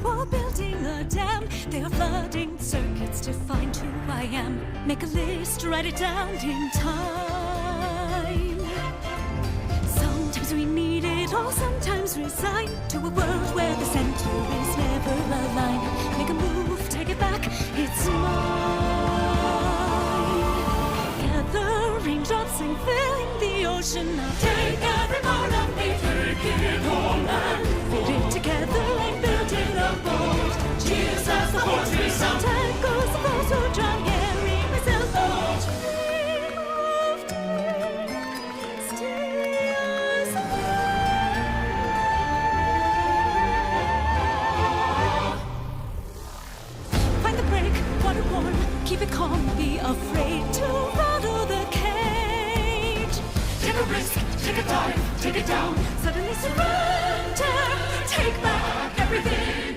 while building a dam. They are flooding circuits to find who I am. Make a list, write it down in time. Sometimes we need it all, sometimes resign to a world where the center is never aligned. Make a move, take it back, it's mine. Gather raindrops and filling the ocean. I'll take every part of me, take it all and put it together like building a boat. Cheers as the horns resound. Tackles the foes who drown, carrying myself out. Find the break, water warm, keep it calm, be afraid to rattle the cage. Take a risk, take a dive, take it down, suddenly surrender, take back everything.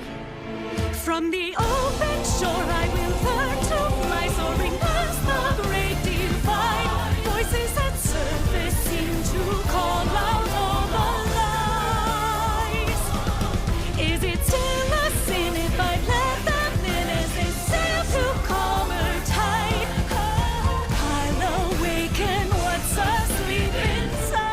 From the open shore I will learn to fly, soaring past the great divide. Voices at surface seem to call out all the lies. Is it still a sin if I let them in as they sail to calmer tide? I'll awaken what's asleep inside.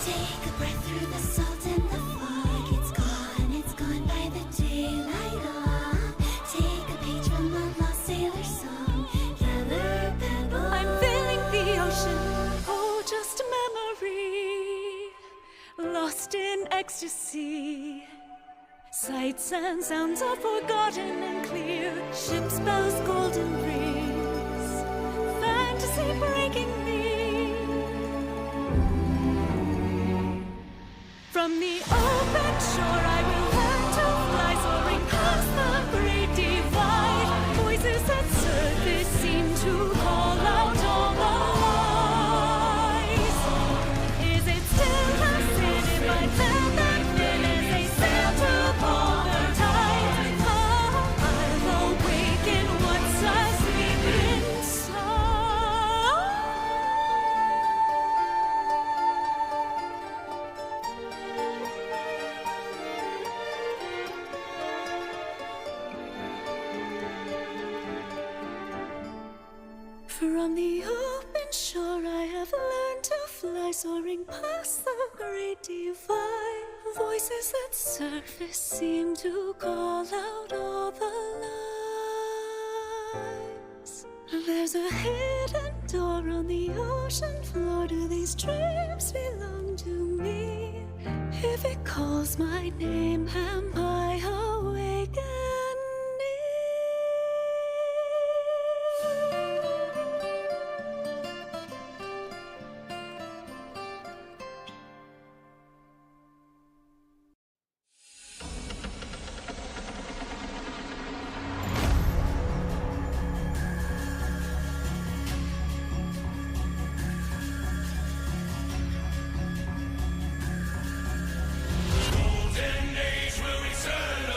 Take a breath through the salt and the fog. It's gone by the daylight. Take a page from the lost sailor's song. Gather pebbles. I'm filling the ocean, oh, just a memory, lost in ecstasy. Sights and sounds are forgotten and clear. Ships' bows, golden rings, fantasy breaking me. From the open shore I will learn to fly, soaring past the great divide. Voices at surface seem to call out all the lies. Is it still a sin if I let them in as they sail to calmer tides? I'll awaken what's asleep inside. From the open shore I have learned to fly, soaring past the great divide. Voices at surface seem to call out all the lies. There's a hidden door on the ocean floor. Do these dreams belong to me? If it calls my name, am I awakening? Golden age will return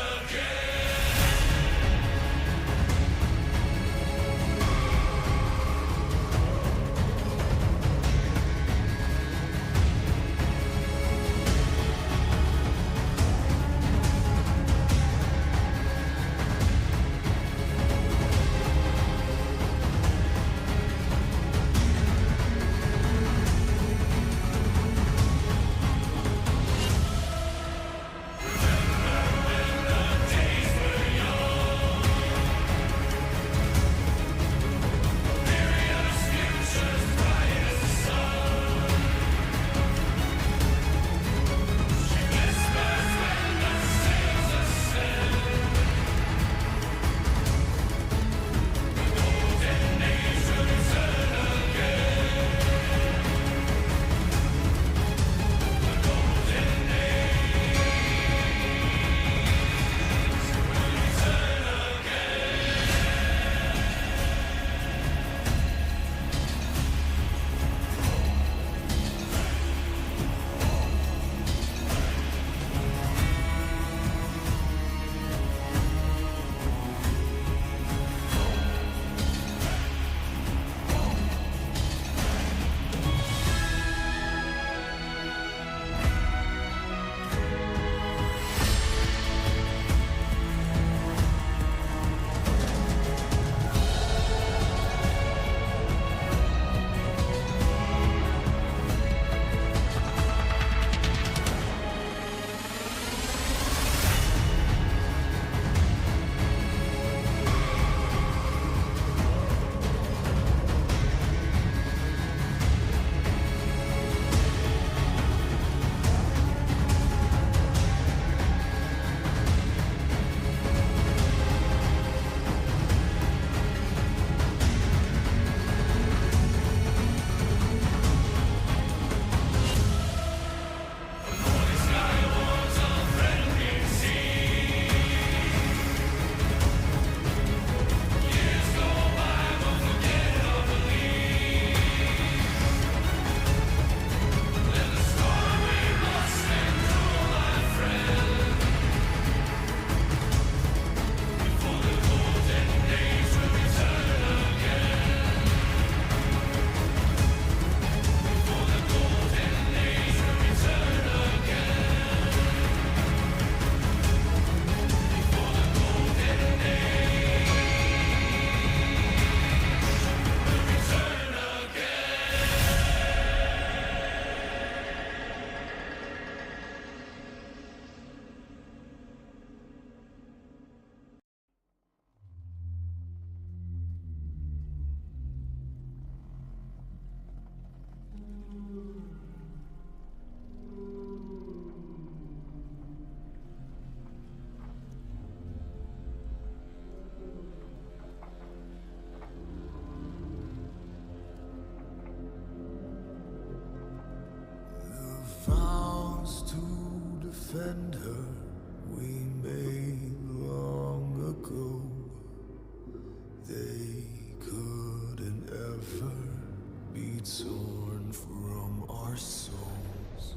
torn from our souls.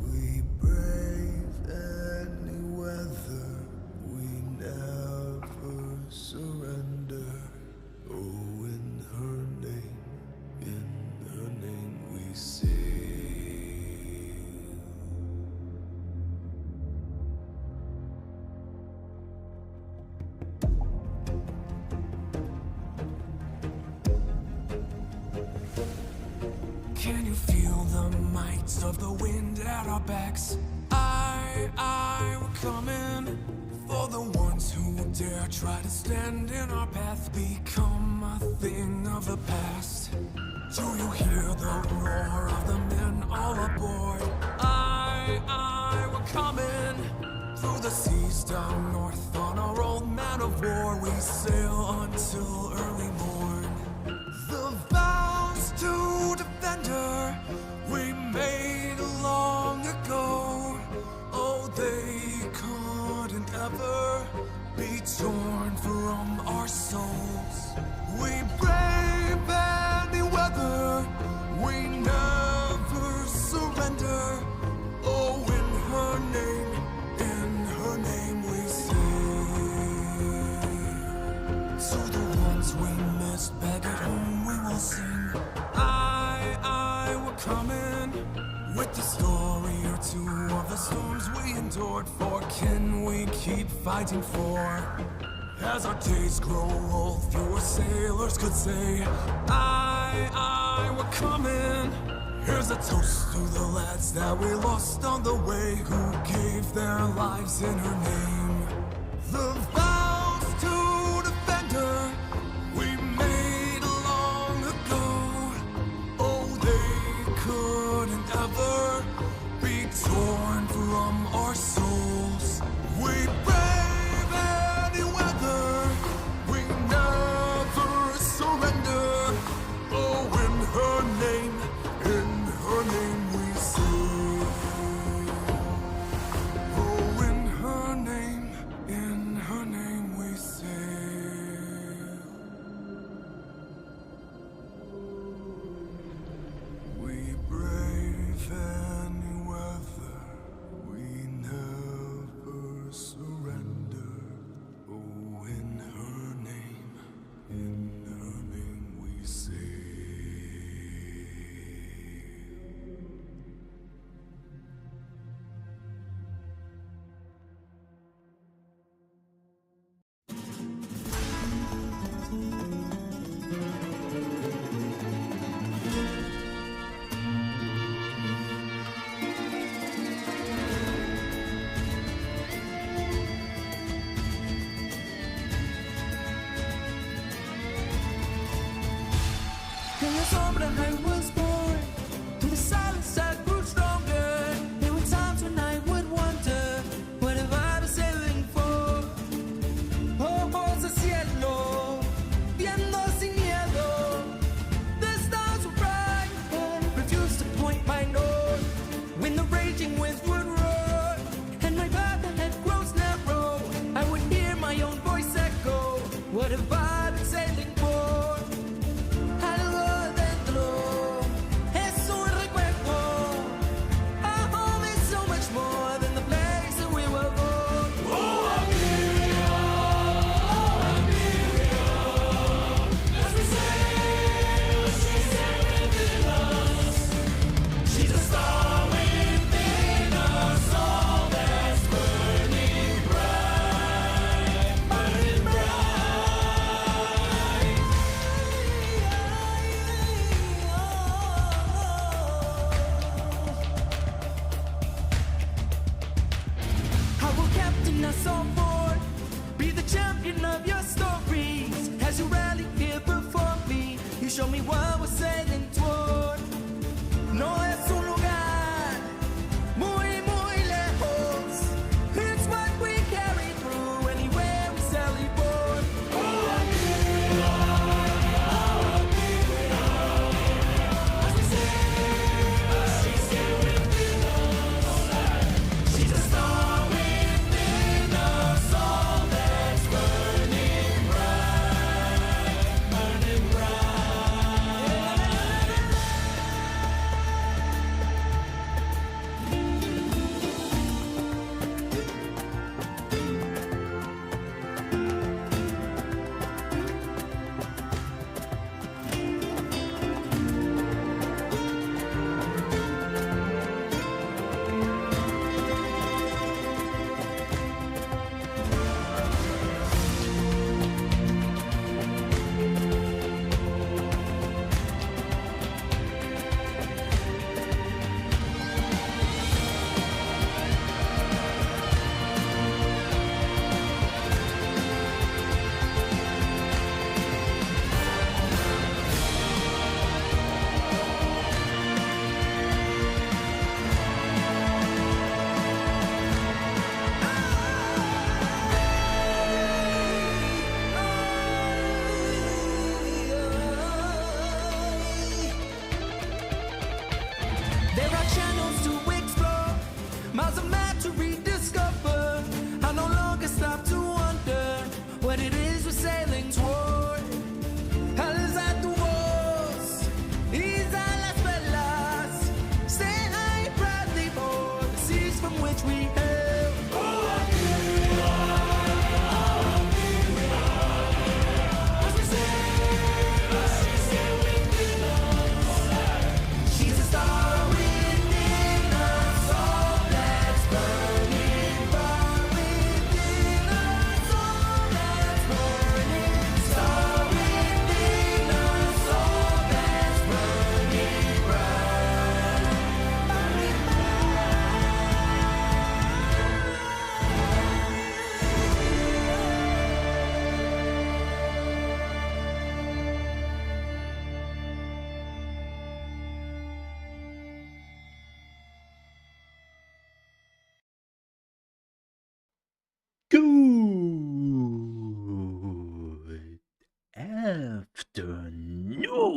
We brave any weather, we never surrender. Oh, in her name we sail. Can you feel the might of the wind at our backs? We're coming for the ones who dare try to stand in our path, become a thing of the past. Do you hear the roar of the men all aboard? We're coming through the seas down north on our old man of war. We sail until early morn. The vows to defend her we made long ago. Oh, they couldn't ever be torn from our souls. We brave any weather, we never surrender. Oh, in her name we sail. To the ones we missed back at home we will sing. We're coming with the story or two of the storms we endured. For can we keep fighting for? As our days grow old, fewer sailors could say, we're coming. Here's a toast to the lads that we lost on the way, who gave their lives in her name. The vows to defend her we made long ago. Oh, they couldn't ever be torn from our souls. We brave any weather, we never surrender. Oh, in her name we sail. Oh, in her name we sail. We brave any weather, we never surrender. Oh, in her name we sail. In the sombra I was born, through the silence I grew stronger. There were times when I would wonder, what have I been sailing for? Ojos al cielo, viendo sin miedo. The stars were bright, but refused to point my north. When the raging winds would roar, and my path ahead grows narrow, I would hear my own voice echo, what have I been sailing for? Us all born, be the champion of your stories. As you rally here before me, you show me what we're sailing toward. No es un lugar muy, muy lejos. It's what we carry through anywhere we sally born. As we sail, she's here within us. She's a star within us, all that's burning bright, burning bright.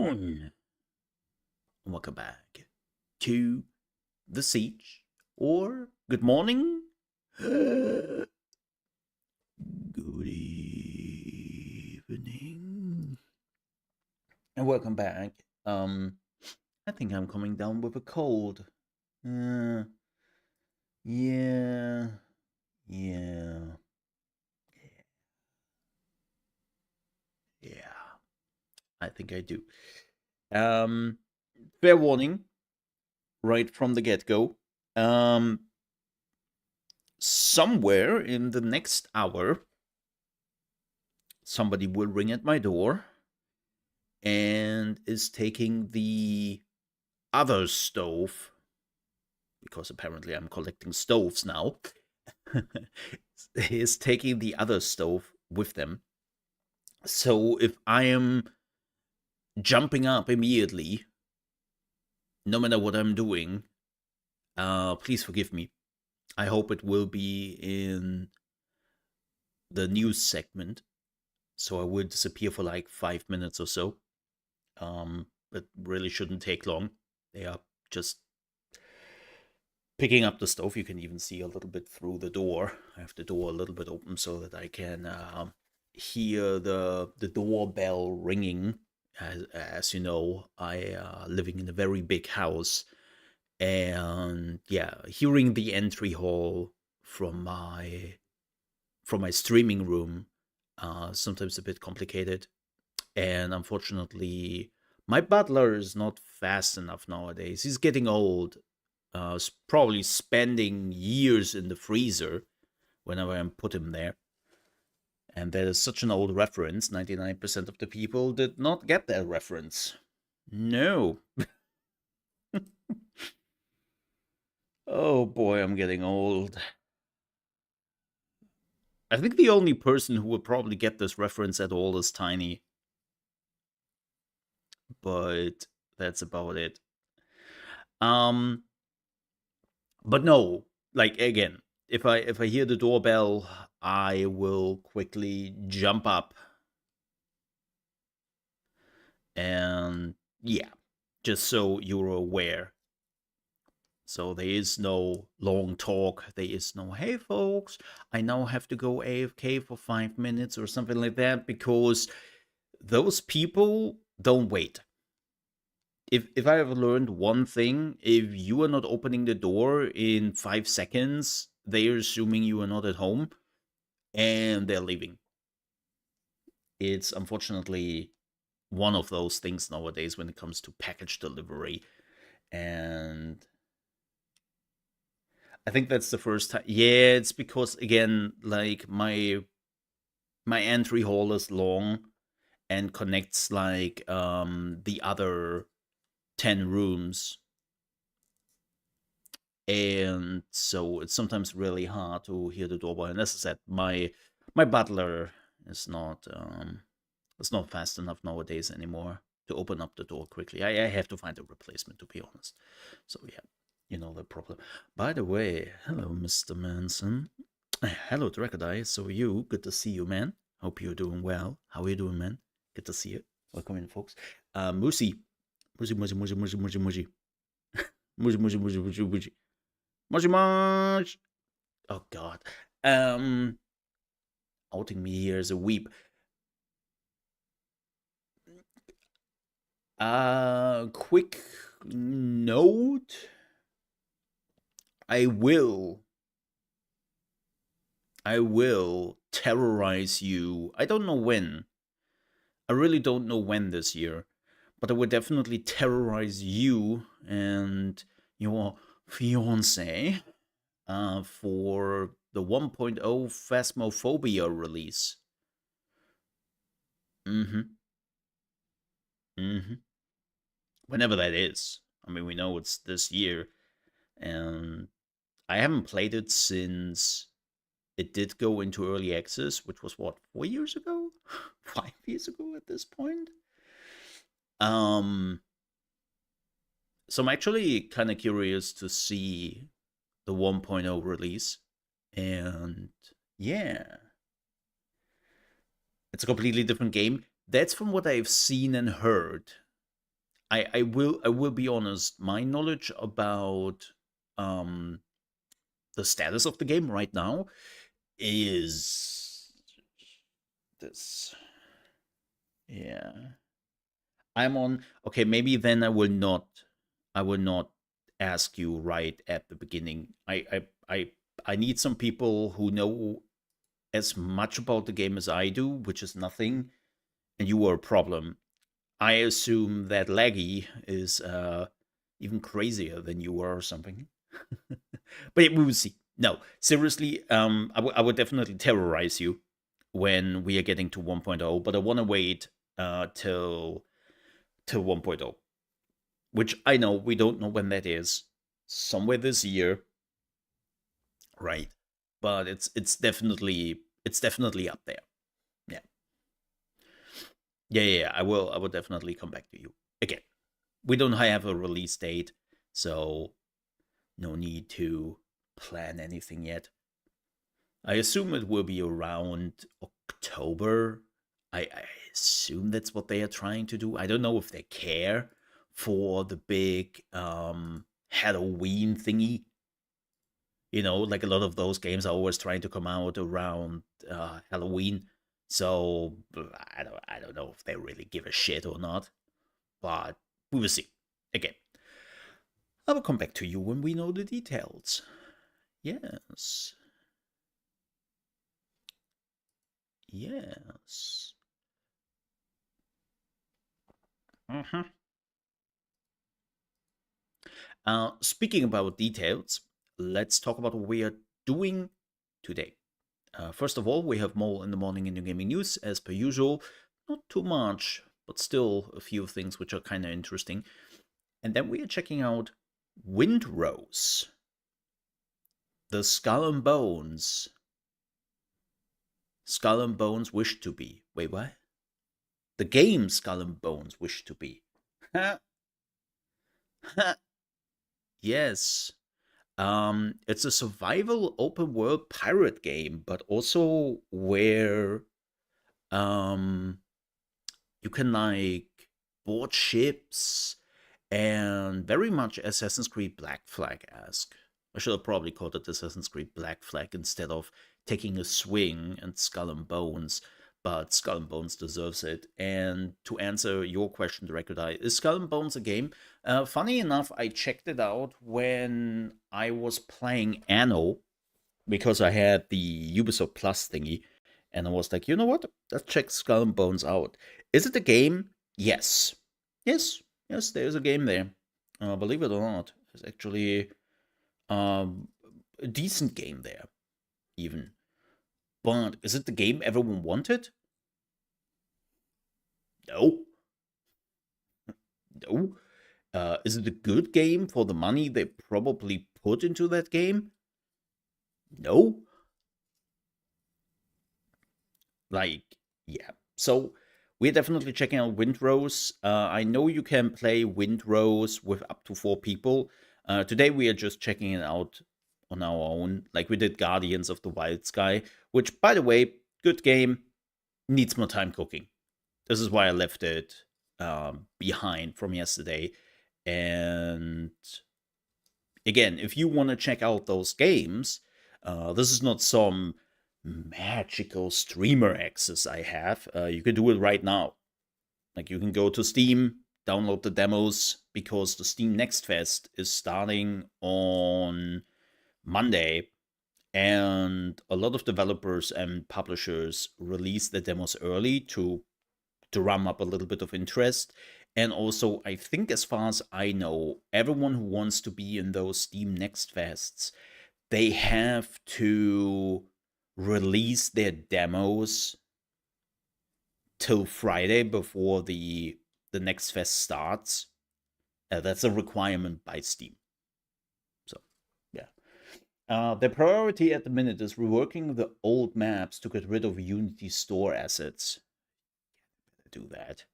afternoon. Welcome back to The Siege, or good morning, good evening, and welcome back. I think I'm coming down with a cold. Yeah, yeah. I think I do. Fair warning, right from the get-go. Somewhere in the next hour, somebody will ring at my door and is taking the other stove, because apparently I'm collecting stoves now, is taking the other stove with them. So if I am jumping up immediately, no matter what I'm doing, please forgive me. I hope it will be in the news segment, so I will disappear for like 5 minutes or so. It really shouldn't take long. They are just picking up the stove. You can even see a little bit through the door. I have the door a little bit open so that I can hear the doorbell ringing. As you know, I living in a very big house, and yeah, hearing the entry hall from my streaming room sometimes a bit complicated. And unfortunately, my butler is not fast enough nowadays. He's getting old. Probably spending years in the freezer whenever I put him there. And that is such an old reference. 99% of the people did not get that reference. No. Oh boy, I'm getting old. I think the only person who would probably get this reference at all is Tiny. But that's about it. But no, like again, if I hear the doorbell, I will quickly jump up. And yeah, just so you're aware. So there is no long talk. There is no, hey folks, I now have to go AFK for 5 minutes or something like that, because those people don't wait. If I ever learned one thing, if you are not opening the door in 5 seconds, they're assuming you are not at home and they're leaving. It's unfortunately one of those things nowadays when it comes to package delivery. And I think that's the first time. Yeah, it's because again, like my entry hall is long and connects like the other 10 rooms. And so it's sometimes really hard to hear the doorbell. And as I said, my butler is not fast enough nowadays anymore to open up the door quickly. I have to find a replacement, to be honest. So yeah, you know the problem. By the way, hello, Mr. Manson. Hello, Dragadai. So you, good to see you, man. Hope you're doing well. How are you doing, man? Good to see you. Welcome in, folks. Musi. Musi. Musi. Musi. Oh God. Outing me here as a weep. Quick note. I will terrorize you. I don't know when. I really don't know when this year. But I will definitely terrorize you and your fiance for the 1.0 Phasmophobia release. Whenever that is. I mean, we know it's this year. And I haven't played it since it did go into early access, which was what, 4 years ago? 5 years ago at this point? So I'm actually kind of curious to see the 1.0 release. And yeah, it's a completely different game. That's from what I've seen and heard. I will be honest. My knowledge about um the status of the game right now is this. Yeah. I'm on. Okay, maybe then I will not ask you right at the beginning. I need some people who know as much about the game as I do, which is nothing, and you are a problem. I assume that Laggy is even crazier than you are or something. But yeah, we will see. No, seriously, I would definitely terrorize you when we are getting to 1.0, but I want to wait till 1.0, which I know we don't know when that is. Somewhere this year, right? But it's definitely up there. Yeah. Yeah. I will definitely come back to you. Again, we don't have a release date, so no need to plan anything yet. I assume it will be around October. I assume that's what they are trying to do. I don't know if they care for the big Halloween thingy. Like a lot of those games are always trying to come out around Halloween. So I don't know if they really give a shit or not, but we will see. Again, I will come back to you when we know the details. Yes. Yes. Mm-hmm. Speaking about details, let's talk about what we are doing today. First of all, we have Mole in the morning in the gaming news, as per usual. Not too much, but still a few things which are kind of interesting. And then we are checking out Windrose, the Skull and Bones. Skull and Bones wish to be. Wait, what? The game Skull and Bones wish to be. Yes. It's a survival open world pirate game, but also where um you can like board ships and very much Assassin's Creed Black Flag-esque. I should have probably called it Assassin's Creed Black Flag instead of taking a swing and Skull and Bones, but Skull and Bones deserves it. And to answer your question directly, is Skull and Bones a game? Funny enough, I checked it out when I was playing Anno because I had the Ubisoft Plus thingy, and I was like, you know what? Let's check Skull and Bones out. Is it a game? Yes. Yes, there is a game there. Believe it or not, it's actually a decent game there, even. But is it the game everyone wanted? No. No. Is it a good game for the money they probably put into that game? No. Like, yeah. So we're definitely checking out Windrose. I know you can play Windrose with up to 4 people. Today we are just checking it out on our own, like we did Guardians of the Wild Sky, which, by the way, good game, needs more time cooking. This is why I left it behind from yesterday. And again, if you want to check out those games, this is not some magical streamer access I have. You can do it right now. Like, you can go to Steam, download the demos, because the Steam Next Fest is starting on Monday, and a lot of developers and publishers release the demos early to drum up a little bit of interest. And also, I think, as far as I know, everyone who wants to be in those Steam Next Fests, they have to release their demos till Friday before the next fest starts. That's a requirement by Steam. So, yeah. Their priority at the minute is reworking the old maps to get rid of Unity store assets. Do that.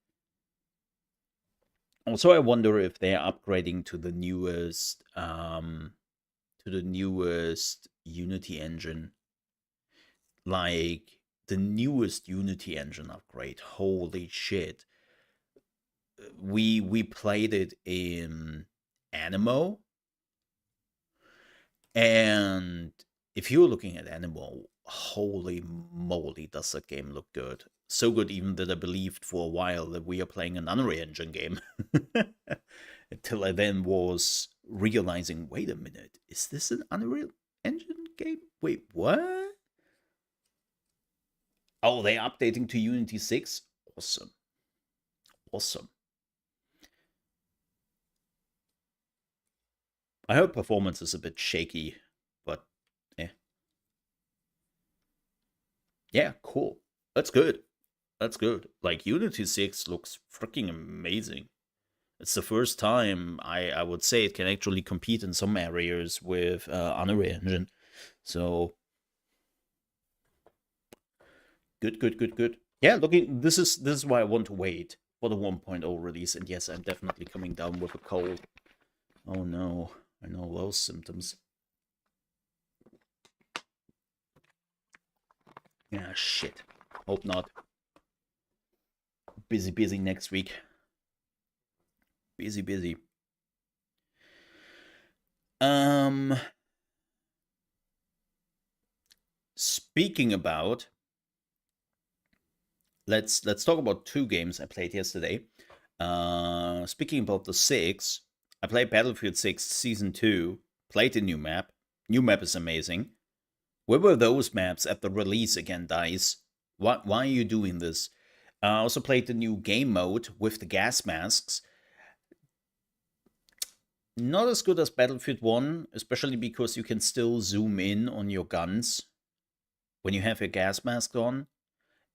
Also, I wonder if they're upgrading to the newest Unity engine. Like the newest Unity engine upgrade. Holy shit. we played it in Animo, and if you're looking at Animo, holy moly, does that game look good. So good even that I believed for a while that we are playing an Unreal Engine game. Until I then was realizing, wait a minute, is this an Unreal Engine game? Wait, what? Oh, they're updating to Unity 6? Awesome. Awesome. I hope performance is a bit shaky, but eh. Yeah, cool. That's good. That's good. Like, Unity 6 looks freaking amazing. It's the first time I would say it can actually compete in some areas with Unreal Engine. So, good. Yeah, looking, this is why I want to wait for the 1.0 release. And yes, I'm definitely coming down with a cold. Oh no, I know those symptoms. Yeah, shit. Hope not. Busy next week. Busy. Speaking about, let's talk about two games I played yesterday. Speaking about the 6, I played Battlefield 6 Season 2, played the new map. New map is amazing. Where were those maps at the release again, DICE? Why are you doing this? I also played the new game mode with the gas masks. Not as good as Battlefield 1, especially because you can still zoom in on your guns when you have your gas mask on.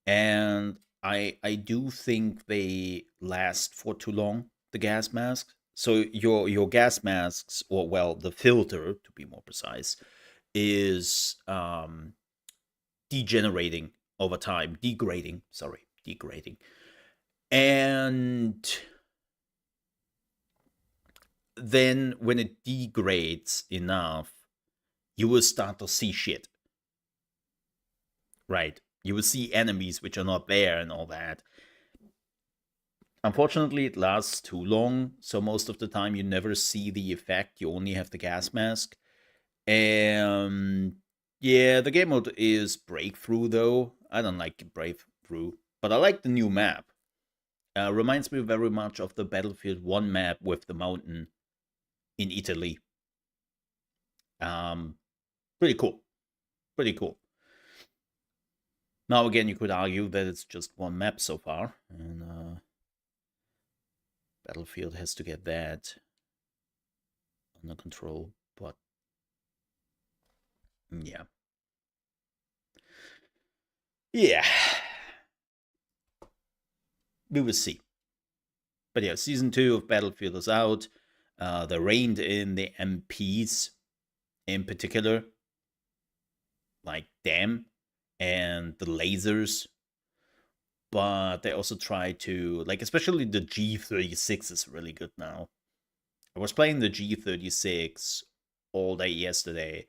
And I do think they last for too long, the gas masks. So your gas masks, or well, the filter, to be more precise, is degenerating over time. Degrading. And then when it degrades enough, you will start to see shit. Right. You will see enemies which are not there and all that. Unfortunately, it lasts too long, so most of the time you never see the effect. You only have the gas mask. And yeah, the game mode is Breakthrough, though. I don't like Breakthrough, but I like the new map. Reminds me very much of the Battlefield 1 map with the mountain in Italy. Pretty cool. Now, again, you could argue that it's just one map so far, and Battlefield has to get that under control, but yeah. We will see. But yeah, Season 2 of Battlefield is out. They reined in the MPs in particular, like them, and the lasers. But they also try to, like, especially the G36 is really good now. I was playing the G36 all day yesterday.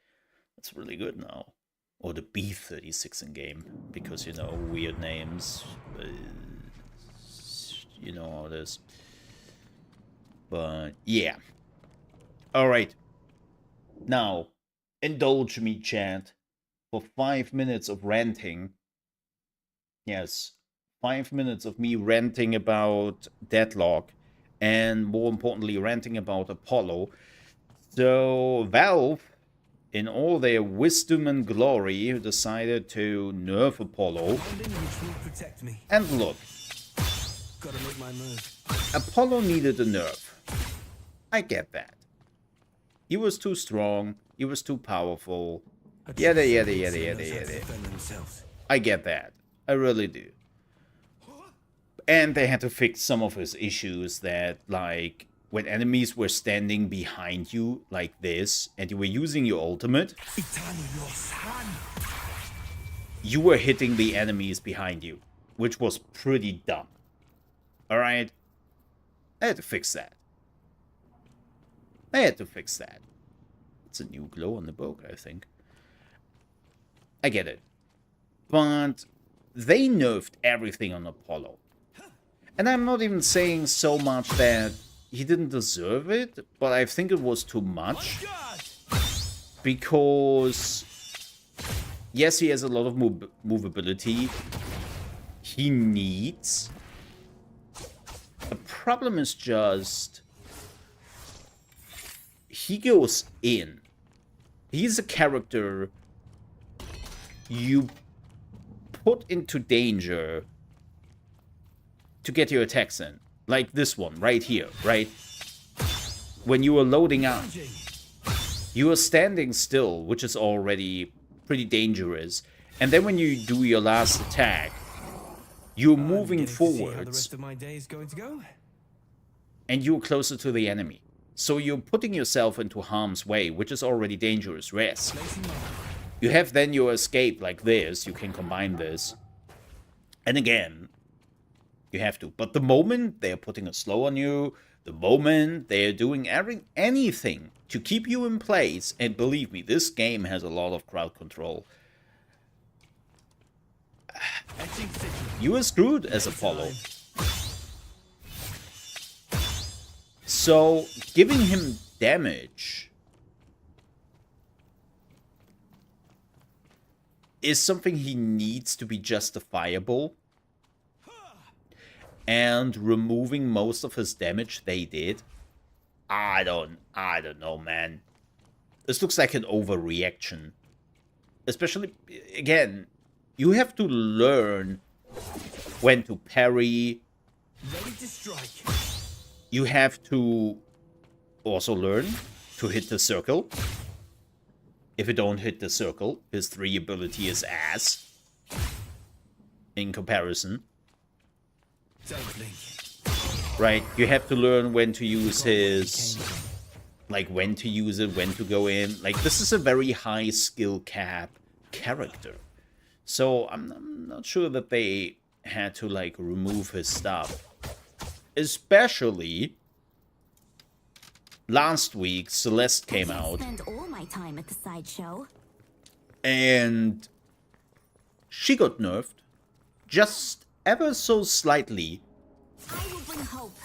It's really good now. Or the B36 in game, because, you know, weird names. You know how it is. But, yeah. Alright. Now, indulge me, chat, for 5 minutes of ranting. Yes, 5 minutes of me ranting about Deadlock, and more importantly, ranting about Apollo. So, Valve, in all their wisdom and glory, decided to nerf Apollo. And look, Apollo needed a nerf. I get that. He was too strong, he was too powerful. Yada. I get that. I really do. And they had to fix some of his issues that, like, when enemies were standing behind you like this, and you were using your ultimate, you were hitting the enemies behind you, which was pretty dumb. Alright? I had to fix that. It's a new glow on the book, I think. I get it. But they nerfed everything on Apollo. And I'm not even saying so much that he didn't deserve it, but I think it was too much. Because, yes, he has a lot of movability. He needs. The problem is just, he goes in. He's a character you put into danger to get your attacks in. Like this one, right here, right? When you are loading up, you are standing still, which is already pretty dangerous. And then when you do your last attack, you're moving forwards. And you're closer to the enemy. So you're putting yourself into harm's way, which is already dangerous risk. You have then your escape like this. You can combine this. And again, you have to. But the moment they're putting a slow on you, the moment they're doing anything to keep you in place, and believe me, this game has a lot of crowd control. You are screwed as Apollo. So, giving him damage is something he needs to be justifiable. And removing most of his damage they did. I don't know, man. This looks like an overreaction. Especially, again, you have to learn when to parry. Ready to strike. You have to also learn to hit the circle. If you don't hit the circle, his 3 ability is ass. In comparison. Right, you have to learn when to use his... Like, when to use it, when to go in. Like, this is a very high skill cap character. So, I'm not sure that they had to, like, remove his stuff. Especially... Last week, Celeste came out. Spend all my time at the sideshow. And... she got nerfed. Just ever so slightly. I will bring hope.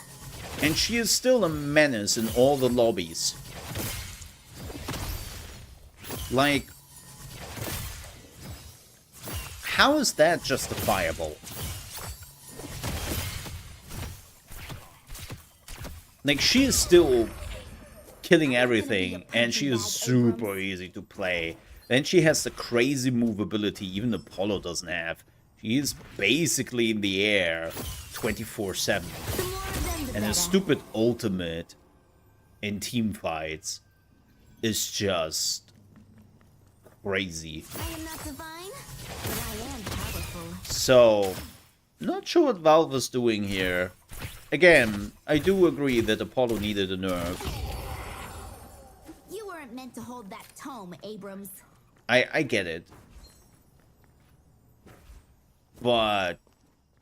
And she is still a menace in all the lobbies. Like, how is that justifiable? Like, she is still killing everything, and she is super easy to play. Then she has the crazy movability even Apollo doesn't have. She is basically in the air 24/7. And her stupid ultimate in team fights is just crazy. I am not divine, but I am powerful. So, not sure what Valve is doing here. Again, I do agree that Apollo needed a nerf. You weren't meant to hold that tome, Abrams. I get it. But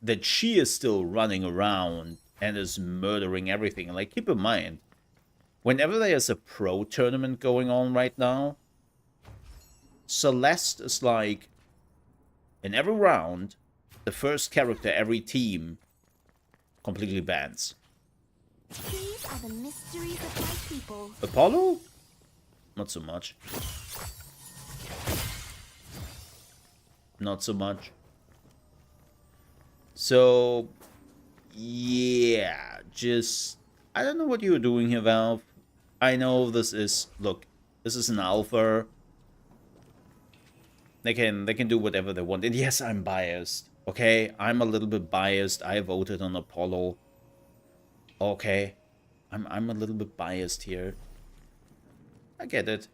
that she is still running around and is murdering everything. Like, keep in mind, whenever there's a pro tournament going on right now, Celeste is like, in every round, the first character every team completely bans. These are the mysteries of my people. Apollo? Not so much. Not so much. So, yeah, just... I don't know what you're doing here, Valve. I know this is... Look, this is an alpha. They can do whatever they want. And yes, I'm biased. Okay? I'm a little bit biased. I voted on Apollo. Okay. I'm a little bit biased here. I get it.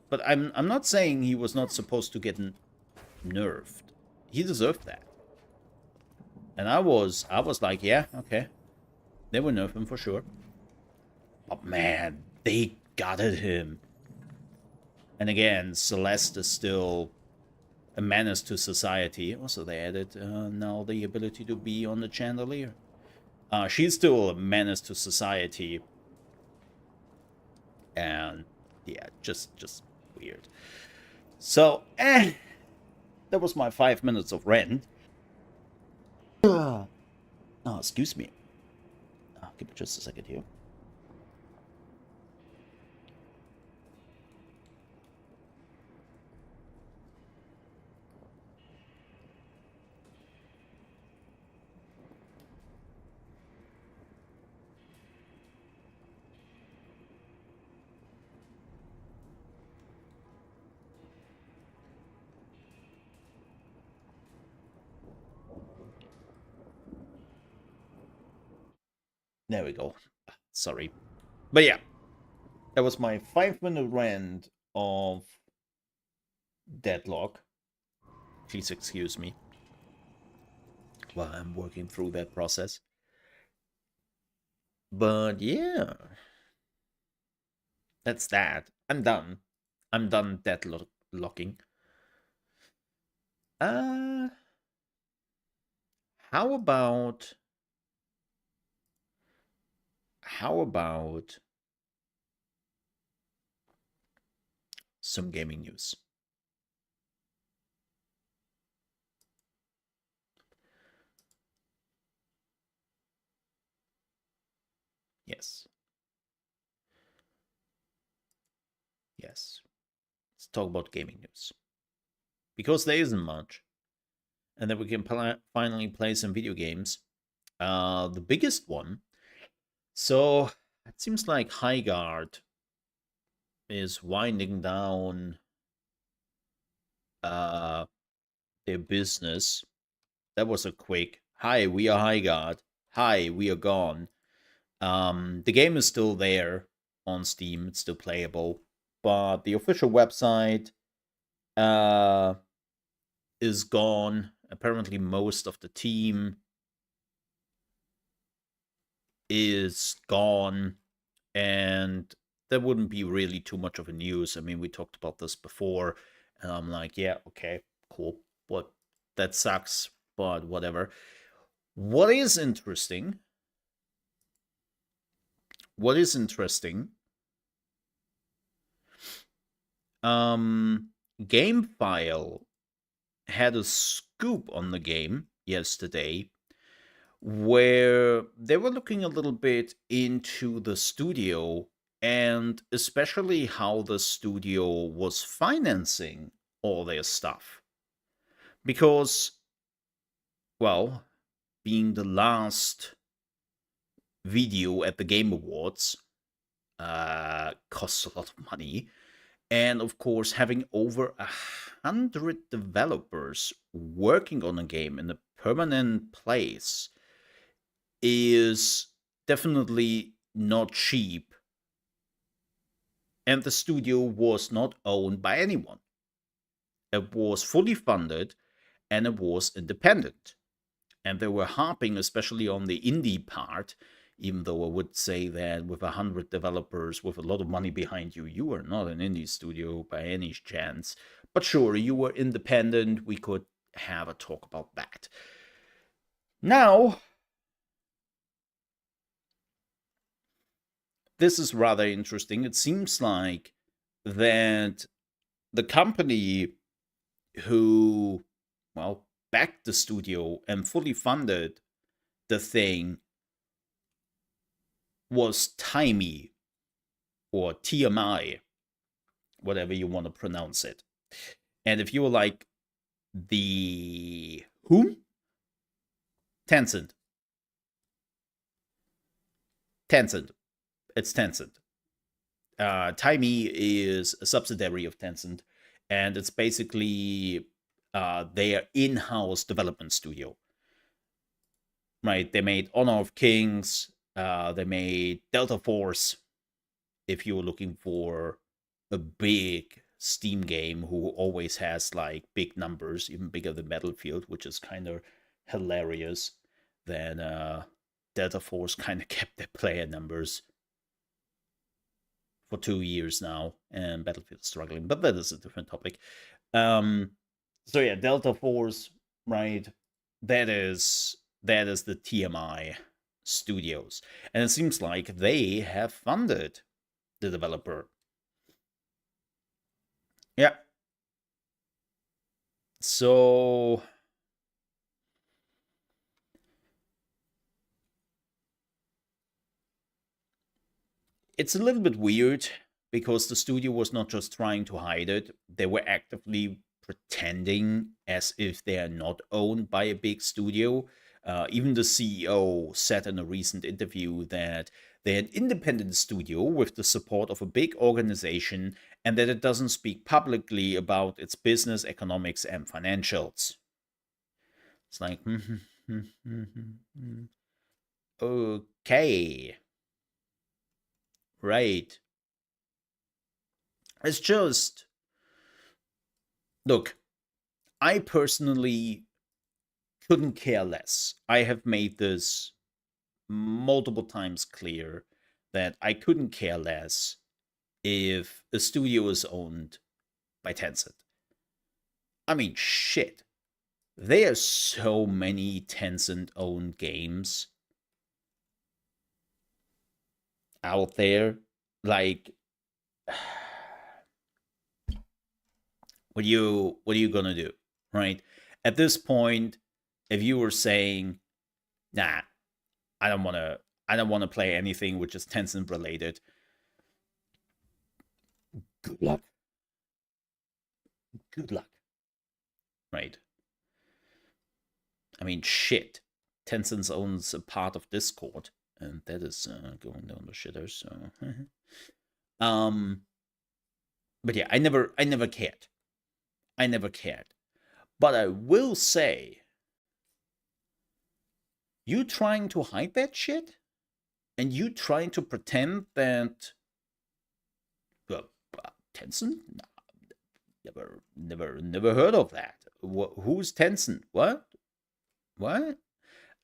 But I'm not saying he was not supposed to get nerfed. He deserved that. And I was like, yeah, okay. They will nerf him for sure. But man, they gutted him. And again, Celeste is still a menace to society. Also, they added now the ability to be on the chandelier. She's still a menace to society. And yeah, just weird. So, that was my 5 minutes of rant. Oh, excuse me. Give me just a second here. There we go. Sorry. But yeah, that was my 5-minute rant of Deadlock. Please excuse me while I'm working through that process. But yeah, that's that. I'm done. I'm done deadlocking. Uh, how about some gaming news? Yes. Yes. Let's talk about gaming news. Because there isn't much. And then we can finally play some video games. The biggest one. So it seems like Highguard is winding down their business. That was a quick, hi, we are Highguard. Hi, we are gone. The game is still there on Steam. It's still playable. But the official website is gone. Apparently most of the team is gone. And that wouldn't be really too much of a news. I mean, we talked about this before. And I'm like, yeah, okay, cool. But that sucks, but whatever. What is interesting GameFile had a scoop on the game yesterday where they were looking a little bit into the studio and especially how the studio was financing all their stuff. Because, well, being the last video at the Game Awards costs a lot of money. And of course, having over 100 developers working on a game in a permanent place is definitely not cheap. And the studio was not owned by anyone. It was fully funded and it was independent. And they were harping especially on the indie part, even though I would say that with 100 developers with a lot of money behind you, you are not an indie studio by any chance. But sure, you were independent. We could have a talk about that. Now, this is rather interesting. It seems like that the company who, well, backed the studio and fully funded the thing was Timey or TMI, whatever you want to pronounce it. And if you were like the whom? Tencent. It's Tencent. Timey is a subsidiary of Tencent, and it's basically their in-house development studio. Right? They made Honor of Kings. They made Delta Force. If you're looking for a big Steam game who always has like big numbers, even bigger than Battlefield, which is kind of hilarious, then Delta Force kind of kept their player numbers for 2 years now, and Battlefield is struggling, but that is a different topic. So yeah, Delta Force, right? That is the TMI Studios, and it seems like they have funded the developer. Yeah. So it's a little bit weird because the studio was not just trying to hide it, they were actively pretending as if they are not owned by a big studio. Even the CEO said in a recent interview that they're an independent studio with the support of a big organization and that it doesn't speak publicly about its business, economics, and financials. It's like, okay. Right. It's just, look, I personally couldn't care less. I have made this multiple times clear that I couldn't care less if a studio is owned by Tencent. I mean, shit. There are so many Tencent owned games out there. Like, what are you gonna do, right? At this point, if you were saying, nah, I don't wanna play anything which is Tencent related, good luck. Good luck. Right. I mean, shit. Tencent owns a part of Discord, and that is going down the shitter. So, but yeah, I never cared. I never cared. But I will say, you trying to hide that shit, and you trying to pretend that, well, Tencent, nah, never heard of that. Who's Tencent? What?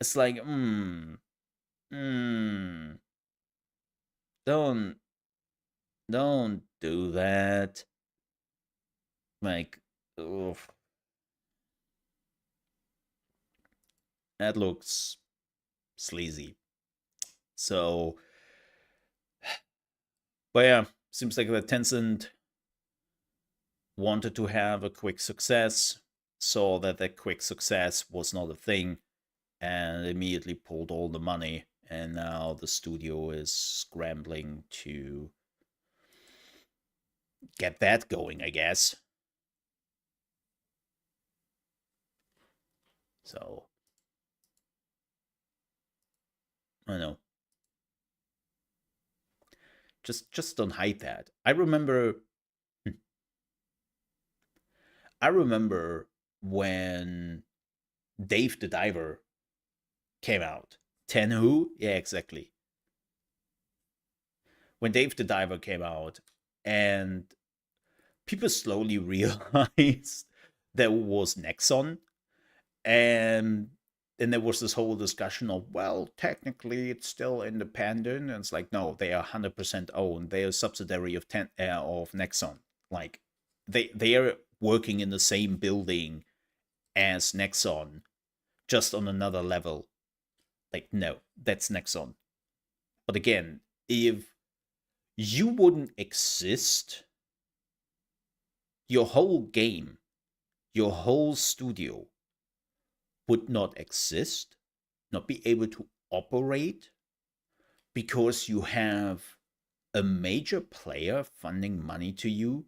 It's like, don't do that. Like, ugh. That looks sleazy. So, but yeah, seems like the Tencent wanted to have a quick success, saw that that quick success was not a thing, and immediately pulled all the money. And now the studio is scrambling to get that going, I guess. So, I don't know. Just don't hide that. I remember when Dave the Diver came out. 10 Who? Yeah, exactly. When Dave the Diver came out, and people slowly realized there was Nexon, and then there was this whole discussion of, well, technically it's still independent, and it's like, no, they are 100% owned. They are a subsidiary of Nexon. Like, they are working in the same building as Nexon, just on another level. Like, no, that's Nexon. But again, if you wouldn't exist, your whole game, your whole studio would not exist, not be able to operate, because you have a major player funding money to you,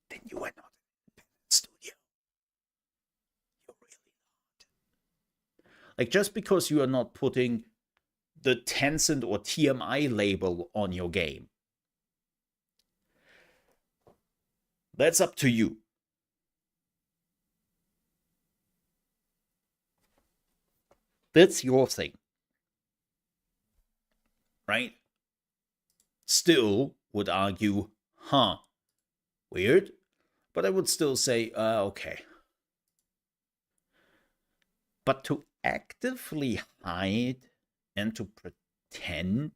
then you are not an independent studio. You're really not. Like, just because you are not putting the Tencent or TMI label on your game, that's up to you. That's your thing. Right? Still would argue, weird. But I would still say, okay. But to actively hide and to pretend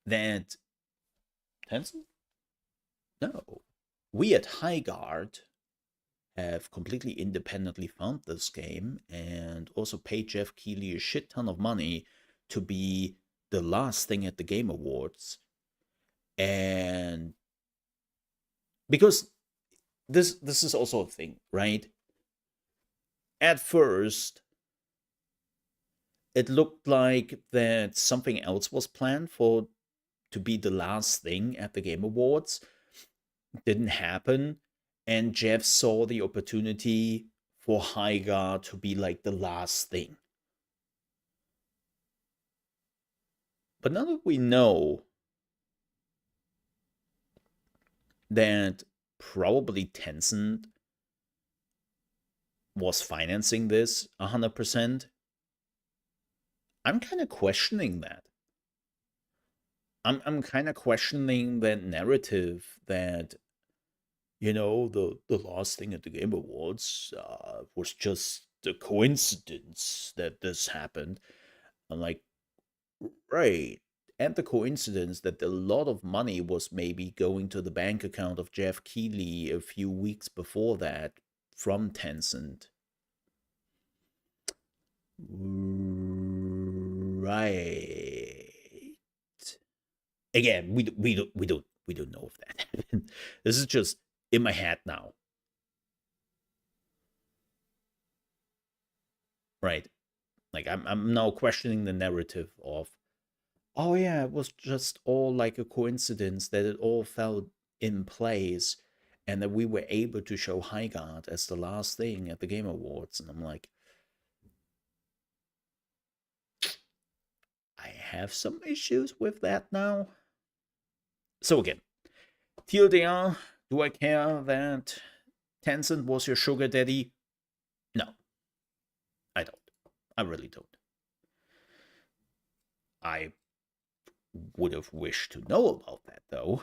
that Tencent? No. We at Highguard have completely independently found this game and also paid Jeff Keighley a shit ton of money to be the last thing at the Game Awards. And because this is also a thing, right? At first, it looked like that something else was planned for to be the last thing at the Game Awards. Didn't happen, and Jeff saw the opportunity for Hygar to be like the last thing. But now that we know that probably Tencent was financing this 100%, I'm kind of questioning that. I'm kind of questioning that narrative that, you know, the last thing at the Game Awards was just a coincidence that this happened. I'm like, right. And the coincidence that a lot of money was maybe going to the bank account of Jeff Keighley a few weeks before that from Tencent. Right. Again, we don't know if that happened. This is just in my head now. Right. Like I'm now questioning the narrative of, oh yeah, it was just all like a coincidence that it all fell in place and that we were able to show Highguard as the last thing at the Game Awards. And I'm like, I have some issues with that now. So again, TLDR, do I care that Tencent was your sugar daddy? No, I don't. I really don't. I would have wished to know about that, though.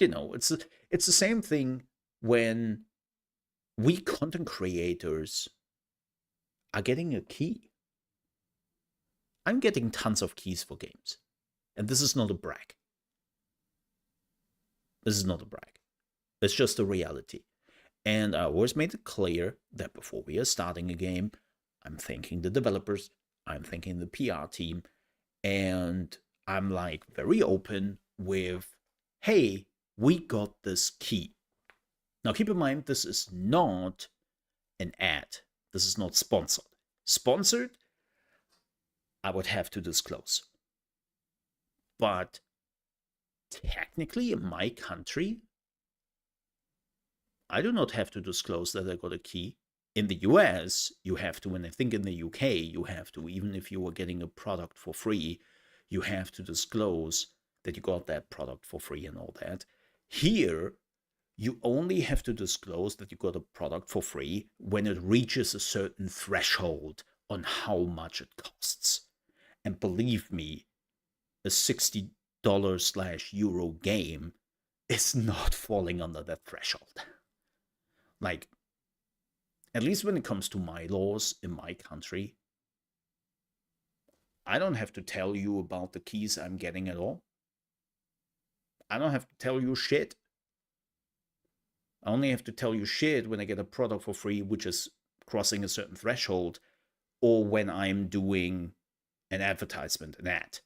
You know, it's the same thing when we content creators are getting a key. I'm getting tons of keys for games. And this is not a brag. This is not a brag. It's just a reality. And I always made it clear that before we are starting a game, I'm thanking the developers, I'm thanking the PR team, and I'm like very open with, hey, we got this key. Now keep in mind, this is not an ad. This is not sponsored. Sponsored, I would have to disclose. But technically in my country, I do not have to disclose that I got a key. In the US, you have to, and I think in the UK, you have to, even if you were getting a product for free, you have to disclose that you got that product for free and all that. Here, you only have to disclose that you got a product for free when it reaches a certain threshold on how much it costs. And believe me, a $60/euro game is not falling under that threshold. Like, at least when it comes to my laws in my country, I don't have to tell you about the keys I'm getting at all. I don't have to tell you shit. I only have to tell you shit when I get a product for free, which is crossing a certain threshold, or when I'm doing an advertisement, an ad,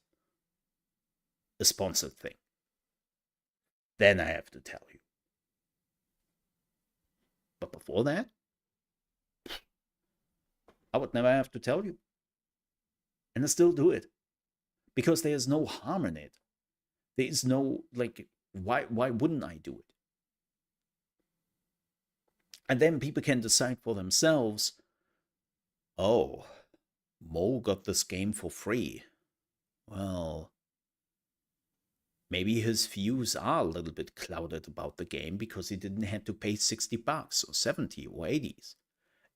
a sponsored thing. Then I have to tell you. But before that, I would never have to tell you. And I still do it. Because there is no harm in it. There is no, like, why wouldn't I do it? And then people can decide for themselves, oh, Mo got this game for free. Well, maybe his views are a little bit clouded about the game because he didn't have to pay $60 or 70 or 80s.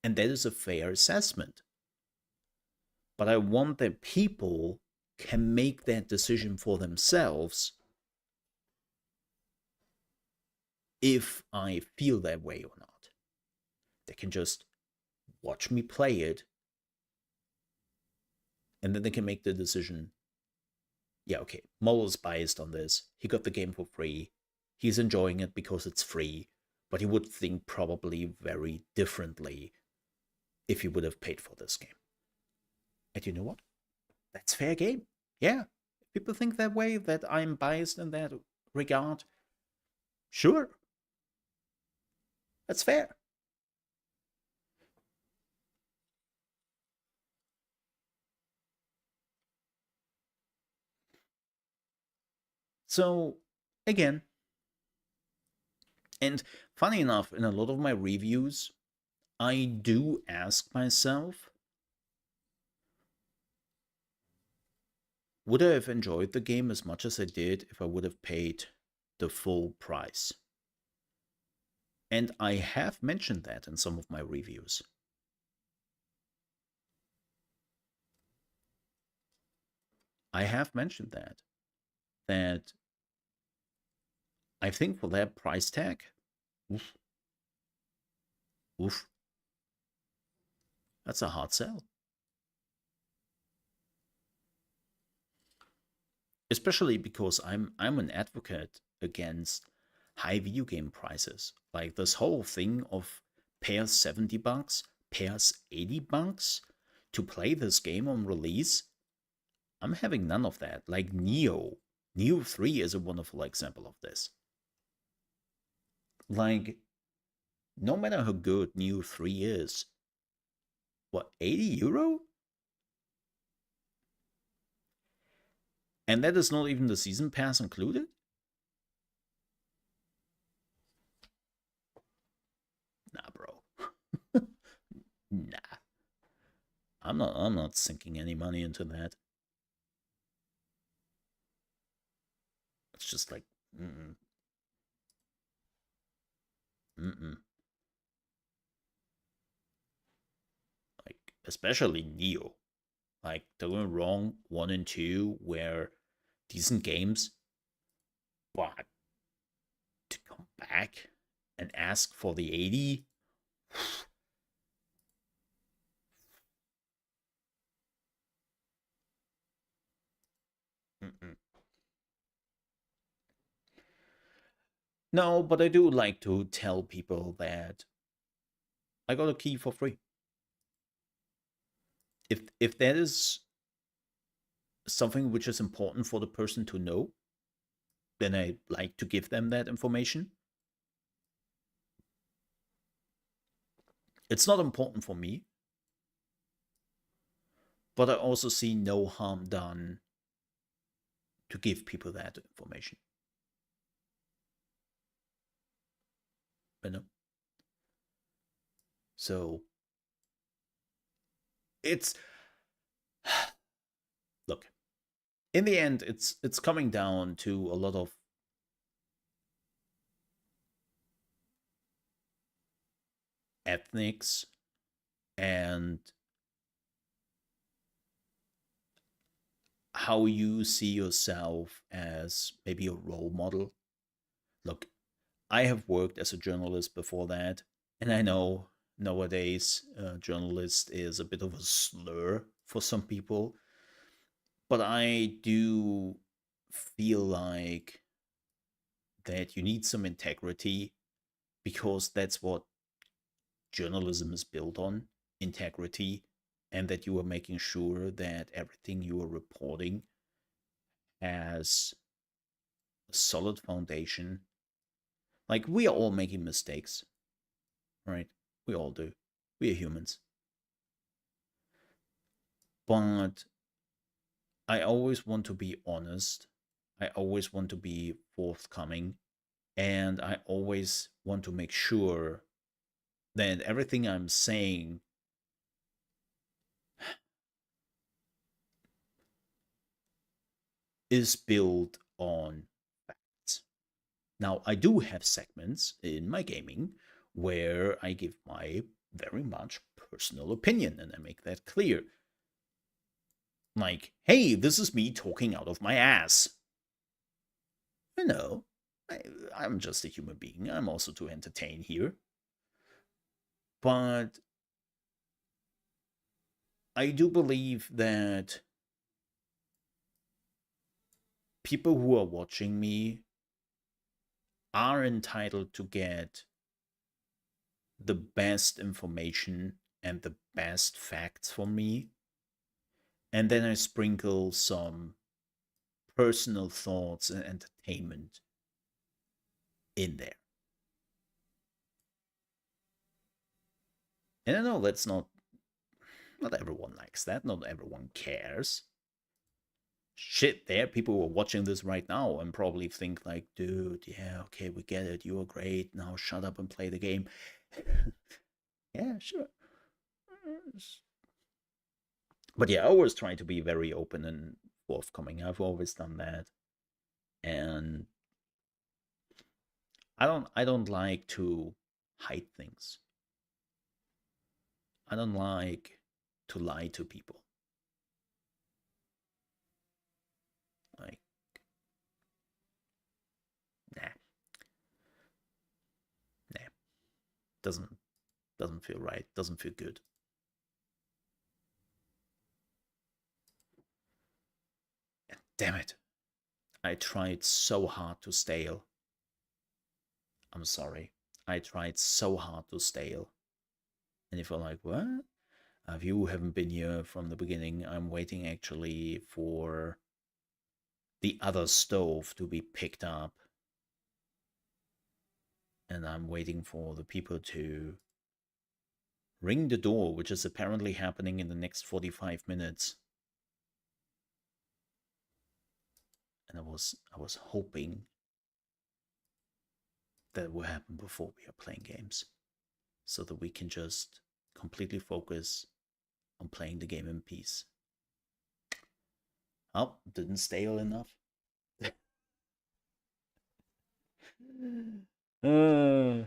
And that is a fair assessment. But I want that people can make that decision for themselves if I feel that way or not. They can just watch me play it, and then they can make the decision, yeah, okay, Mole is biased on this. He got the game for free. He's enjoying it because it's free, but he would think probably very differently if he would have paid for this game. And you know what? That's fair game. Yeah, if people think that way, that I'm biased in that regard, sure. That's fair. So, again, and funny enough, in a lot of my reviews, I do ask myself, would I have enjoyed the game as much as I did if I would have paid the full price? And I have mentioned that in some of my reviews. I have mentioned that I think for that price tag, oof, oof, that's a hard sell. Especially because I'm an advocate against high video game prices. Like this whole thing of pairs $70, pairs $80 to play this game on release. I'm having none of that. Like Neo 3 is a wonderful example of this. Like, no matter how good Neo 3 is, what, €80? And that is not even the season pass included? Nah, bro. Nah. I'm not sinking any money into that. It's just like, like, especially Neo. Like, don't get me wrong, 1 and 2 were decent games, but to come back and ask for the 80, No, but I do like to tell people that I got a key for free. If that is something which is important for the person to know, then I like to give them that information. It's not important for me, but I also see no harm done to give people that information. You know? So it's look, in the end, it's coming down to a lot of ethnics and how you see yourself as maybe a role model. Look, I have worked as a journalist before that, and I know nowadays journalist is a bit of a slur for some people, but I do feel like that you need some integrity because that's what journalism is built on, integrity, and that you are making sure that everything you are reporting has a solid foundation. Like, we are all making mistakes, right? We all do. We are humans. But I always want to be honest. I always want to be forthcoming. And I always want to make sure that everything I'm saying is built on facts. Now, I do have segments in my gaming where I give my very much personal opinion, and I make that clear. Like, hey, this is me talking out of my ass. You know, I'm just a human being. I'm also to entertain here. But I do believe that people who are watching me are entitled to get the best information and the best facts from me. And then I sprinkle some personal thoughts and entertainment in there. And I know that's not everyone likes that, not everyone cares. shit, there are people who are watching this right now and probably think like, dude, yeah, okay, we get it. You are great. Now shut up and play the game. Yeah, sure. But yeah, I always try to be very open and forthcoming. I've always done that. And I don't like to hide things. I don't like to lie to people. Like, nah. Nah. Doesn't feel right. Doesn't feel good. And damn it. I tried so hard to stale. I'm sorry. I tried so hard to stale. And if you're like, what? If you haven't been here from the beginning, I'm waiting actually for the other stove to be picked up. And I'm waiting for the people to ring the door, which is apparently happening in the next 45 minutes. And I was hoping that will happen before we are playing games, so that we can just completely focus on playing the game in peace. Oh, didn't stale enough. Oh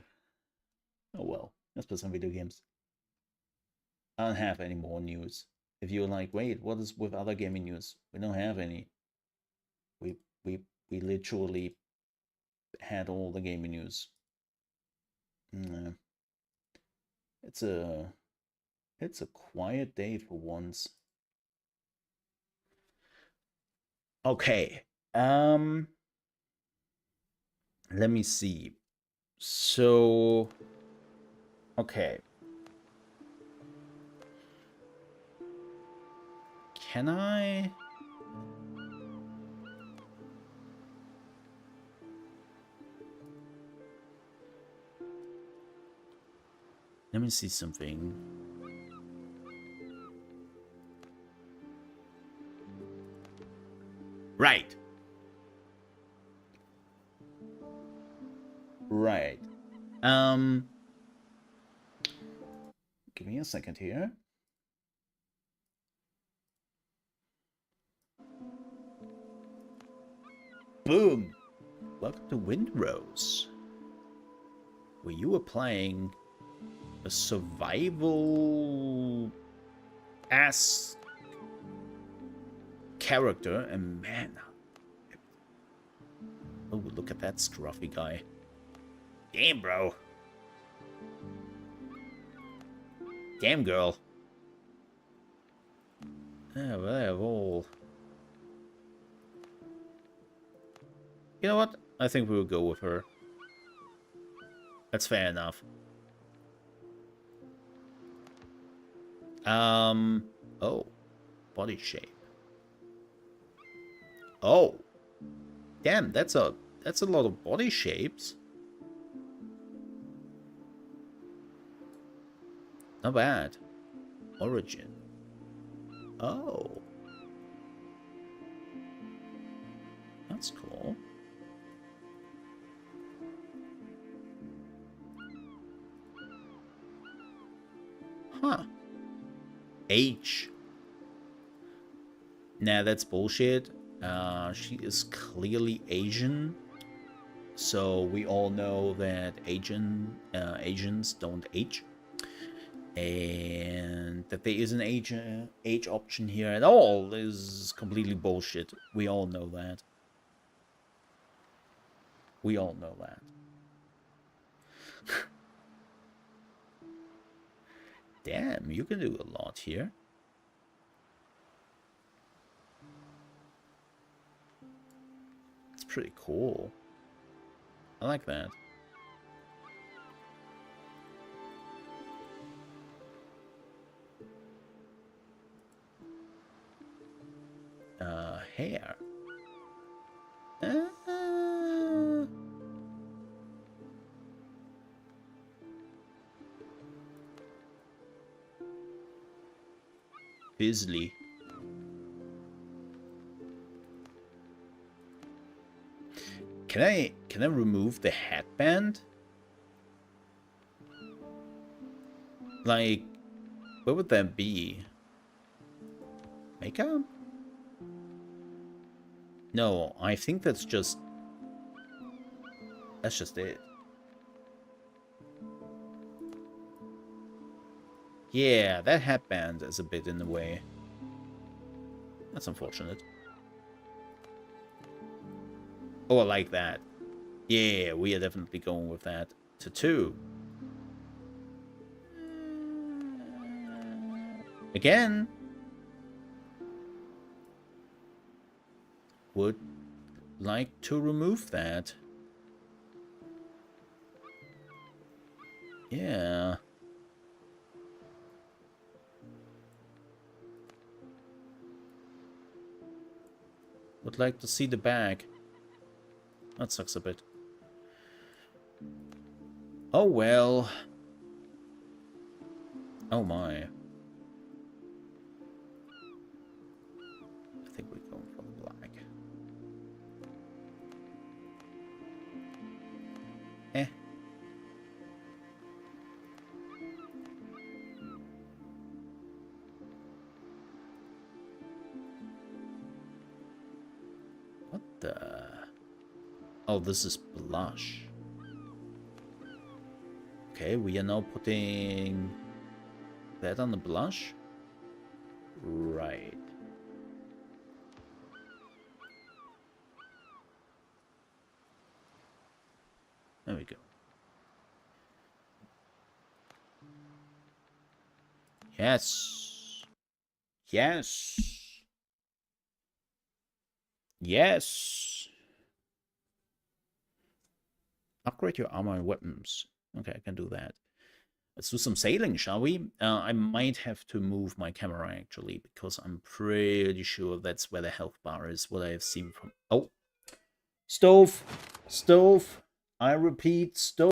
well, let's play some video games. I don't have any more news. If you're like, wait, what is with other gaming news? We don't have any. We literally had all the gaming news. It's a quiet day for once. Okay. Let me see. So okay. Can I? Let me see something. Right. Right. Give me a second here. Boom. Welcome to Windrose, where you are playing a survival ass character, and man, oh, look at that scruffy guy. Damn, bro. Damn, girl. Yeah, well, they have all. You know what? I think we'll go with her. That's fair enough. Oh. Body shape. Oh. Damn, that's a lot of body shapes. Not bad. Origin. Oh. That's cool. Huh. H. Nah, that's bullshit. She is clearly Asian. So we all know that Asians don't age. And that there is an age option here at all is completely bullshit. We all know that. We all know that. Damn, you can do a lot here. It's pretty cool. I like that. Hair. Bisley. Can I remove the headband? Like, what would that be? Makeup? No, I think that's just it. Yeah, that headband is a bit in the way. That's unfortunate. Oh, I like that. Yeah, we are definitely going with that. Tattoo. Again. Would like to remove that. Yeah. Would like to see the bag. That sucks a bit. Oh well. Oh my. I think we're going for the black. Eh. What the? Oh, this is blush. Okay, we are now putting that on the blush. Right. There we go. Yes. Yes. Yes. Upgrade your armor and weapons. Okay, I can do that. Let's do some sailing, shall we? I might have to move my camera, actually, because I'm pretty sure that's where the health bar is, what I have seen from... Oh! Stove! Stove! I repeat, stove!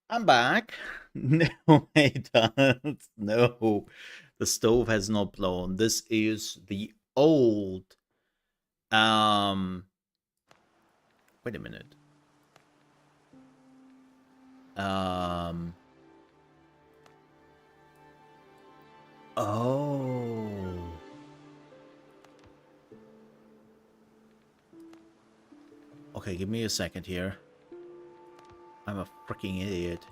I'm back. No, it doesn't. No, the stove has not blown. This is the old. Um, wait a minute. Um. Oh. Okay, give me a second here. I'm a freaking idiot.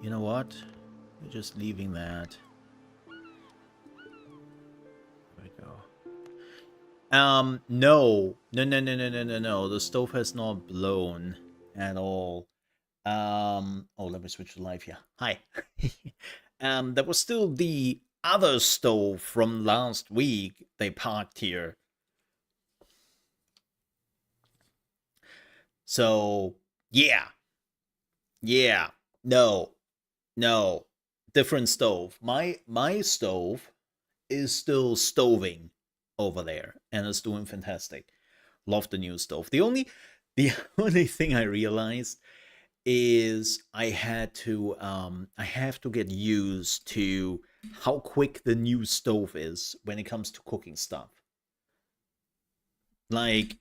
You know what? We're just leaving that. There we go. No. No. The stove has not blown at all. Oh, let me switch to live here. Hi. There was still the other stove from last week they parked here. So, yeah. No. Different stove. My stove is still stoving over there and it's doing fantastic. Love the new stove. The only thing I realized is I have to get used to how quick the new stove is when it comes to cooking stuff. Like,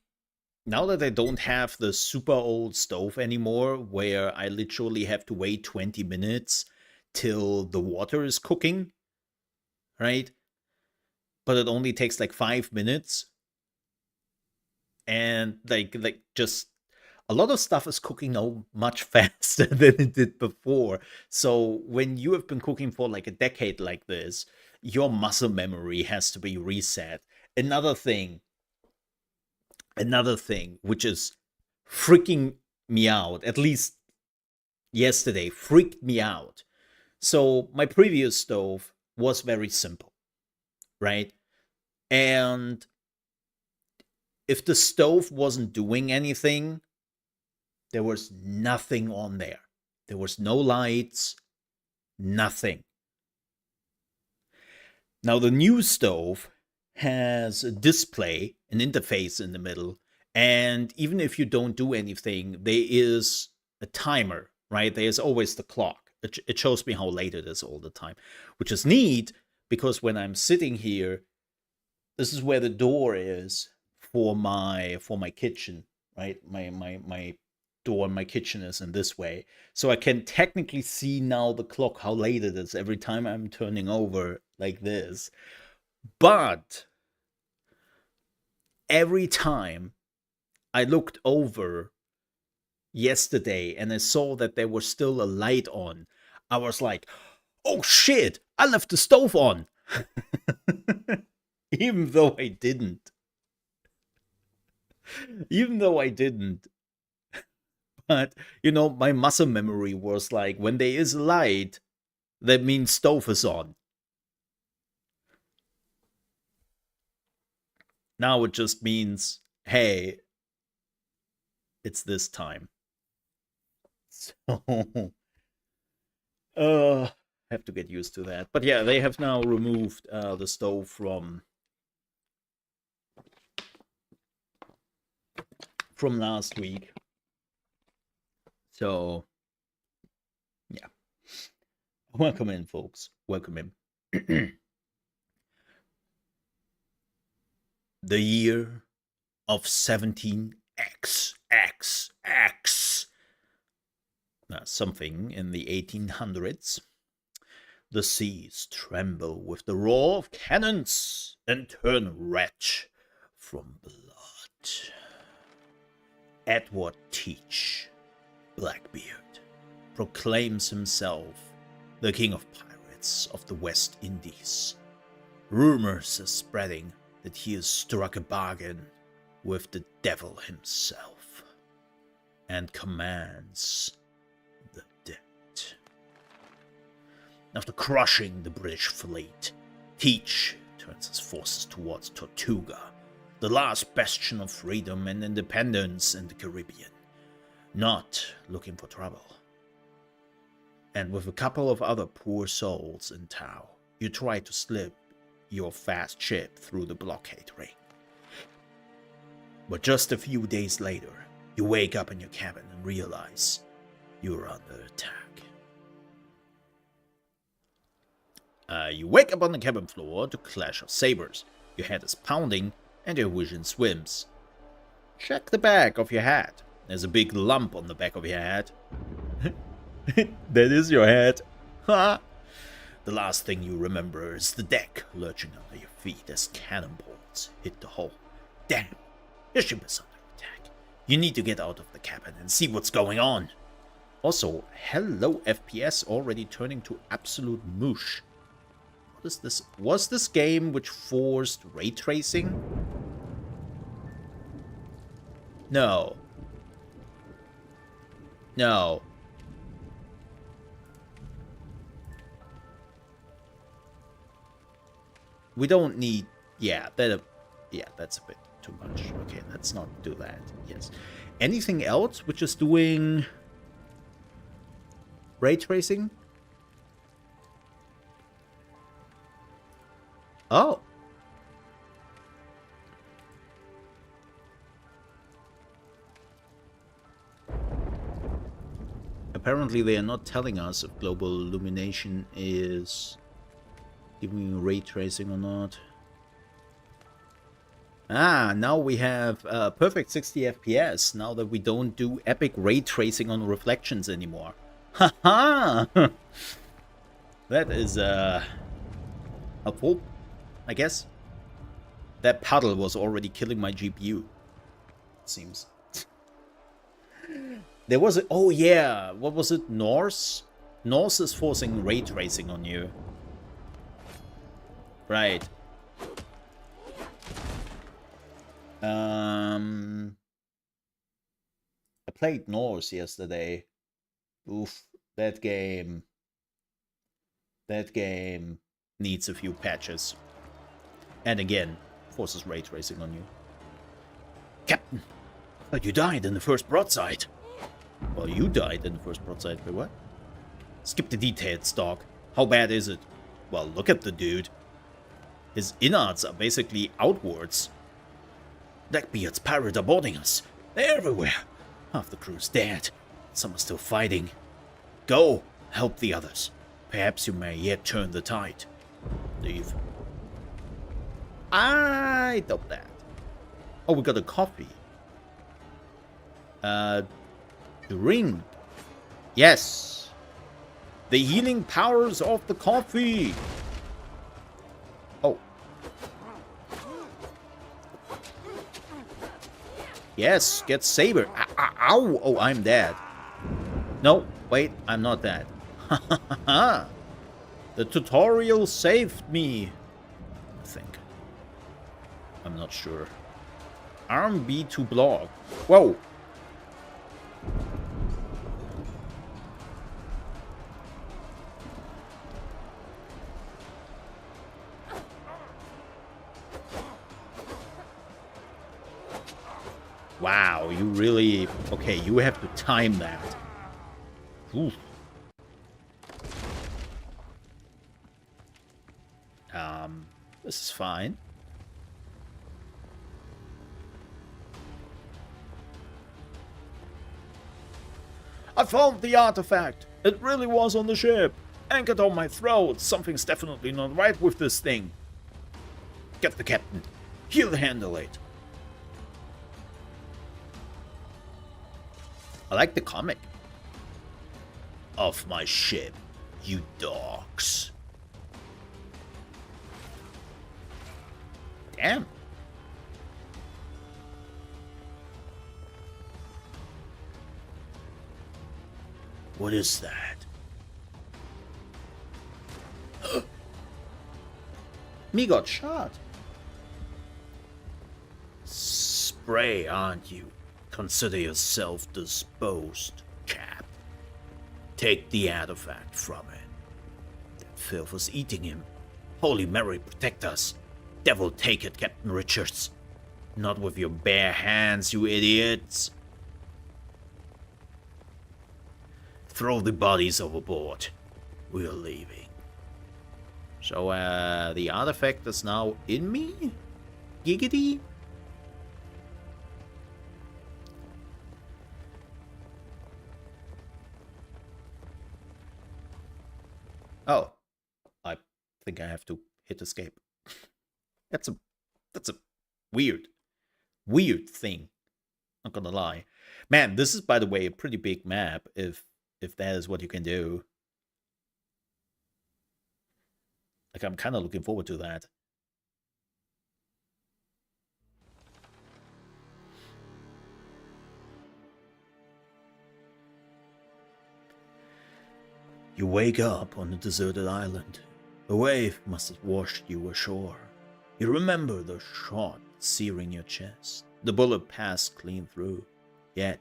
now that I don't have the super old stove anymore, where I literally have to wait 20 minutes till the water is cooking, right? But it only takes like 5 minutes. And like just a lot of stuff is cooking now much faster than it did before. So when you have been cooking for like a decade like this, your muscle memory has to be reset. Another thing which is freaking me out, at least yesterday, freaked me out. So my previous stove was very simple, right? And if the stove wasn't doing anything, there was nothing on there. There was no lights, nothing. Now the new stove has a display, an interface in the middle, and even if you don't do anything, there is a timer, right? There is always the clock. It shows me how late it is all the time, which is neat because when I'm sitting here, this is where the door is for my kitchen, right? My door in my kitchen is in this way. So I can technically see now the clock, how late it is every time I'm turning over like this. But every time I looked over yesterday and I saw that there was still a light on, I was like, oh shit, I left the stove on. Even though I didn't. But, my muscle memory was like, when there is light, that means stove is on. Now it just means, hey, it's this time. So, I have to get used to that. But yeah, they have now removed the stove from last week. So, yeah. Welcome in, folks. Welcome in. The year of 17XX. Something in the 1800s. The seas tremble with the roar of cannons and turn red from blood. Edward Teach, Blackbeard, proclaims himself the king of pirates of the West Indies. Rumors are spreading that he has struck a bargain with the devil himself and commands the dead. After crushing the British fleet, Teach turns his forces towards Tortuga, the last bastion of freedom and independence in the Caribbean, not looking for trouble. And with a couple of other poor souls in tow, you try to slip your fast ship through the blockade ring. But just a few days later, you wake up in your cabin and realize You're under attack. You wake up on the cabin floor to clash of sabers. Your head is pounding and your vision swims. Check the back of your hat. There's a big lump on the back of your hat. That is your hat. Ha! The last thing you remember is the deck lurching under your feet as cannonballs hit the hull. Damn, your ship is under attack. You need to get out of the cabin and see what's going on. Also, hello FPS already turning to absolute mush. What is this? Was this game which forced ray tracing? No. No. We don't need... Yeah, that's a bit too much. Okay, let's not do that. Yes. Anything else which is doing ray tracing? Oh. Apparently they are not telling us if global illumination is giving ray tracing or not. Ah, now we have perfect 60 FPS now that we don't do epic ray tracing on reflections anymore. Haha! That is helpful, I guess. That puddle was already killing my GPU, it seems. There was a... Oh yeah, what was it? Norse? Norse is forcing ray tracing on you. Right. I played Norse yesterday. Oof, that game needs a few patches. And again, forces ray tracing on you. Captain, but you died in the first broadside. Well, you died in the first broadside. Wait, what? Skip the details, Doc. How bad is it? Well, look at the dude. His innards are basically outwards. Blackbeard's pirates are boarding us. They're everywhere. Half the crew's dead. Some are still fighting. Go, help the others. Perhaps you may yet turn the tide. Leave. I doubt that. Oh, we got a coffee. Drink. Yes. The healing powers of the coffee. Oh. Yes, get saber. Ow. Oh, I'm dead. No, wait, I'm not dead. The tutorial saved me. I think. I'm not sure. Arm B to block. Whoa. Wow, you really... Okay, you have to time that. Oof. This is fine. I found the artifact. It really was on the ship. Anchored on my throat. Something's definitely not right with this thing. Get the captain. He'll handle it. I like the comic. Off my ship, you dogs. Damn. What is that? Me got shot. Spray, aren't you? Consider yourself disposed, chap. Take the artifact from it. That filth was eating him. Holy Mary, protect us. Devil take it, Captain Richards. Not with your bare hands, you idiots. Throw the bodies overboard. We're leaving. So, the artifact is now in me? Giggity? think I have to hit escape. That's a weird thing. Not gonna lie. Man, this is, by the way, a pretty big map if that is what you can do. Like, I'm kind of looking forward to that. You wake up on a deserted island. A wave must have washed you ashore. You remember the shot searing your chest. The bullet passed clean through, yet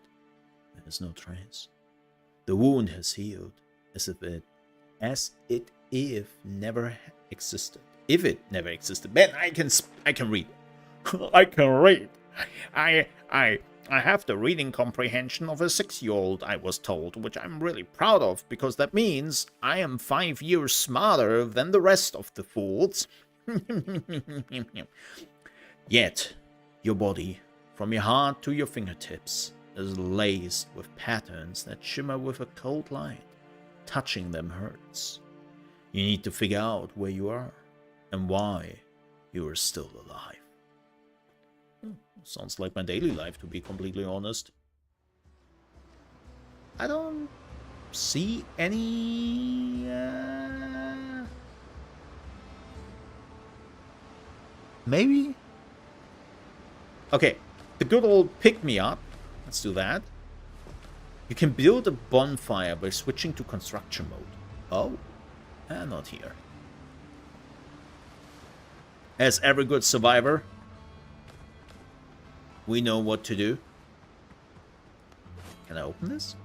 there is no trace. The wound has healed, as it if never existed. If it never existed. Man, I can read. I can read. I have the reading comprehension of a 6-year-old, I was told, which I'm really proud of, because that means I am 5 years smarter than the rest of the fools. Yet, your body, from your heart to your fingertips, is laced with patterns that shimmer with a cold light. Touching them hurts. You need to figure out where you are and why you are still alive. Sounds like my daily life, to be completely honest. I don't see any... Maybe? Okay, the good old pick-me-up. Let's do that. You can build a bonfire by switching to construction mode. Oh, not here. As every good survivor, we know what to do. Can I open this?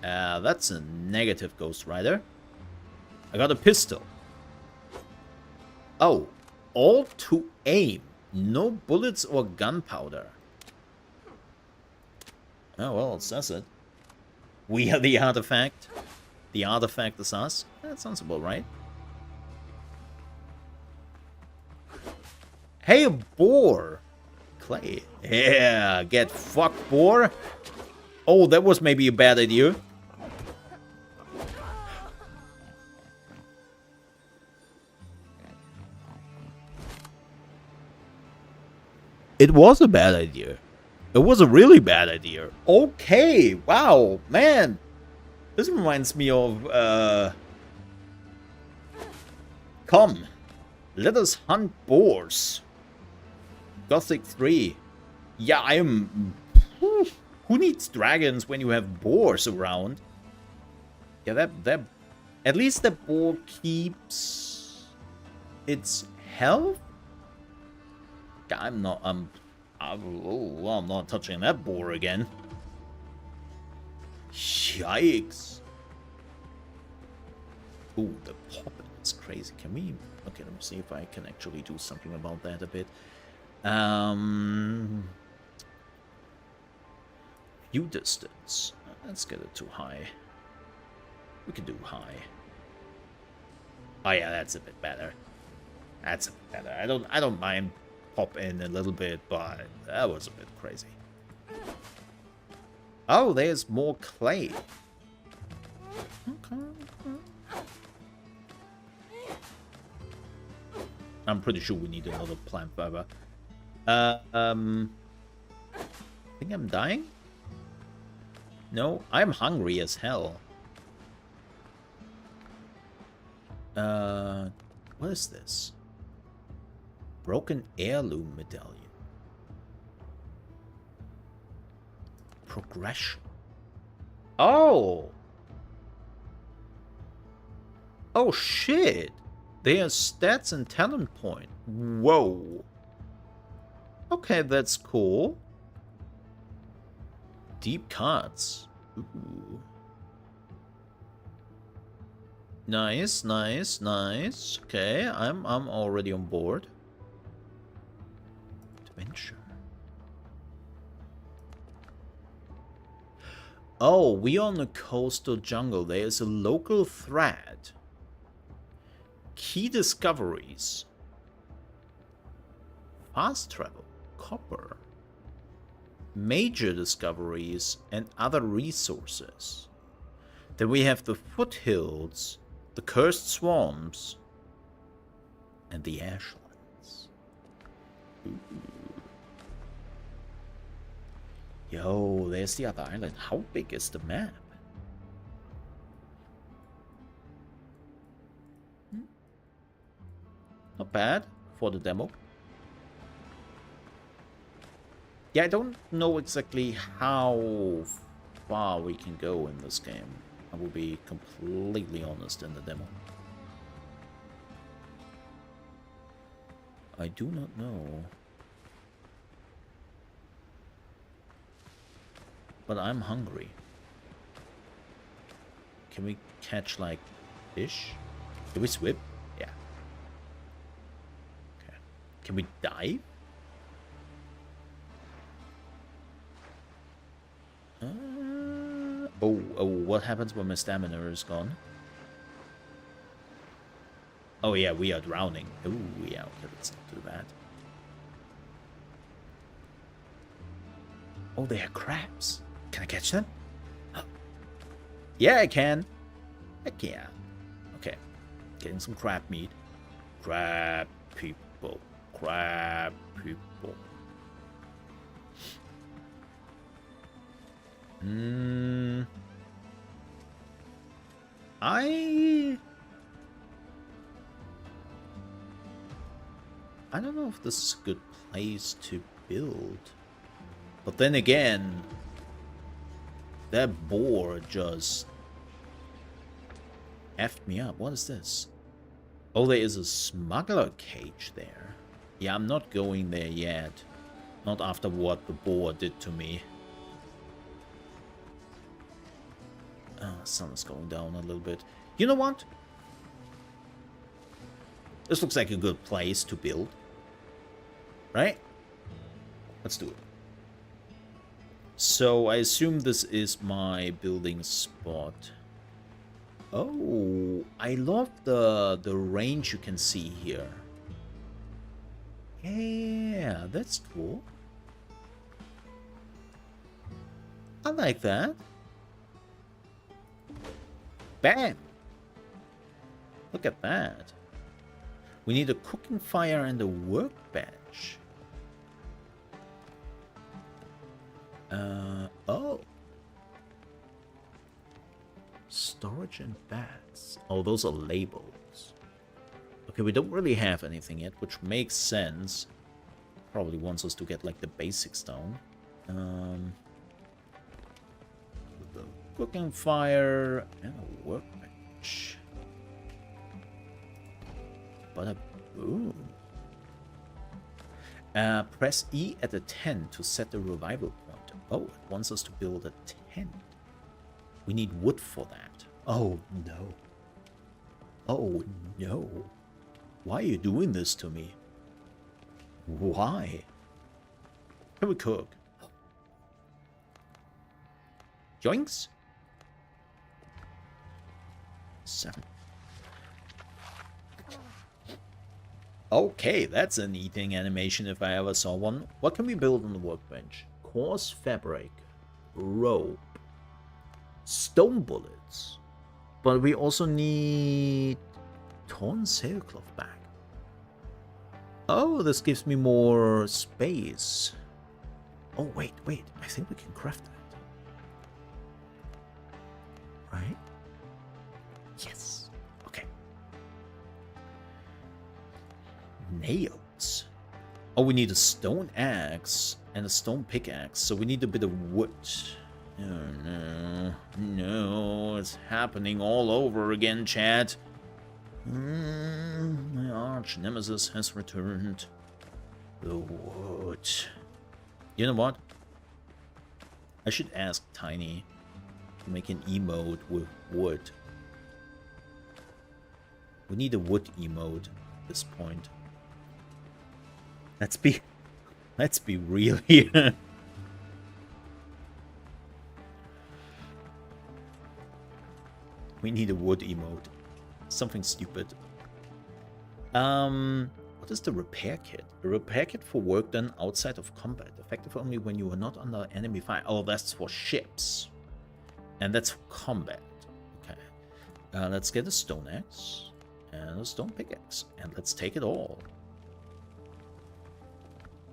That's a negative Ghost Rider. I got a pistol. Oh, all to aim. No bullets or gunpowder. Oh, well, it says it. We are the artifact. The artifact is us. That sounds about right. Hey, boar! Clay. Yeah, get fucked, boar. Oh, that was maybe a bad idea. It was a bad idea. It was a really bad idea. Okay, wow, man. This reminds me of, Come, let us hunt boars. Gothic 3. Yeah, I am... Who needs dragons when you have boars around? Yeah, that... At least the boar keeps... its health? Yeah, I'm not touching that boar again. Yikes. Ooh, the popping is crazy. Can we... Okay, let me see if I can actually do something about that a bit. View distance. Let's get it too high. We can do high. Oh yeah, that's a bit better. That's a bit better. I don't mind pop in a little bit, but that was a bit crazy. Oh, there's more clay. Okay. I'm pretty sure we need another plant fiber. I think I'm dying? No, I'm hungry as hell. What is this? Broken heirloom medallion. Progression. Oh! Oh shit! There's stats and talent point. Whoa. Okay, that's cool. Deep cuts. Ooh. Nice, nice, nice. Okay, I'm already on board. Adventure. Oh, we are on a coastal jungle. There is a local threat. Key discoveries. Fast travel. Copper. Major discoveries and other resources. Then we have the foothills The cursed swamps and the ashlands. Ooh. Yo, there's the other island. How big is the map? Not bad for the demo. Yeah, I don't know exactly how far we can go in this game. I will be completely honest in the demo. I do not know. But I'm hungry. Can we catch, like, fish? Can we swim? Yeah. Okay. Can we dive? Oh, what happens when my stamina is gone? Oh yeah, we are drowning. Oh yeah, okay, let's not do that. Oh, they are crabs. Can I catch them? Yeah, I can. Heck yeah. Okay, getting some crab meat. Crab people. Crab people. I don't know if this is a good place to build. But then again, that boar just effed me up. What is this? Oh, there is a smuggler cage there. Yeah, I'm not going there yet. Not after what the boar did to me. Sun is going down a little bit. You know what? This looks like a good place to build. Right? Let's do it. So, I assume this is my building spot. Oh, I love the range you can see here. Yeah, that's cool. I like that. Bam! Look at that. We need a cooking fire and a workbench. Oh. Storage and bats. Oh, those are labels. Okay, we don't really have anything yet, which makes sense. Probably wants us to get, like, the basics down. The cooking fire and a workbench. Bada boom. Press E at a tent to set the revival point. Oh, it wants us to build a tent. We need wood for that. Oh, no. Oh, no. Why are you doing this to me? Why? Can we cook? Yoinks? 7. Okay, that's an eating animation if I ever saw one. What can we build on the workbench? Coarse fabric, rope, stone bullets. But we also need torn sailcloth back. Oh, this gives me more space. Oh, wait. I think we can craft that. Right? Yes. Okay. Nails. Oh, we need a stone axe and a stone pickaxe, so we need a bit of wood. Oh no, it's happening all over again, chat. My arch nemesis has returned. The wood. You know what? I should ask Tiny to make an emote with wood. We need a wood emote at this point. Let's be real here. We need a wood emote. Something stupid. What is the repair kit? A repair kit for work done outside of combat. Effective only when you are not under enemy fire. Oh, that's for ships. And that's for combat. Okay. Let's get a stone axe and a stone pickaxe, and let's take it all.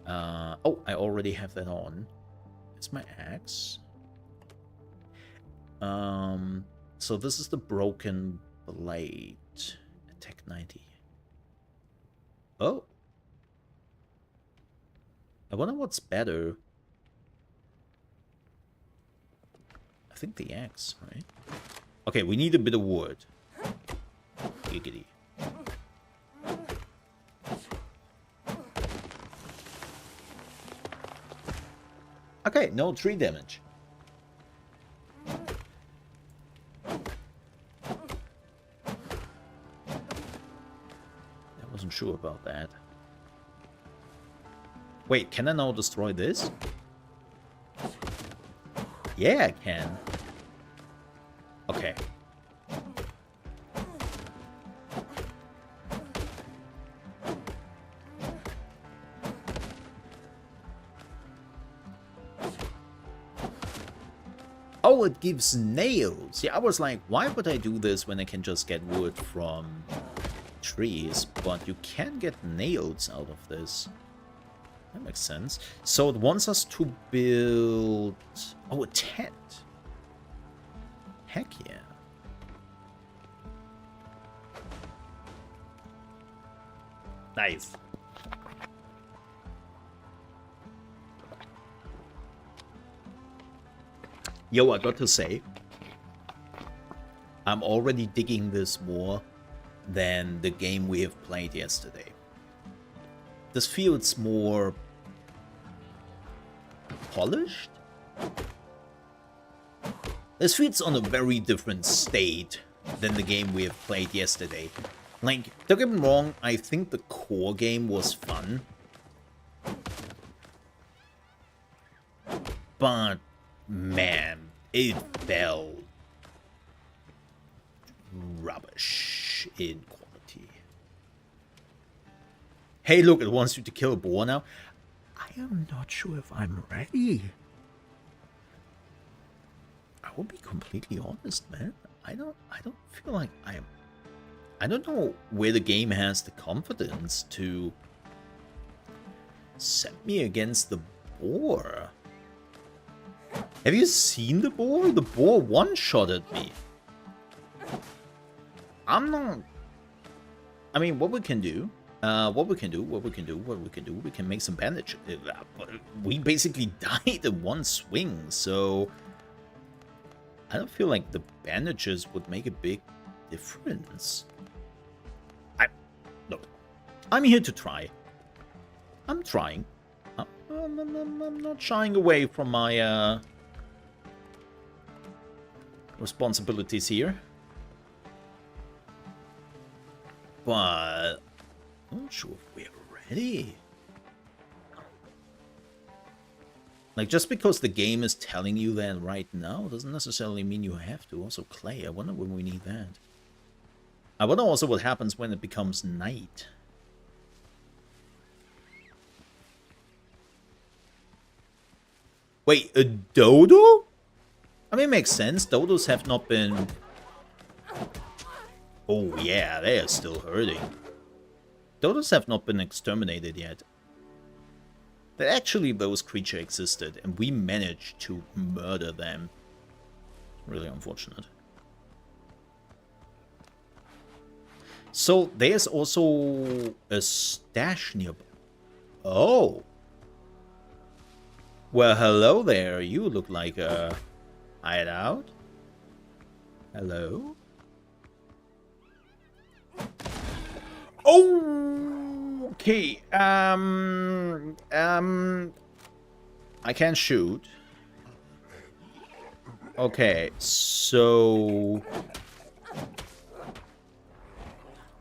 Oh, I already have that on. It's my axe. So this is the broken blade. Attack 90. Oh. I wonder what's better. I think the axe, right? Okay, we need a bit of wood. Giggity. Okay, no tree damage. I wasn't sure about that. Wait, can I now destroy this? Yeah, I can. Okay. Oh, it gives nails. Yeah, I was like, why would I do this when I can just get wood from trees? But you can get nails out of this. That makes sense. So it wants us to build... Oh, a tent. Heck yeah. Nice. Yo, I got to say, I'm already digging this more than the game we have played yesterday. This feels more polished. This feels on a very different state than the game we have played yesterday. Like, don't get me wrong, I think the core game was fun. But, man, it felt rubbish in quality. Hey, look, it wants you to kill a boar now. I am not sure if I'm ready. I will be completely honest, man. I don't feel like I am. I don't know where the game has the confidence to set me against the boar. Have you seen the boar? The boar one-shotted me. I'm not... I mean, what we can do... we can make some bandage. We basically died in one swing, so... I don't feel like the bandages would make a big difference. Look, I'm here to try. I'm trying. I'm not shying away from my responsibilities here. But I'm not sure if we're ready. Like, just because the game is telling you that right now doesn't necessarily mean you have to. Also, clay. I wonder when we need that. I wonder also what happens when it becomes night. Wait, a dodo? I mean, it makes sense. Dodos have not been... Oh, yeah, they are still hurting. Dodos have not been exterminated yet. That actually those creatures existed, and we managed to murder them. Really unfortunate. So, there's also a stash nearby. Oh! Well, hello there. You look like a hideout. Hello? Oh! Okay, I can't shoot. Okay, so...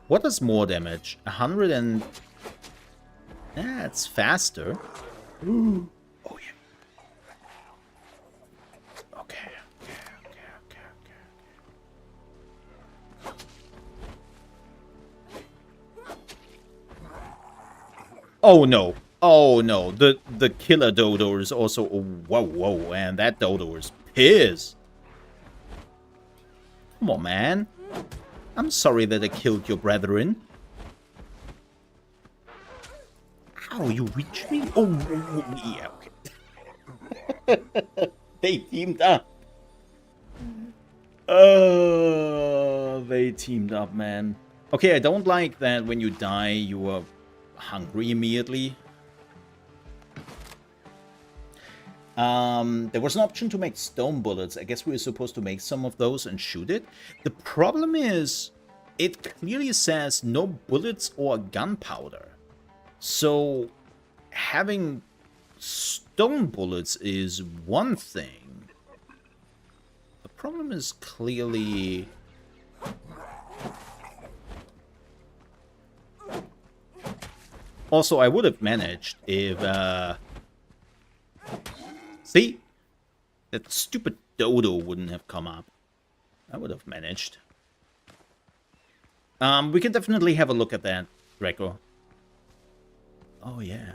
What is more damage? 100 and... Yeah, it's faster. Oh, yeah. Okay. Oh, no. Oh, no. The killer dodo is also... Oh, whoa, and that dodo is pissed. Come on, man. I'm sorry that I killed your brethren. How you reach me? Oh, yeah, okay. They teamed up. They teamed up, man. Okay, I don't like that when you die, you are hungry immediately. There was an option to make stone bullets. I guess we were supposed to make some of those and shoot it. The problem is, it clearly says no bullets or gunpowder. So, having stone bullets is one thing. The problem is clearly... Also, I would have managed if, see? That stupid dodo wouldn't have come up. I would have managed. We can definitely have a look at that, Greco. Oh, yeah.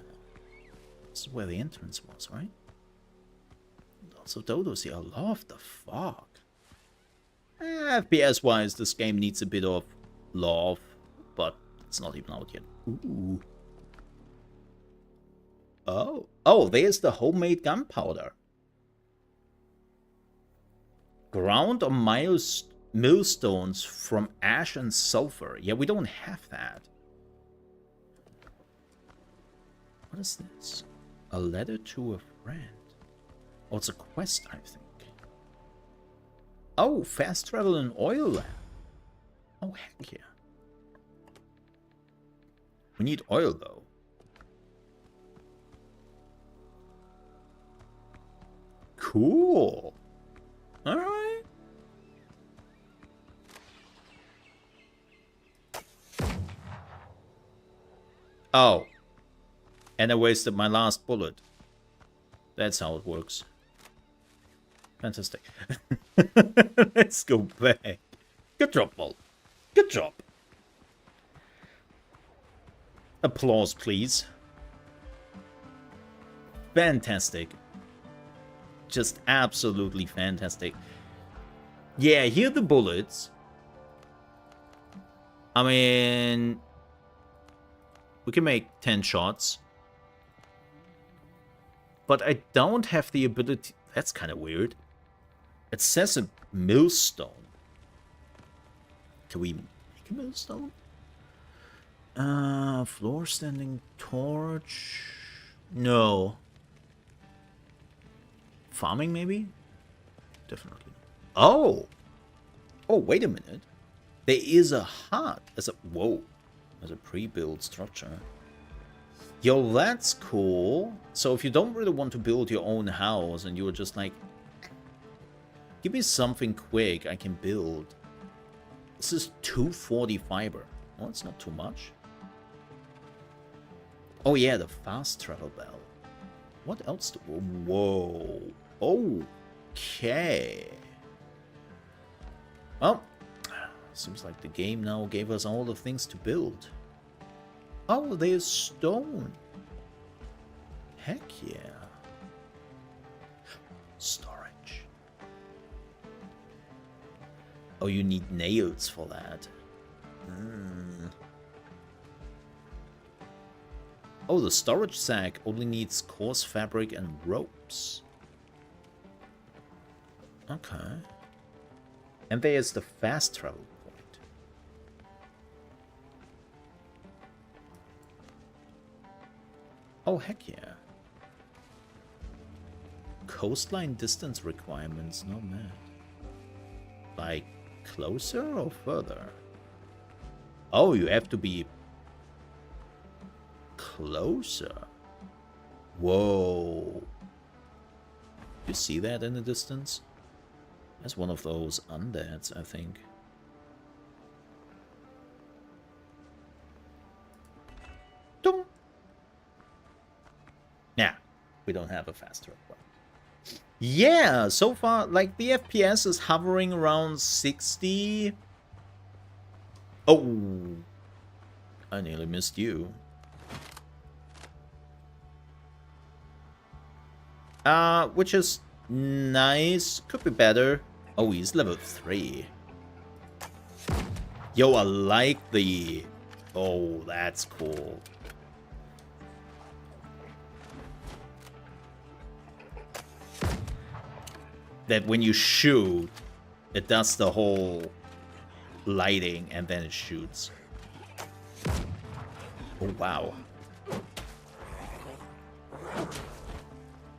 This is where the entrance was, right? Also, dodos here. I love the fog. FPS-wise, this game needs a bit of love, but it's not even out yet. Ooh. Oh. Oh, there's the homemade gunpowder. Ground or millstones from ash and sulfur. Yeah, we don't have that. What is this? A letter to a friend. Oh, it's a quest, I think. Oh, fast travel in oil lab. Oh, heck yeah. We need oil, though. Cool. All right. Oh. And I wasted my last bullet. That's how it works. Fantastic. Let's go back. Good job, Mole. Good job. Applause, please. Fantastic. Just absolutely fantastic. Yeah, here are the bullets. I mean... we can make 10 shots. But I don't have the ability... That's kind of weird. It says a millstone. Can we make a millstone? Floor standing torch... No. Farming, maybe? Definitely. Oh! Oh, wait a minute. There is a hut. As a... Whoa. As a pre-built structure. Yo, that's cool. So if you don't really want to build your own house and you're just like... give me something quick I can build. This is 240 fiber. Oh, it's not too much. Oh yeah, the fast travel bell. What else do... Whoa. Okay. Well, seems like the game now gave us all the things to build. Oh, there's stone. Heck yeah. Storage. Oh, you need nails for that. Oh, the storage sack only needs coarse fabric and ropes. Okay. And there's the fast travel point. Oh, heck yeah. Coastline distance requirements, not mad. Like, closer or further? Oh, you have to be closer. Whoa. You see that in the distance? That's one of those undeads, I think. Dong. Nah, we don't have a fast travel point. Yeah, so far, like, the FPS is hovering around 60. Oh, I nearly missed you. Which is nice. Could be better. Oh, he's level 3. Yo, I like the... Oh, that's cool. That when you shoot, it does the whole lighting and then it shoots. Oh, wow.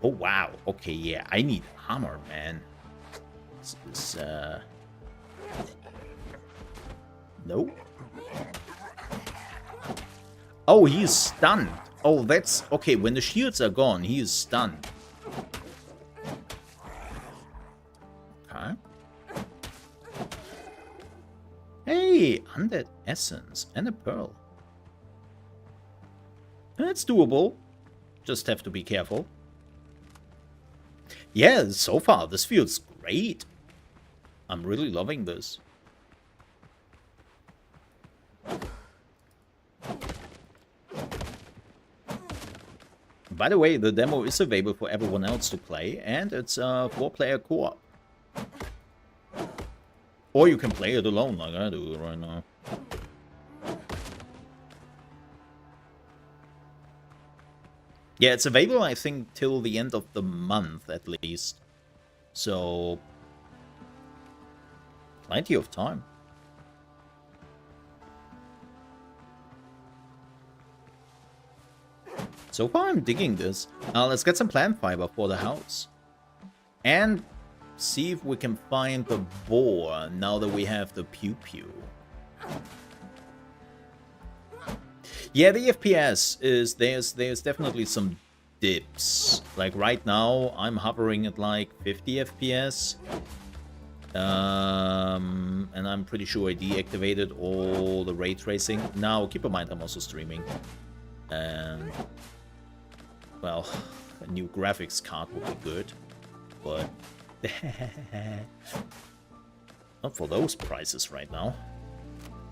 Oh, wow. Okay, yeah. I need armor, man. This is, Nope. Oh, he is stunned. Oh, that's... Okay, when the shields are gone, he is stunned. Okay. Hey, undead essence and a pearl. That's doable. Just have to be careful. Yeah, so far, this feels great. I'm really loving this. By the way, the demo is available for everyone else to play, and it's a 4-player co-op. Or you can play it alone, like I do right now. Yeah, it's available, I think, till the end of the month, at least. So... plenty of time. So far, I'm digging this. Let's get some plant fiber for the house. And see if we can find the boar now that we have the pew-pew. Yeah, the FPS is... There's definitely some dips. Like, right now, I'm hovering at like 50 FPS. And I'm pretty sure I deactivated all the ray tracing. Now, keep in mind, I'm also streaming. And... well, a new graphics card would be good, but not for those prices right now.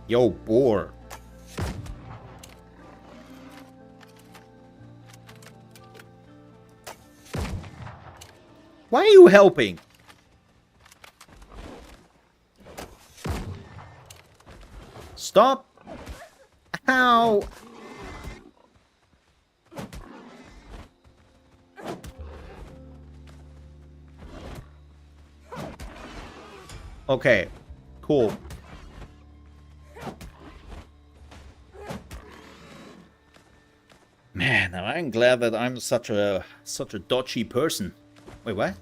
Yo, boar. Why are you helping? Stop. Ow. Okay, cool. Man, I'm glad that I'm such a dodgy person. Wait, what?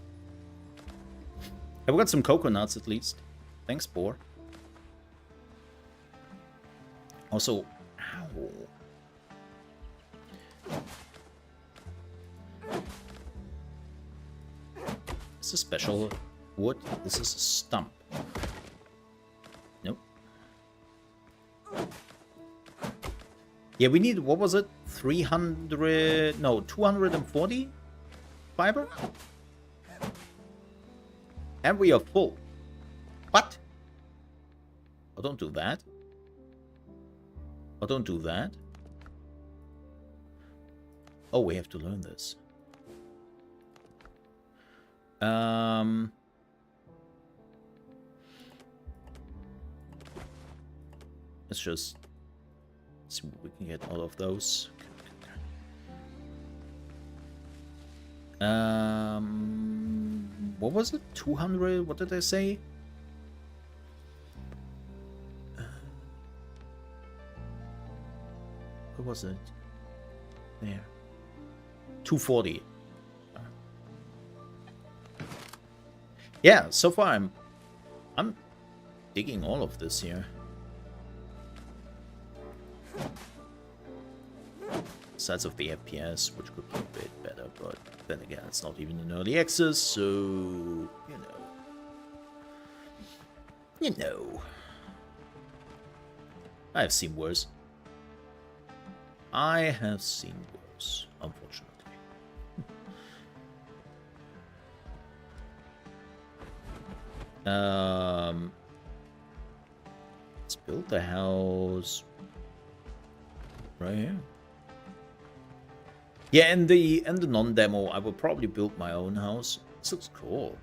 Have we got some coconuts at least? Thanks, boar. Also, ow. This is special wood. This is a stump. Nope. Yeah, we need, what was it? 300, no, 240 fiber? And we are full. What? Oh, don't do that. Oh, don't do that. Oh, we have to learn this. Let's just see what we can get out of those. What was it? 200? What did I say? What was it? There. 240. Yeah, so far I'm digging all of this here. Besides of the FPS, which could be a bit better, but then again, it's not even in early access, so you know. I have seen worse. I have seen worse, unfortunately. Let's build the house right here. Yeah, in the non-demo, I will probably build my own house. This looks cool.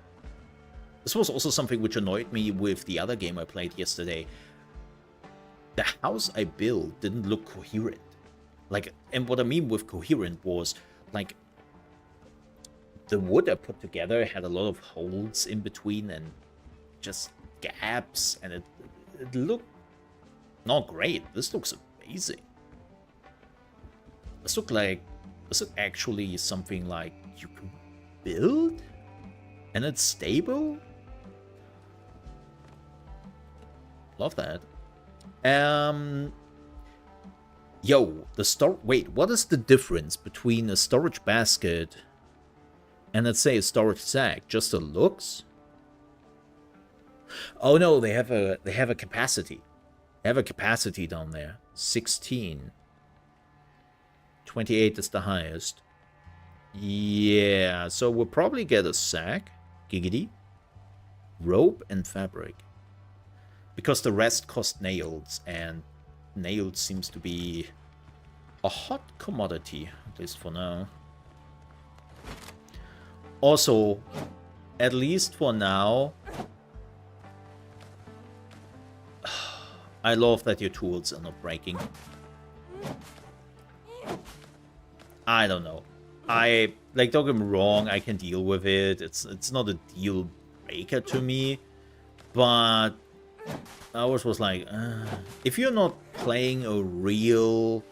This was also something which annoyed me with the other game I played yesterday. the house I built didn't look coherent. Like, and what I mean with coherent was, like, the wood I put together had a lot of holes in between and just gaps, and it looked not great. This looks amazing. This looked like, this is actually something like you can build? And it's stable? Love that. Yo, wait, what is the difference between a storage basket and, let's say, a storage sack? Just the looks? Oh no, they have a capacity. They have a capacity down there. 16. 28 is the highest. Yeah, so we'll probably get a sack. Giggity. Rope and fabric. Because the rest cost nails, and nails seems to be a hot commodity, at least for now. Also, at least for now, I love that your tools are not breaking. I don't know. Like, don't get me wrong, I can deal with it. It's not a deal breaker to me, but ours was like, if you're not playing a real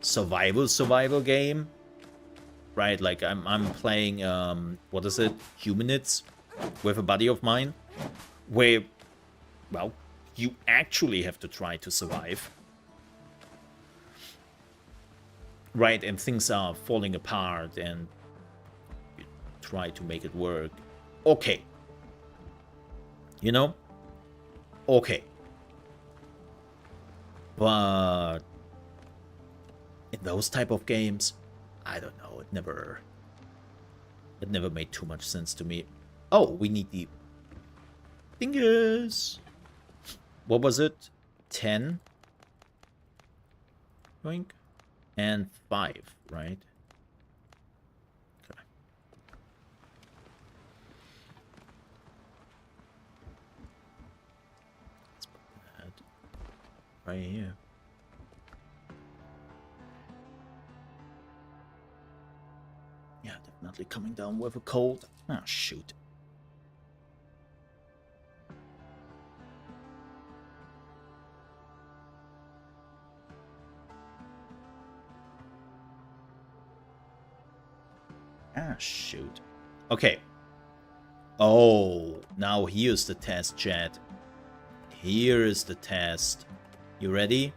survival game, right? Like I'm playing what is it? Humanids with a buddy of mine, where, well, you actually have to try to survive. Right, and things are falling apart and you try to make it work. Okay. You know? Okay. But in those type of games, I don't know, it never made too much sense to me. Oh, we need the fingers. What was it? 10? Yoink. And 5, right? Okay. Let's put that right here. Yeah, definitely coming down with a cold. Ah, shoot. Ah, shoot. Okay. Oh, now here's the test, chat. Here is the test. You ready?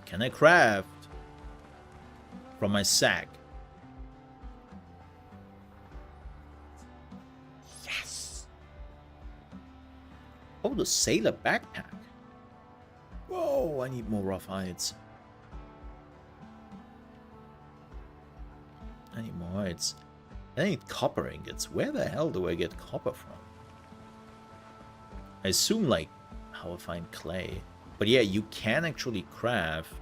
Can I craft from my sack? Yes! Oh, the sailor backpack. Whoa, I need more rough hides. I need more hides. I need copper ingots. Where the hell do I get copper from? I assume, like, how I find clay. But yeah, you can actually craft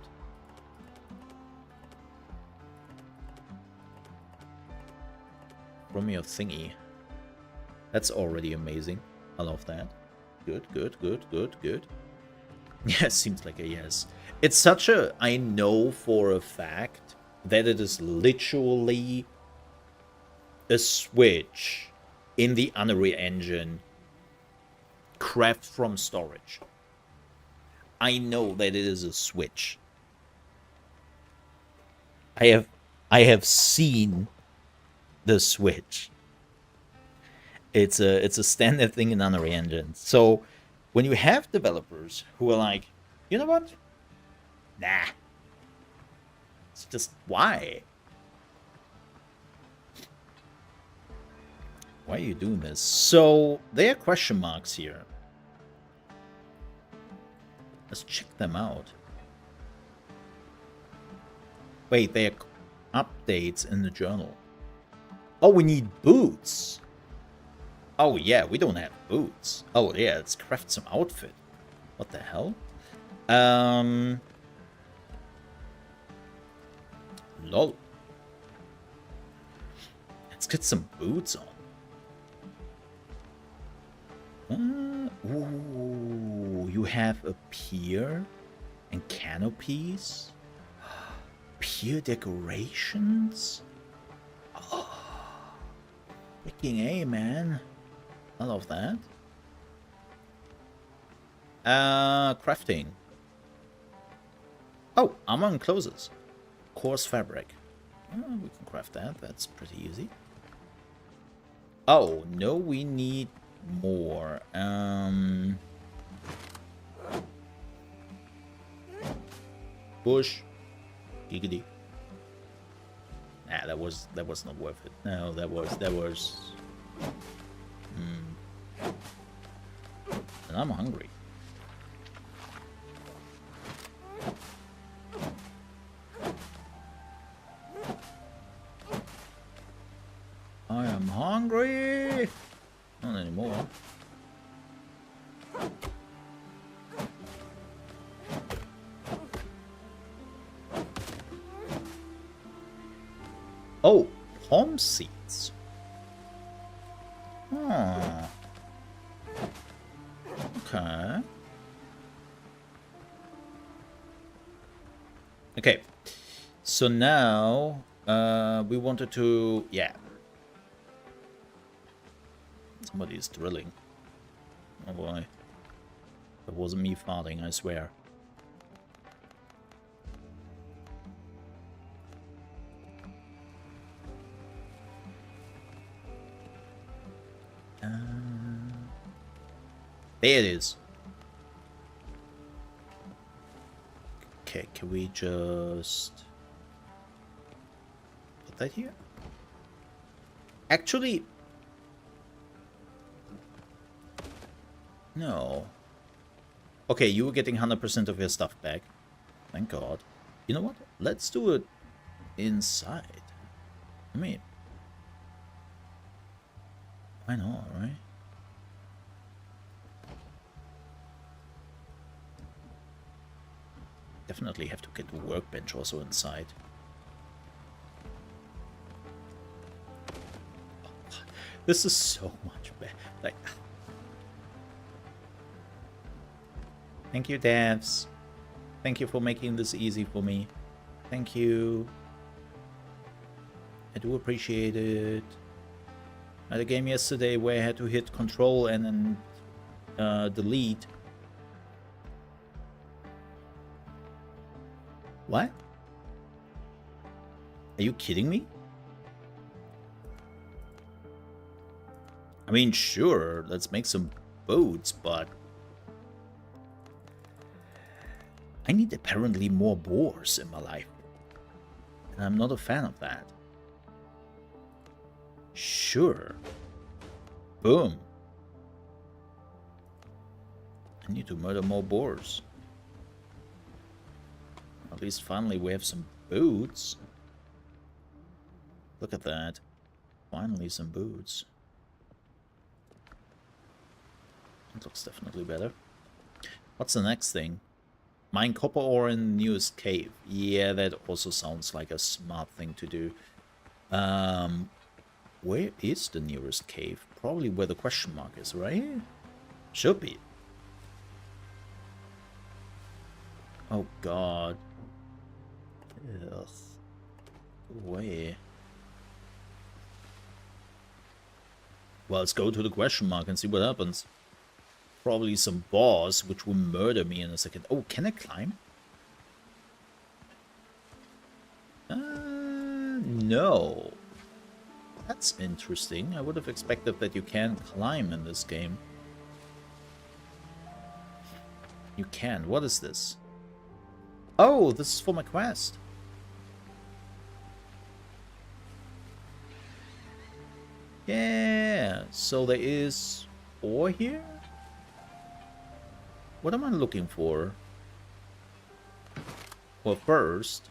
from your thingy. That's already amazing. I love that. Good, good, good, good, good. Yeah, seems like a yes. It's such a... I know for a fact that it is literally a switch in the Unreal Engine. Craft from storage. I know that it is a switch. I have seen the switch. It's a standard thing in Unreal Engine. So when you have developers who are like, you know what? Nah. It's just why? Why are you doing this? So there are question marks here. Let's check them out. Wait, there are updates in the journal. Oh, we need boots. Oh yeah, we don't have boots. Oh yeah, let's craft some outfit. What the hell? Lol. Let's get some boots on. Ooh, you have a pier and canopies, pier decorations. Oh, freaking A, man! I love that. Crafting. Oh, armor and clothes. Coarse fabric. We can craft that. That's pretty easy. Oh, no, we need more. Bush. Giggity. Nah, that was not worth it. No, that was. And I'm hungry. I am hungry. Not anymore. Oh, palm seeds. Huh. Okay. Okay. So now we wanted to, yeah. Somebody is drilling. Oh boy. That wasn't me farting, I swear. There it is. Okay, can we just put that here? Actually, no. Okay, you were getting 100% of your stuff back. Thank God. You know what? Let's do it inside. I mean, why not, right? Definitely have to get the workbench also inside. This is so much better. Like, thank you, devs. Thank you for making this easy for me. Thank you. I do appreciate it. I had a game yesterday where I had to hit Control and then delete. What? Are you kidding me? I mean, sure, let's make some boats, but I need apparently more boars in my life. And I'm not a fan of that. Sure. Boom. I need to murder more boars. At least finally we have some boots. Look at that. Finally some boots. It looks definitely better. What's the next thing? Mine copper ore in the newest cave. Yeah, that also sounds like a smart thing to do. Where is the nearest cave? Probably where the question mark is, right? Should be. Oh god. Ugh. Go away. Well, let's go to the question mark and see what happens. Probably some boss which will murder me in a second. Oh, can I climb? No. That's interesting. I would have expected that you can climb in this game. You can. What is this? Oh, this is for my quest. Yeah, so there is ore here? What am I looking for? Well, first...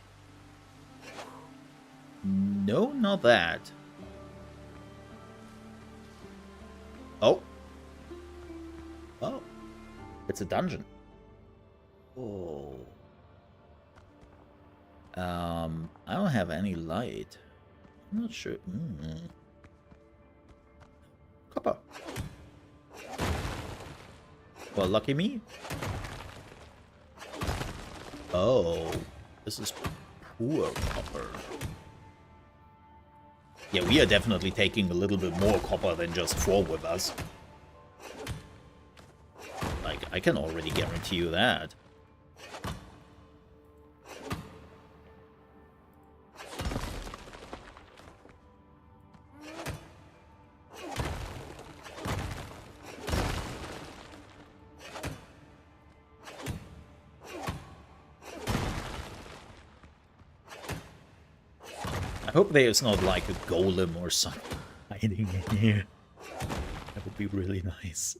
No, not that. Oh. Oh. It's a dungeon. Oh. I don't have any light. I'm not sure. Copper. Well, lucky me. Oh, this is poor copper. Yeah, we are definitely taking a little bit more copper than just 4 with us. Like, I can already guarantee you that. I hope there's not like a golem or something hiding in here. That would be really nice.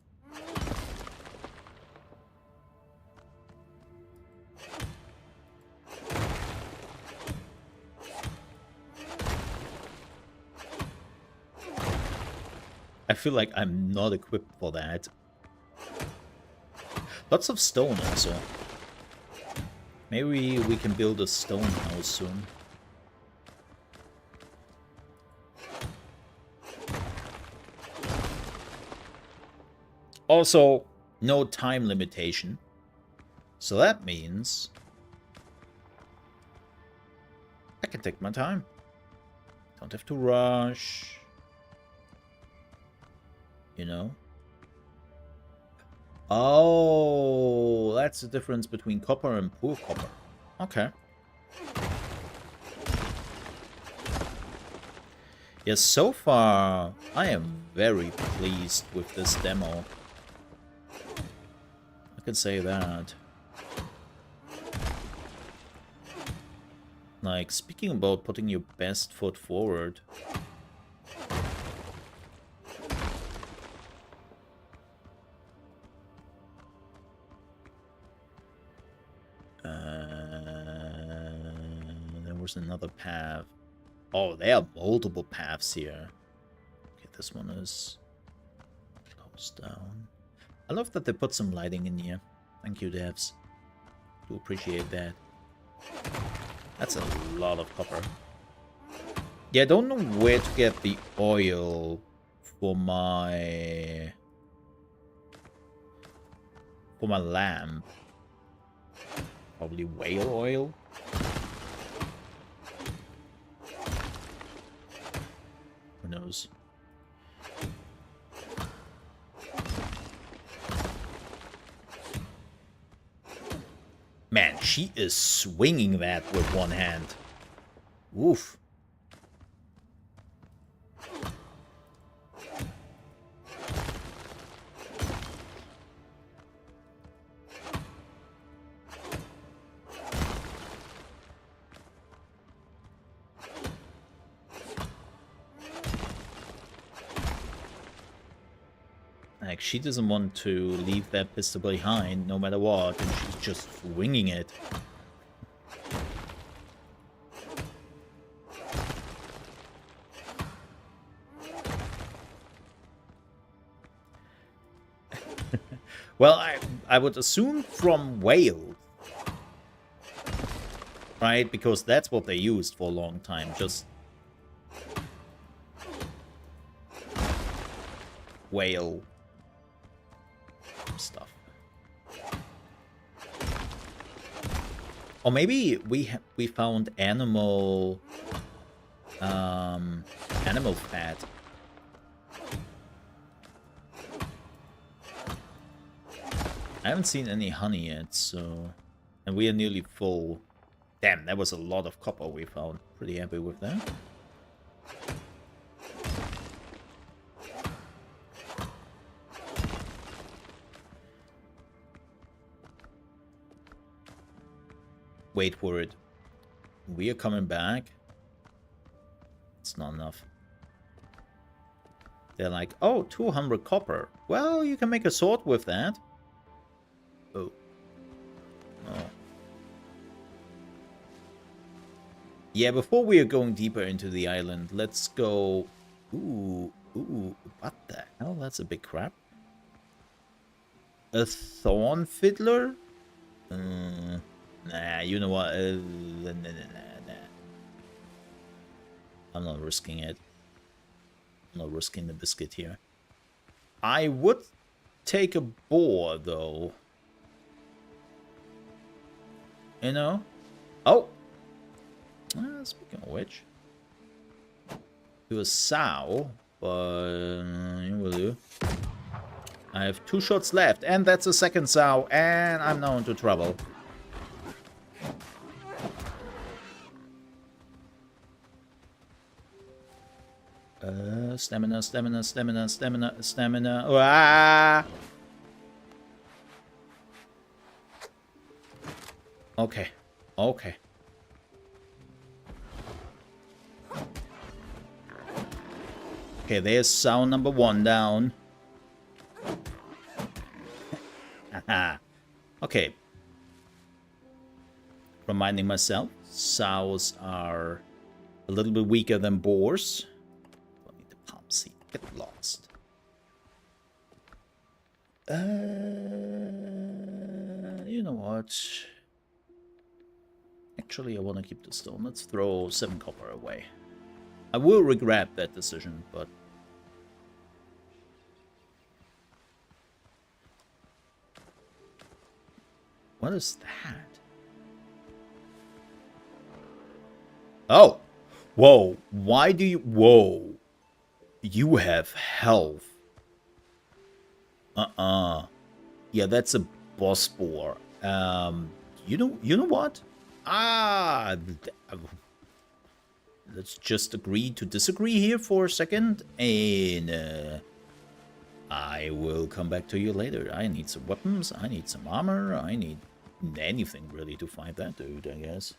I feel like I'm not equipped for that. Lots of stone also. Maybe we can build a stone house soon. Also, no time limitation. So that means I can take my time. Don't have to rush. You know? Oh, that's the difference between copper and poor copper. Okay. Yes, so far, I am very pleased with this demo. I can say that. Like, speaking about putting your best foot forward. There was another path. Oh, there are multiple paths here. Okay, this one is closed down. I love that they put some lighting in here. Thank you, devs. Do appreciate that. That's a lot of copper. Yeah, I don't know where to get the oil for my lamp. Probably whale oil. Who knows? Man, she is swinging that with one hand. Oof. Like, she doesn't want to leave that pistol behind, no matter what, and she's just winging it. Well, I would assume from whales, right? Because that's what they used for a long time, just whale stuff. Or maybe we found animal fat. I haven't seen any honey yet, so... And we are nearly full. Damn, that was a lot of copper we found. Pretty happy with that. Wait for it. We are coming back. It's not enough. They're like, oh, 200 copper. Well, you can make a sword with that. Oh. Oh. Yeah, before we are going deeper into the island, let's go... Ooh, what the hell? That's a big crab. A thorn fiddler? Nah, you know what? Nah. I'm not risking it. I'm not risking the biscuit here. I would take a boar, though. You know? Oh! Speaking of which. Do a sow, but it will do. I have 2 shots left, and that's a second sow, and I'm now into trouble. Stamina. Ah! Okay. Okay. Okay, there's sound number 1 down. Okay. Reminding myself, sows are a little bit weaker than boars. Don't need the palm seed. Get lost. You know what? Actually, I want to keep the stone. Let's throw 7 copper away. I will regret that decision, but... What is that? Oh! Whoa! Why do you... Whoa! You have health. Yeah, that's a boss boar. You know what? Let's just agree to disagree here for a second, and I will come back to you later. I need some weapons, I need some armor, I need anything really to fight that dude, I guess.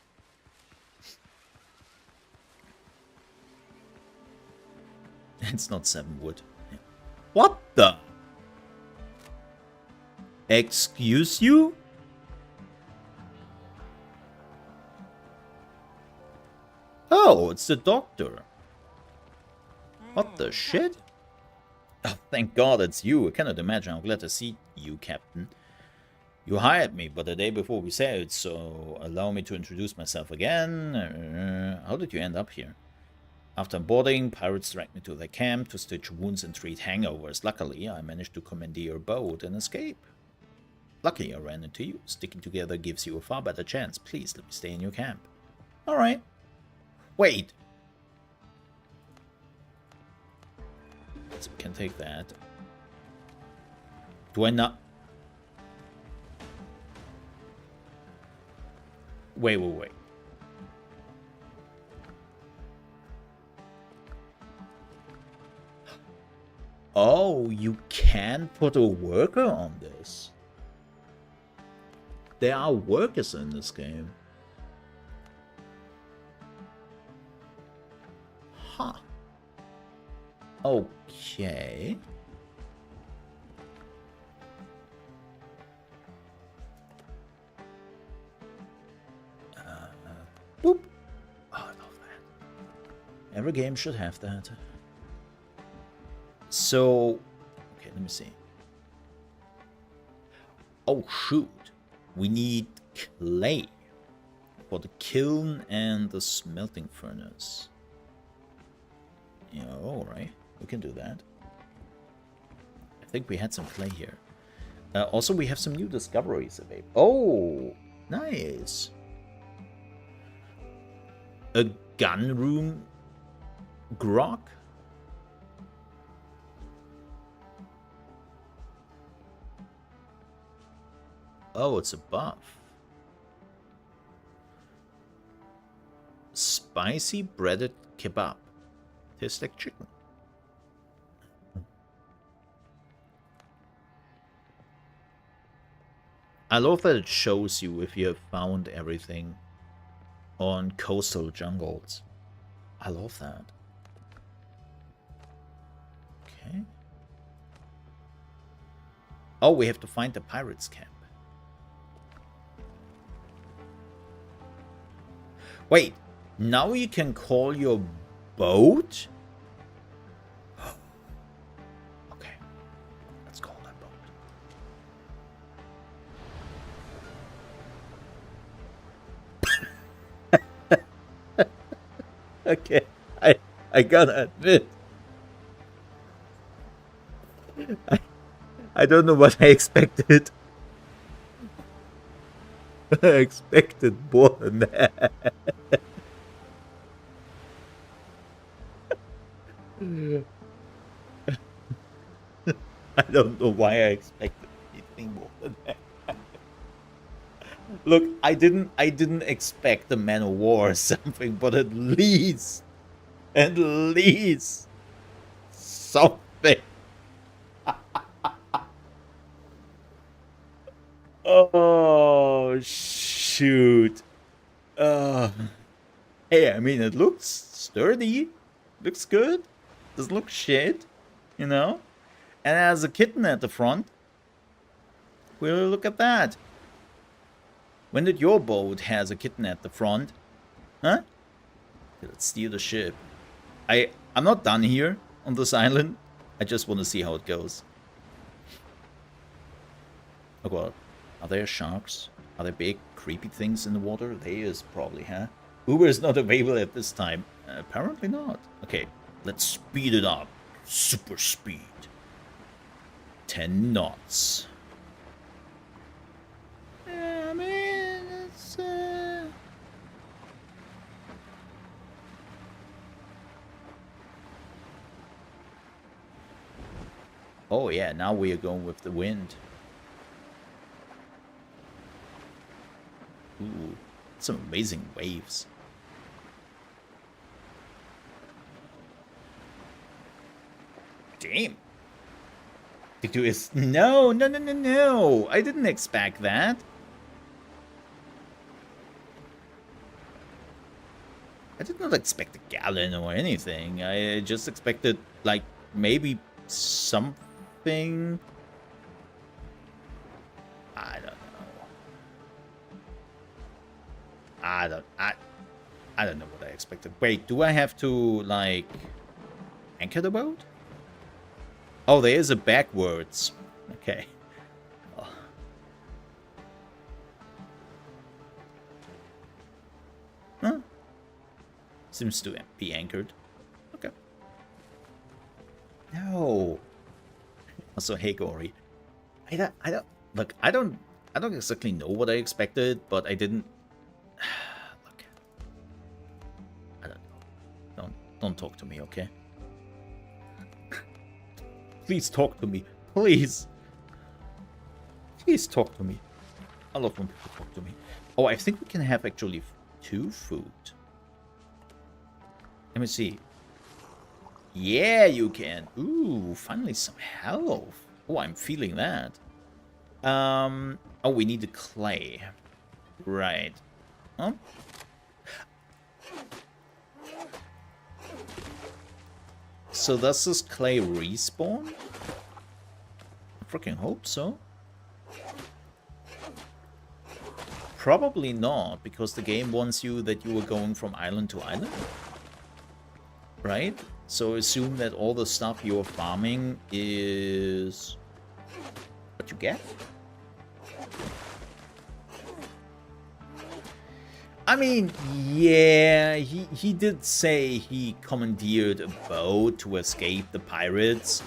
It's not 7 wood. What the? Excuse you? Oh, it's the doctor. What the shit? Oh, thank God it's you. I cannot imagine how glad to see you, Captain. You hired me, but the day before we sailed, so allow me to introduce myself again. How did you end up here? After boarding, pirates dragged me to their camp to stitch wounds and treat hangovers. Luckily, I managed to commandeer a boat and escape. Luckily, I ran into you. Sticking together gives you a far better chance. Please, let me stay in your camp. Alright. Wait. So we can take that. Do I not... Wait. Oh, you can put a worker on this. There are workers in this game. Huh. Okay. Boop. Oh, I love that. Every game should have that. So, okay, let me see. Oh, shoot. We need clay for the kiln and the smelting furnace. Yeah, alright. We can do that. I think we had some clay here. Also, we have some new discoveries available. Oh, nice. A gun room grog? Oh, it's a buff. Spicy breaded kebab. Tastes like chicken. I love that it shows you if you have found everything on coastal jungles. I love that. Okay. Oh, we have to find the pirates' camp. Wait, now you can call your boat? Okay, let's call that boat. Okay, I gotta admit, I don't know what I expected. I expected more than that. I don't know why I expected anything more than that. Look, I didn't expect a Man of War or something, but at least something. Oh shoot. Hey, I mean it looks sturdy. Looks good. Doesn't look shit, you know? And it has a kitten at the front. Well, look at that. When did your boat has a kitten at the front? Huh? Let's steer the ship. I'm not done here on this island. I just want to see how it goes. Oh god. Are there sharks? Are there big creepy things in the water? There is probably, huh? Uber is not available at this time. Apparently not. Okay, let's speed it up. Super speed. 10 knots. Yeah, I mean, it's... Oh yeah, now we are going with the wind. Ooh, some amazing waves. Damn. The two is no. I didn't expect that. I did not expect a gallon or anything. I just expected like maybe something. I don't know. I don't know what I expected. Wait, do I have to like anchor the boat? Oh, there is a backwards. Okay. Oh. Huh? Seems to be anchored. Okay. No. Also, hey, Gory. I don't look. I don't exactly know what I expected, but I didn't. Look. I don't know. Don't talk to me, okay? Please talk to me. Please. Please talk to me. I love when people talk to me. Oh, I think we can have actually 2 food. Let me see. Yeah, you can. Ooh, finally some health. Oh, I'm feeling that. Oh, we need the clay. Right. Huh? So does this clay respawn? I freaking hope so. Probably not, because the game wants you that you are going from island to island. Right? So assume that all the stuff you're farming is what you get. I mean, yeah, he did say he commandeered a boat to escape the pirates.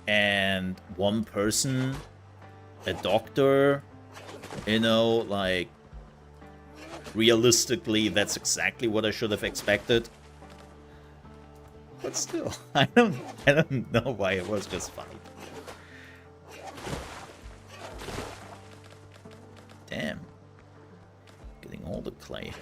And one person, a doctor, you know, like, realistically, that's exactly what I should have expected. But still, I don't know why it was just funny. Damn. Getting all the clay.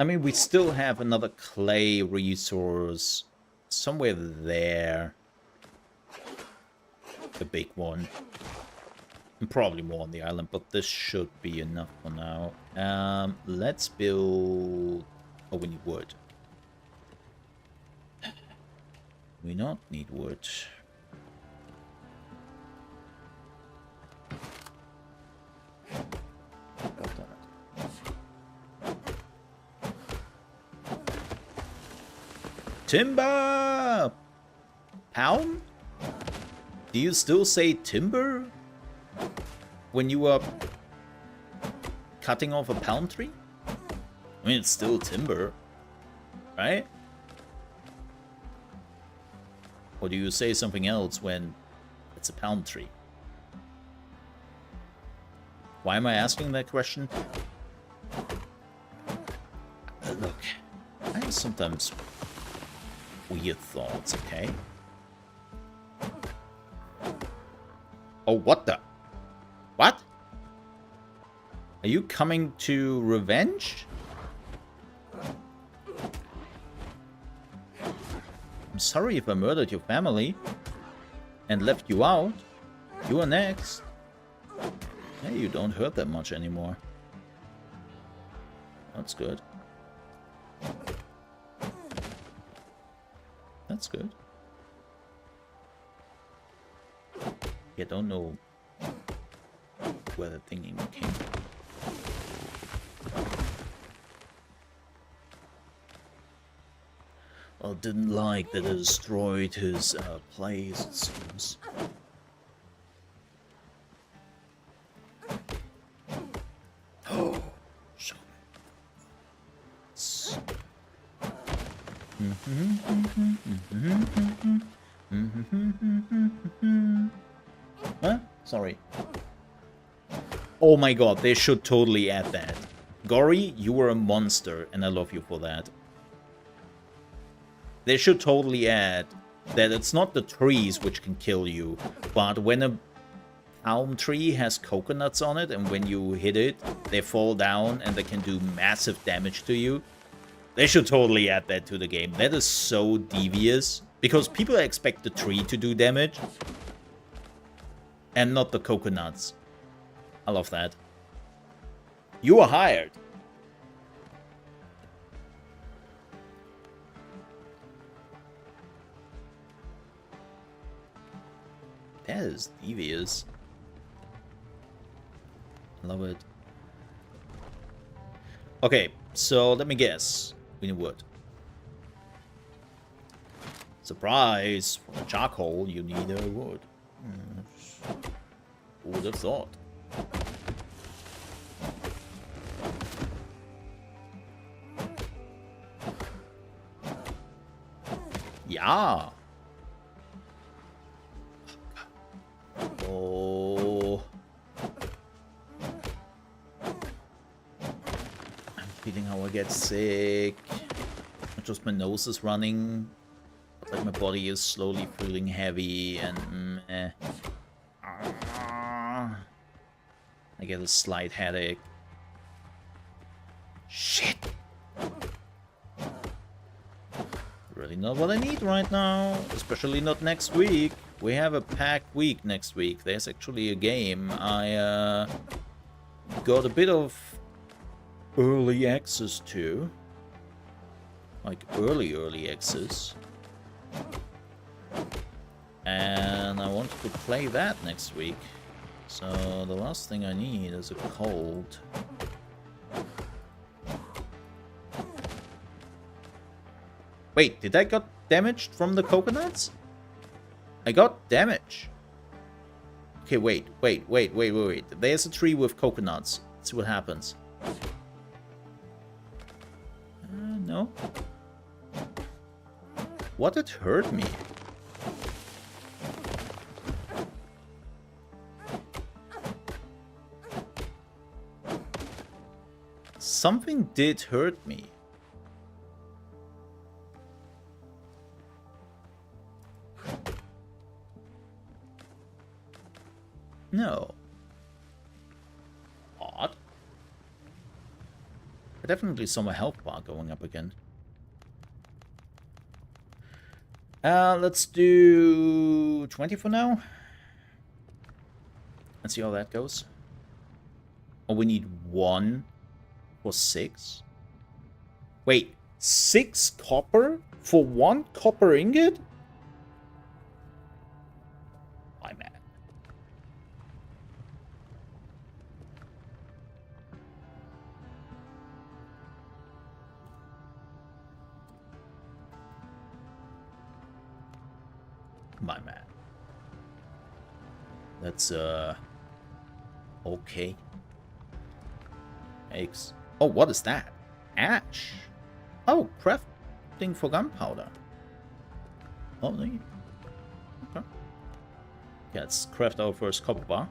I mean, we still have another clay resource somewhere there. The big one. And probably more on the island, but this should be enough for now. Let's build... Oh, we need wood. We not need wood. Timber! Palm? Do you still say timber? When you are cutting off a palm tree? I mean, it's still timber, right? Or do you say something else when it's a palm tree? Why am I asking that question? Look, I have sometimes weird thoughts, okay? Oh, what the? What? Are you coming to revenge? I'm sorry if I murdered your family and left you out. You are next. Hey, you don't hurt that much anymore. That's good. That's good. Yeah, don't know where the thinking came from. Well, didn't like that it destroyed his plays, it seems. Oh, so huh? Sorry. Oh my god, they should totally add that. Gory, you were a monster, and I love you for that. They should totally add that it's not the trees which can kill you, but when a palm tree has coconuts on it, and when you hit it, they fall down and they can do massive damage to you. They should totally add that to the game. That is so devious, because people expect the tree to do damage, and not the coconuts. I love that. You are hired. That is devious. Love it. Okay, so let me guess. We need wood. Surprise! For the charcoal, you need a wood. Who would have thought? Yeah. Oh. I'm feeling how I get sick. Not just my nose is running, but like my body is slowly feeling heavy and I get a slight headache. Shit. Really not what I need right now, especially not next week. We have a packed week next week. There's actually a game I got a bit of early access to. Like early access. And I wanted to play that next week. So the last thing I need is a cold. Wait, did I get damaged from the coconuts? I got damage. Okay, wait. There's a tree with coconuts. Let's see what happens. No. What did hurt me? Something did hurt me. No. Odd. I definitely saw my health bar going up again. Let's do 20 for now. Let's see how that goes. Oh, we need 1 for 6. Wait, 6 copper for 1 copper ingot? I'm mad. My man. That's okay. Eggs. Oh, what is that? Ash. Oh, crafting for gunpowder. Oh, neat. Okay. Yeah, let's craft our first copper bar.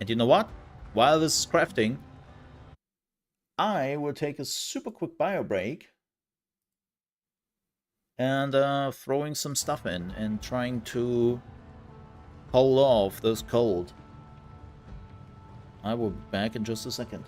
And you know what? While this is crafting, I will take a super quick bio break and throwing some stuff in and trying to hold off this cold. I will be back in just a second.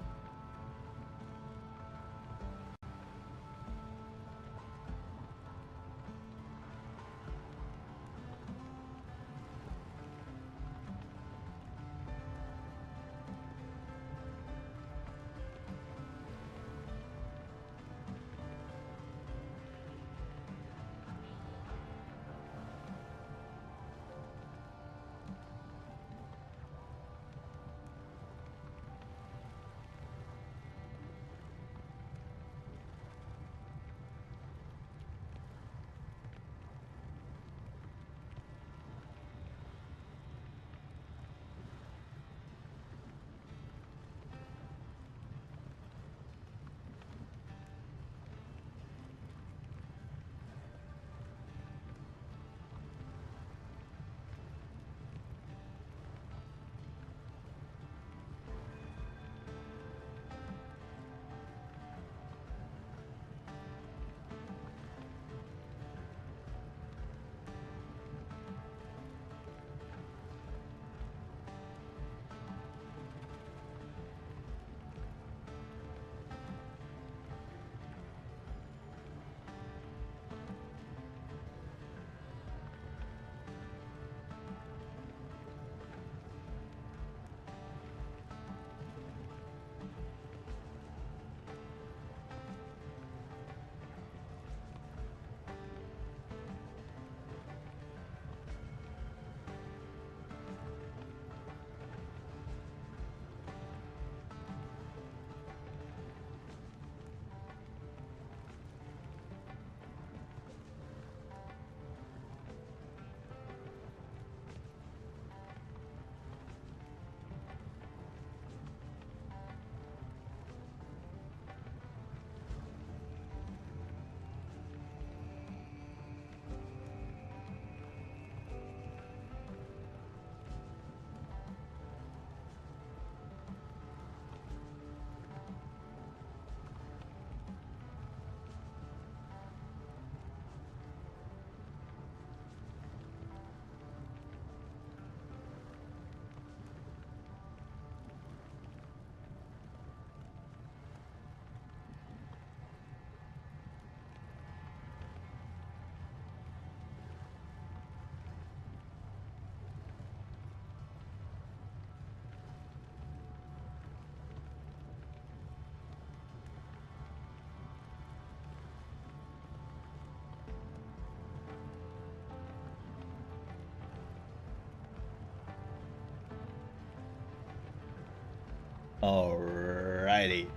Alrighty.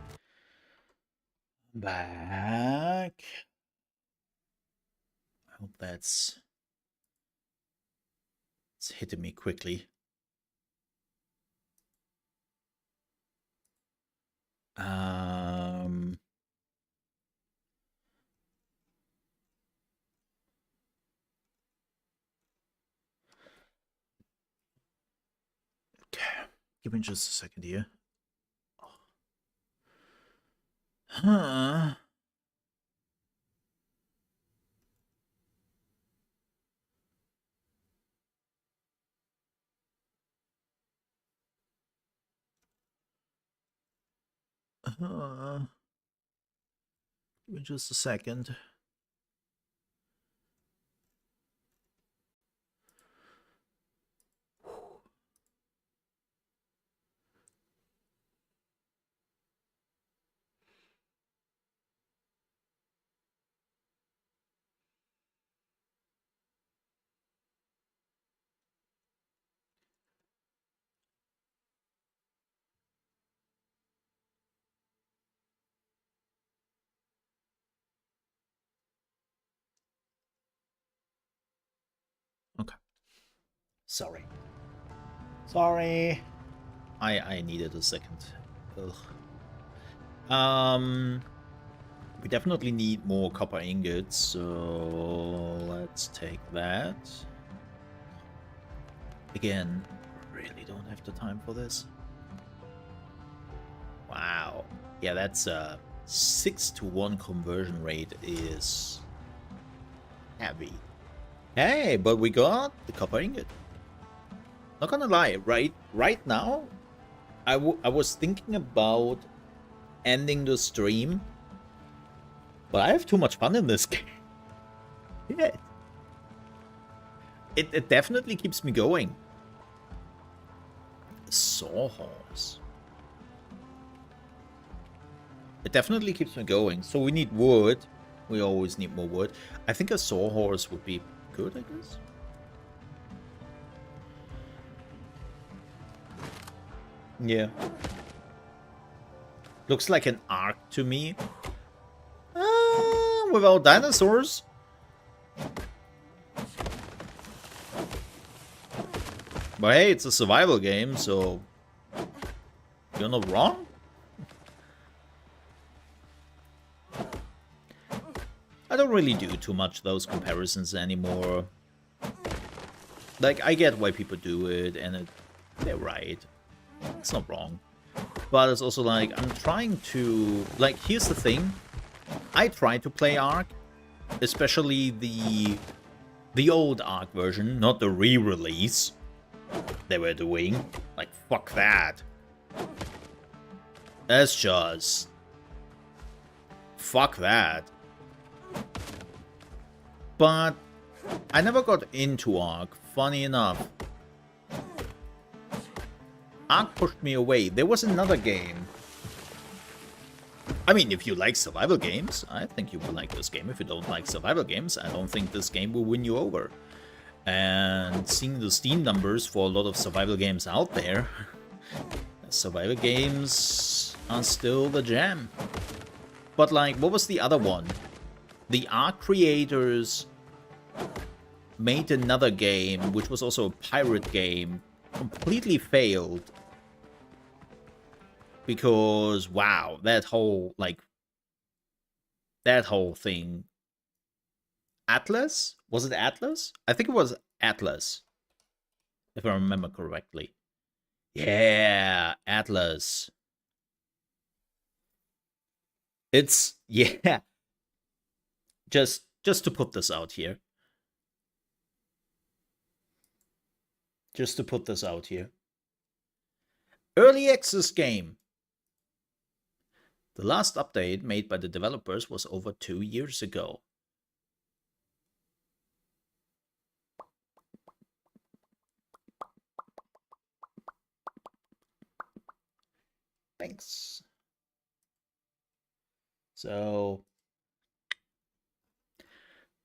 Back. I hope that's it's hitting me quickly. Okay. Give me just a second here. Huh. Give me just a second. Sorry. Sorry. I needed a second. Ugh. We definitely need more copper ingots, so let's take that. Again, really don't have the time for this. Wow. Yeah, that's 6-to-1 conversion rate is heavy. Hey, but we got the copper ingot. Not gonna lie, right now, I was thinking about ending the stream, but I have too much fun in this game. Yeah. It definitely keeps me going. A sawhorse. It definitely keeps me going. So we need wood. We always need more wood. I think a sawhorse would be good, I guess. Yeah. Looks like an ark to me. Without dinosaurs. But hey, it's a survival game, so you're not wrong. I don't really do too much those comparisons anymore. Like, I get why people do it, and they're right. It's not wrong. But it's also like, I'm trying to... Like, here's the thing. I try to play Ark, especially the old Ark version, not the re-release they were doing. Like, fuck that. That's just... Fuck that. But I never got into Ark, funny enough. Ark pushed me away. There was another game. I mean, if you like survival games, I think you will like this game. If you don't like survival games, I don't think this game will win you over. And seeing the Steam numbers for a lot of survival games out there, survival games are still the jam. But like, what was the other one? The Ark creators made another game, which was also a pirate game, completely failed. Because, wow, that whole thing. Atlas? Was it Atlas? I think it was Atlas, if I remember correctly. Yeah, Atlas. It's, yeah. Just to put this out here. Just to put this out here. Early access game. The last update made by the developers was over 2 years ago. Thanks. So,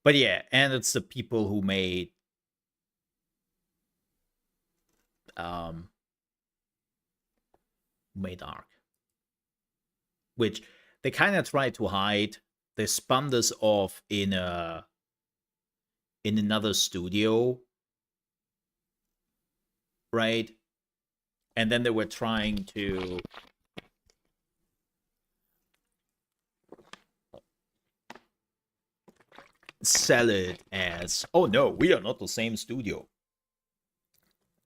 but yeah, and it's the people who made Ark, which they kind of tried to hide. They spun this off in another studio, right? And then they were trying to sell it as, oh no, we are not the same studio.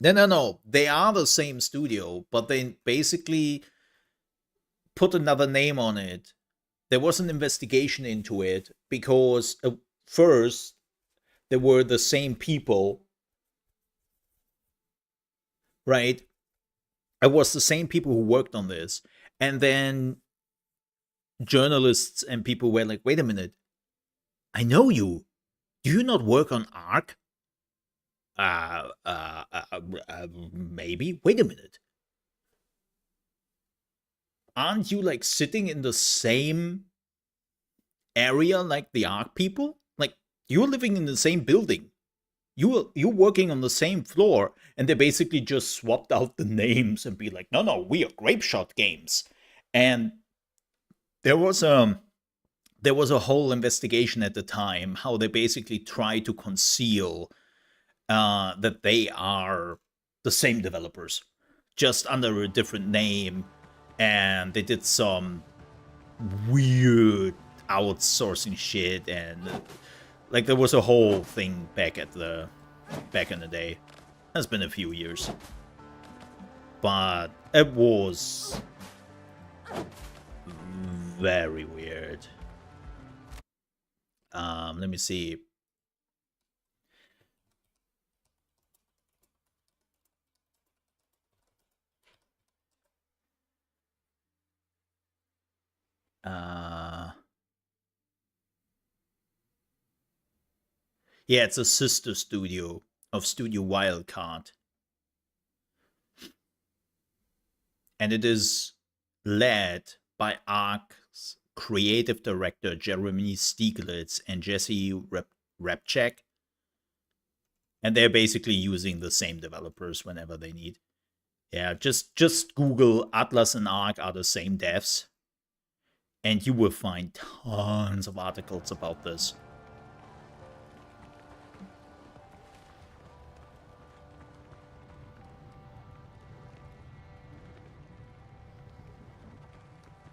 No. They are the same studio, but they basically put another name on it. There was an investigation into it because first they were the same people, right? It was the same people who worked on this. And then journalists and people were like, wait a minute. I know you. Do you not work on Ark? Maybe. Wait a minute. Aren't you like sitting in the same area like the Ark people? Like, you're living in the same building. You're working on the same floor, and they basically just swapped out the names and be like, no, we are Grape Shot Games. And there was a whole investigation at the time how they basically tried to conceal that they are the same developers, just under a different name, and they did some weird outsourcing shit, and like there was a whole thing back in the day. It's been a few years, but it was very weird. Let me see. Yeah, it's a sister studio of Studio Wildcard. And it is led by ARK's creative director Jeremy Stieglitz and Jesse Repchak. And they're basically using the same developers whenever they need. Yeah, just Google Atlas and ARK are the same devs, and you will find tons of articles about this.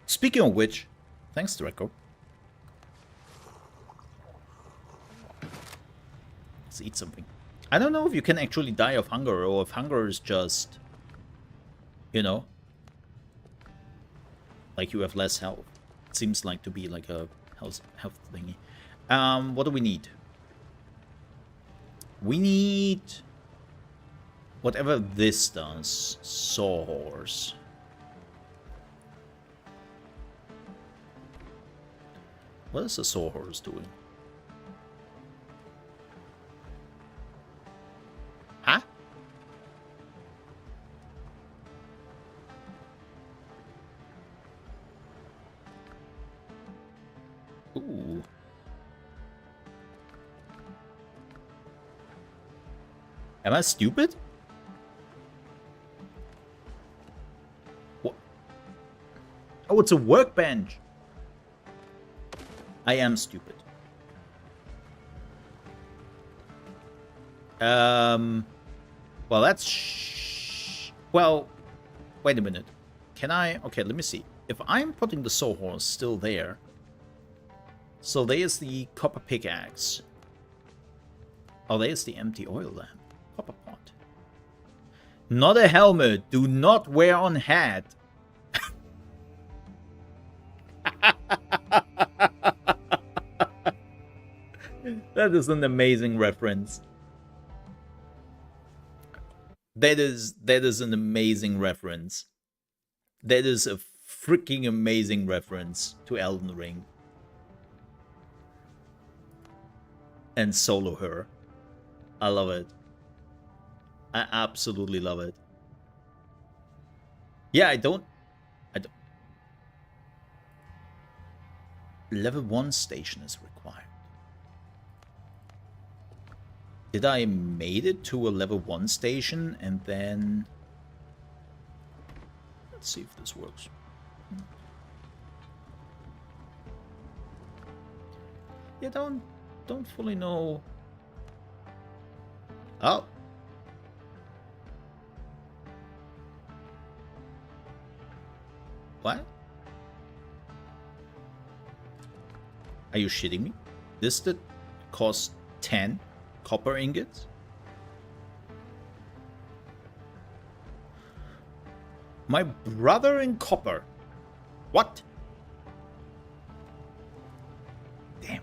Speaking of which, thanks, Draco. Let's eat something. I don't know if you can actually die of hunger, or if hunger is just, you know, like you have less health. It seems like to be like a health thingy. What do we need? We need whatever this does. Sawhorse. What is the sawhorse doing? Huh? Ooh. Am I stupid? What? Oh, it's a workbench. I am stupid. Well, that's... Well, wait a minute. Can I... Okay, let me see. If I'm putting the sawhorse still there... So there's the copper pickaxe. Oh, there's the empty oil lamp. Copper pot. Not a helmet. Do not wear on hat. That is an amazing reference. That is an amazing reference. That is a freaking amazing reference to Elden Ring. And Solo Her. I love it. I absolutely love it. Yeah, I don't... Level 1 station is required. Did I made it to a level 1 station and then... Let's see if this works. Yeah, don't fully know. Oh. What? Are you shitting me? This did cost 10 copper ingots? My brother in copper. What? Damn.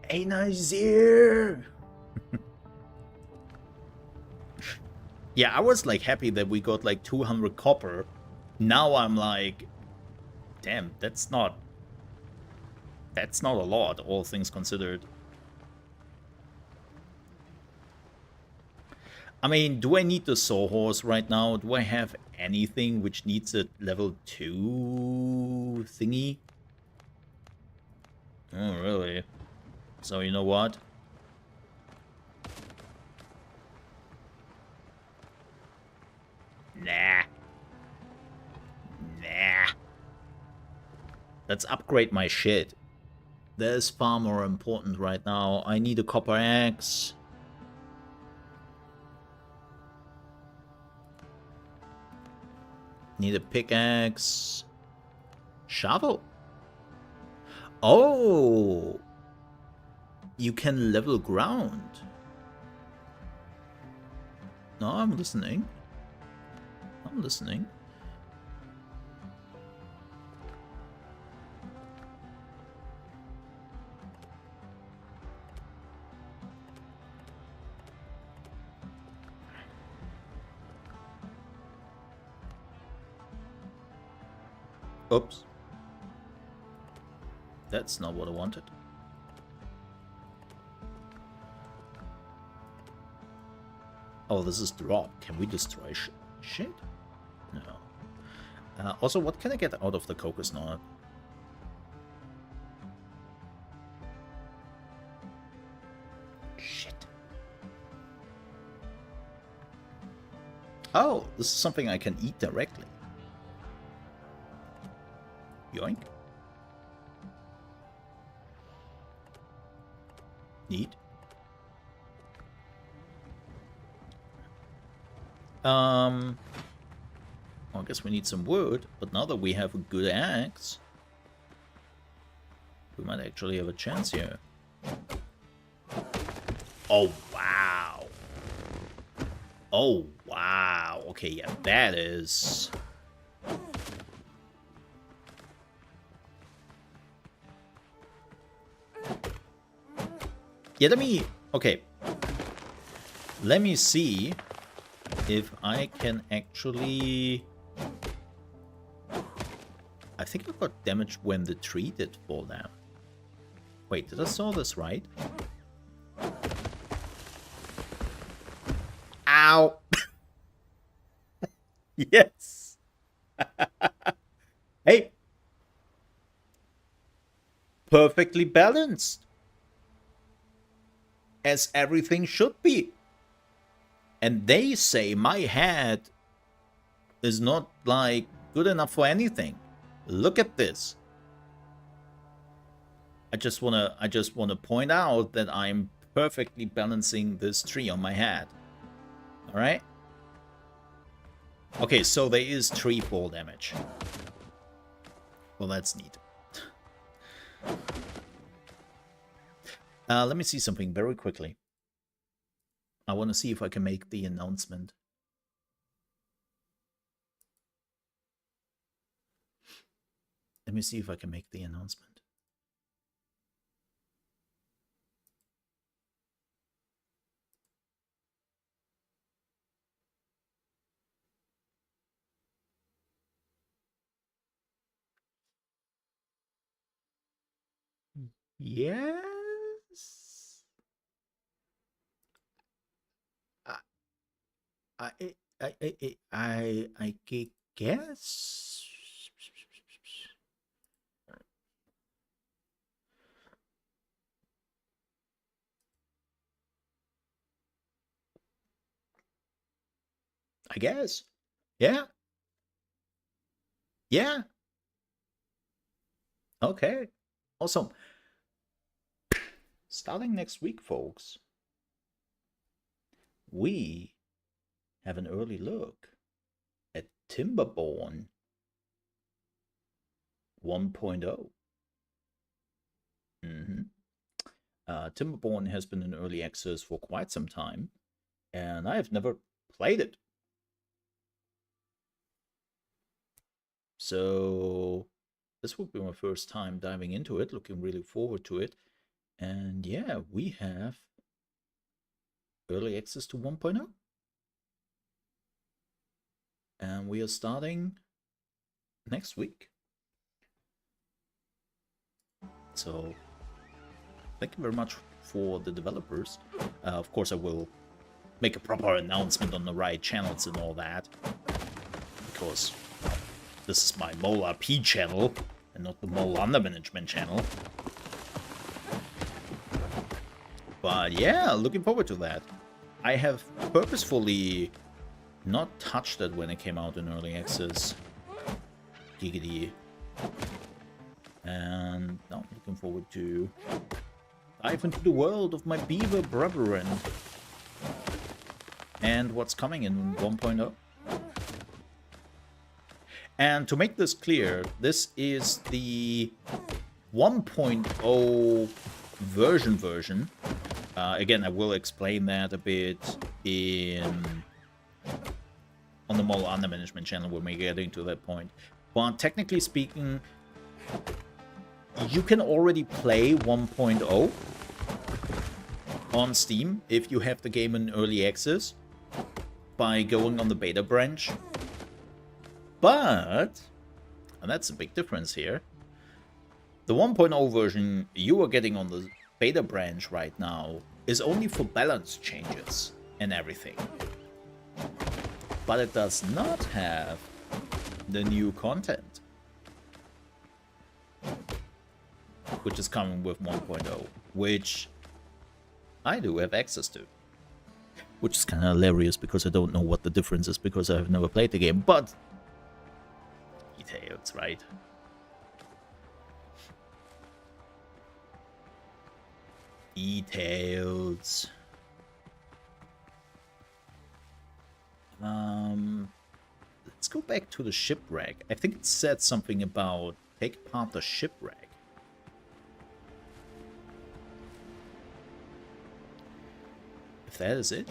Hey, Nazir. Yeah, I was like happy that we got like 200 copper. Now I'm like, damn, that's not a lot, all things considered. I mean, do I need the sawhorse right now? Do I have anything which needs a level 2 thingy? Oh, really? So you know what? Nah. Let's upgrade my shit. That is far more important right now. I need a copper axe. Need a pickaxe. Shovel. Oh! You can level ground. No, I'm listening. I'm listening. Oops. That's not what I wanted. Oh, this is drop. Can we destroy shit? No. Also, what can I get out of the Cocos Nut? Shit. Oh, this is something I can eat directly. Yoink. Neat. Well, I guess we need some wood, but now that we have a good axe, we might actually have a chance here. Oh, wow. Oh, wow. Okay, yeah, that is... Yeah, let me... Okay. Let me see if I can actually... I think I got damaged when the tree did fall down. Wait, did I saw this right? Ow! Yes! Hey! Perfectly balanced! As everything should be. And they say my head is not, like, good enough for anything. Look at this. I just wanna point out that I'm perfectly balancing this tree on my head. Alright? Okay, so there is tree fall damage. Well, that's neat. Let me see something very quickly. I want to see if I can make the announcement. Let me see if I can make the announcement. Yes. I guess. I guess. Yeah. Yeah. Okay. Awesome. Starting next week, folks, we have an early look at Timberborn 1.0. Timberborn has been in early access for quite some time, and I have never played it. So this will be my first time diving into it, looking really forward to it. And yeah, we have early access to 1.0. And we are starting next week. So thank you very much for the developers. Of course, I will make a proper announcement on the right channels and all that, because this is my Mole RP channel and not the Mole Under Management channel. But yeah, looking forward to that. I have purposefully not touched it when it came out in early access. Giggity. And now I'm looking forward to dive into the world of my beaver brethren and what's coming in 1.0. And to make this clear, this is the 1.0 version. Again, I will explain that a bit on the Mole Under Management channel when we get into that point. But technically speaking, you can already play 1.0 on Steam if you have the game in early access by going on the beta branch. But, and that's a big difference here, the 1.0 version you are getting on the beta branch right now is only for balance changes and everything. But it does not have the new content, which is coming with 1.0, which I do have access to. Which is kind of hilarious because I don't know what the difference is because I've never played the game, but details, right? Details. Let's go back to the shipwreck. I think it said something about take apart the shipwreck. If that is it.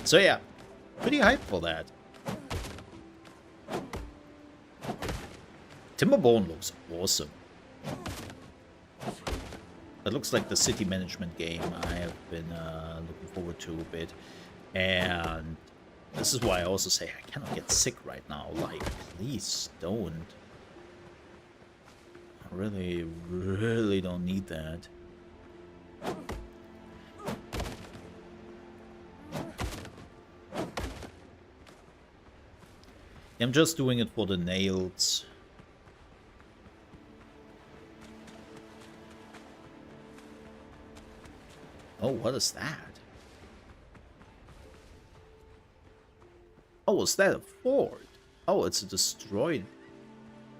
So yeah, pretty hyped for that. Timberborn looks awesome. That looks like the city management game I have been looking forward to a bit. And this is why I also say I cannot get sick right now. Like, please don't. I really, really don't need that. I'm just doing it for the nails. Oh, what is that? Oh, is that a fort? Oh, it's a destroyed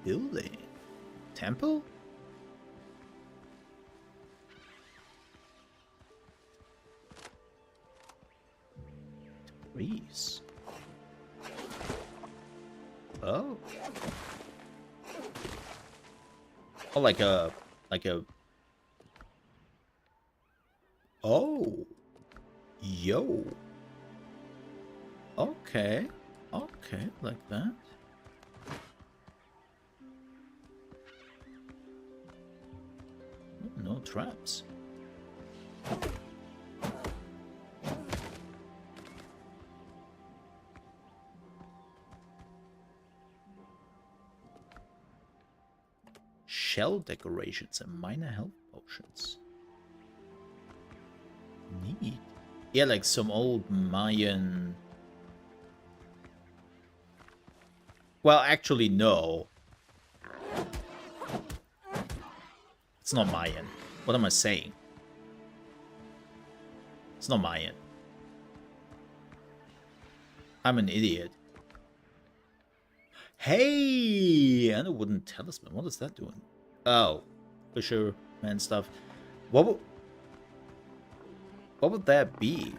building. Temple? Debris. Oh. Oh, like a... Oh. Yo. Okay. Okay, like that. Oh, no traps. Shell decorations and minor health potions. Neat. Yeah, like some old Mayan... Well, actually, no. It's not Mayan. What am I saying? It's not Mayan. I'm an idiot. Hey! And a wooden talisman. What is that doing? Oh. Fisherman stuff. What would that be?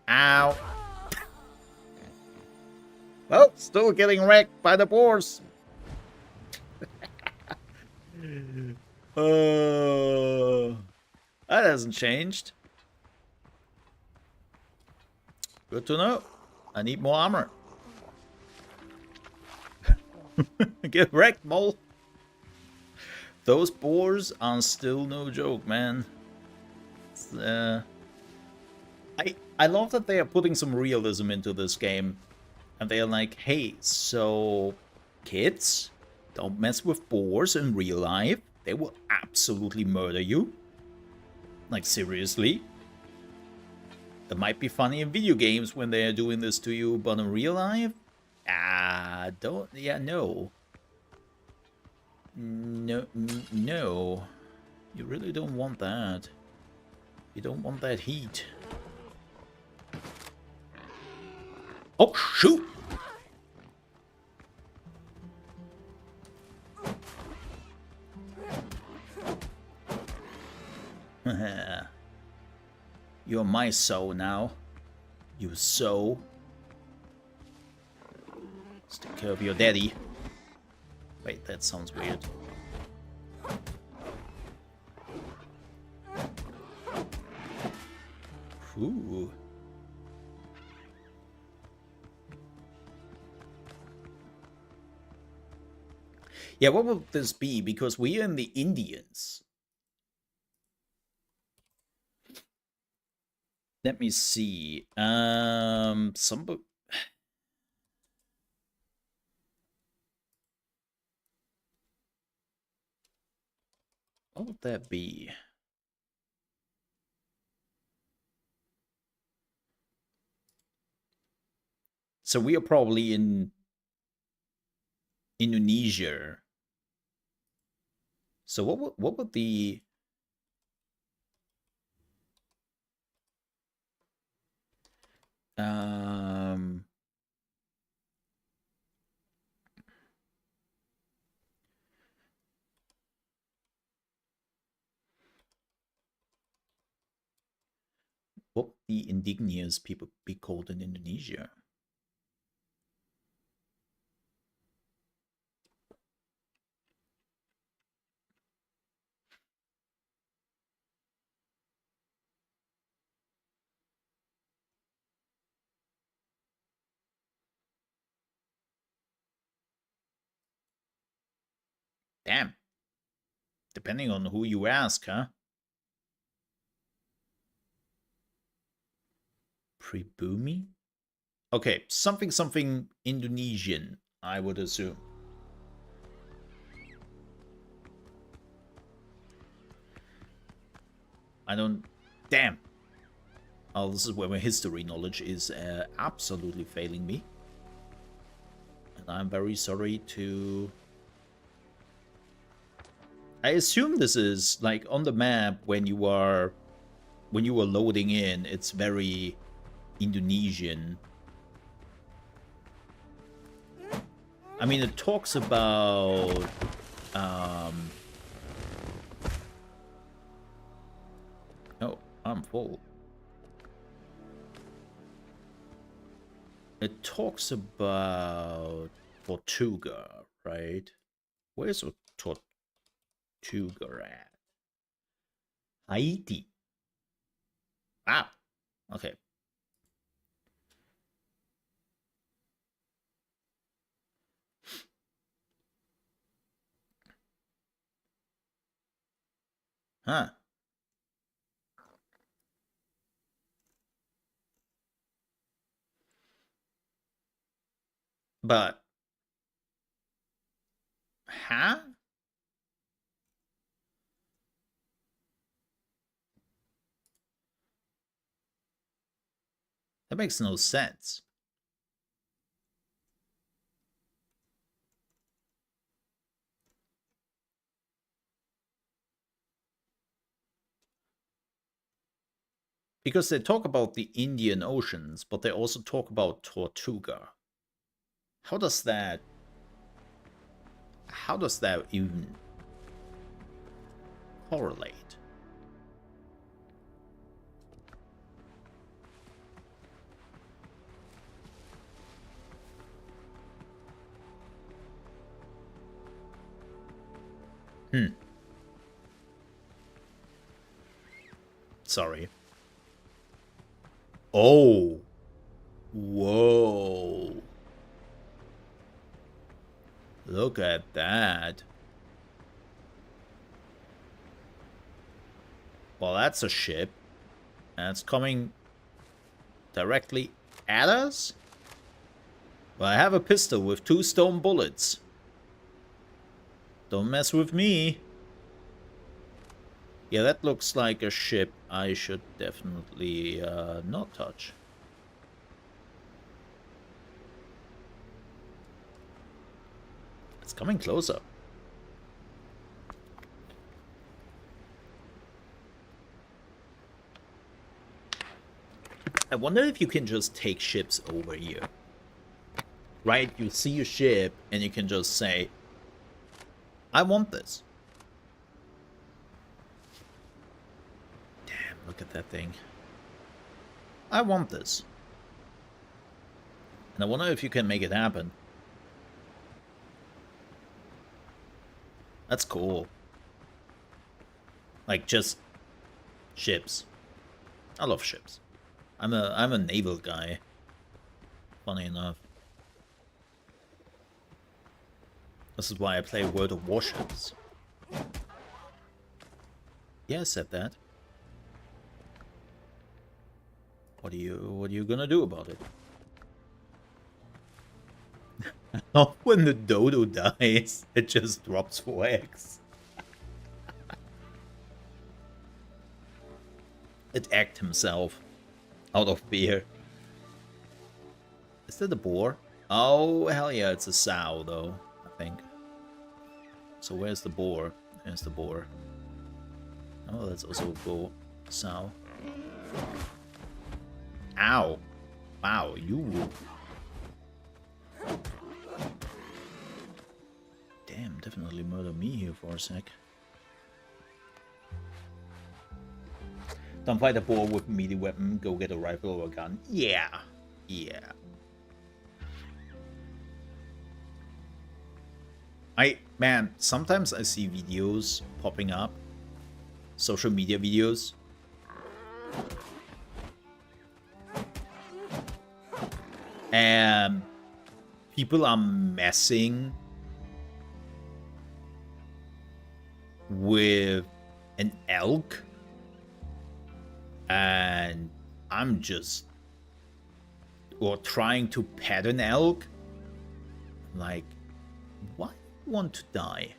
Ow. Well, still getting wrecked by the boars. That hasn't changed. Good to know. I need more armor. Get wrecked, Mole. Those boars are still no joke, man. I love that they are putting some realism into this game. And they're like, hey, so kids, don't mess with boars in real life. They will absolutely murder you. Like, seriously. It might be funny in video games when they are doing this to you, but in real life? No. No. You really don't want that. You don't want that heat. Oh, shoot! You're my soul now. You soul. Let's take care of your daddy. Wait, that sounds weird. Ooh. Yeah, what would this be? Because we are in the Indians. Let me see. Some. What would that be? So we are probably in Indonesia. So what would the what would the indigenous people be called in Indonesia? Damn. Depending on who you ask, huh? Pribumi? Okay, something Indonesian, I would assume. I don't... Damn. Oh, this is where my history knowledge is absolutely failing me. And I'm very sorry to... I assume this is, like, on the map when you are loading in, it's very Indonesian. I mean, it talks about... Oh, I'm full. It talks about Tortuga, right? Where's Tortuga at? Haiti. Ah, okay. Huh. But... Huh? That makes no sense. Because they talk about the Indian Oceans, but they also talk about Tortuga. How does that even correlate? Sorry. Oh. Whoa. Look at that. Well, that's a ship. And it's coming directly at us? Well, I have a pistol with 2 stone bullets. Don't mess with me. Yeah, that looks like a ship I should definitely not touch. It's coming closer. I wonder if you can just take ships over here. Right? You see a ship and you can just say, I want this. Damn, look at that thing. I want this. And I wonder if you can make it happen. That's cool. Like, just ships. I love ships. I'm a naval guy. Funny enough. This is why I play World of Warships. Yeah, I said that. What are you gonna do about it? Not when the dodo dies, it just drops 4x. It egged himself out of fear. Is that a boar? Oh, hell yeah, it's a sow, though, I think. So where's the boar? There's the boar. Oh, that's also a boar. Sow. Ow. Wow, you... Damn, definitely murder me here for a sec. Don't fight a boar with a melee weapon, go get a rifle or a gun. Yeah. Yeah. Man, sometimes I see videos popping up. Social media videos. And people are messing with an elk. And I'm just... Or trying to pet an elk. Like, why want to die?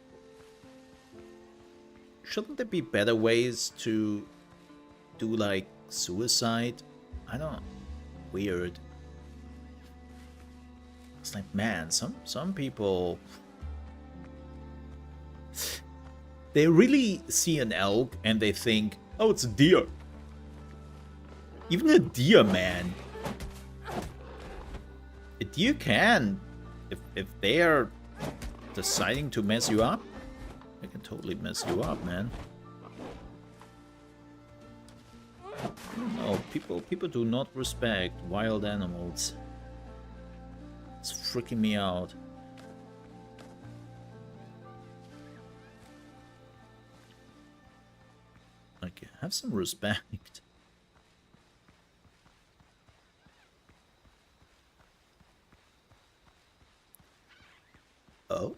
Shouldn't there be better ways to do, like, suicide? I don't... Weird. It's like, man, some people... They really see an elk and they think, oh, it's a deer. Even a deer, man. A deer can, if they are deciding to mess you up, they can totally mess you up, man. No, people do not respect wild animals. It's freaking me out. Like, have some respect. Oh?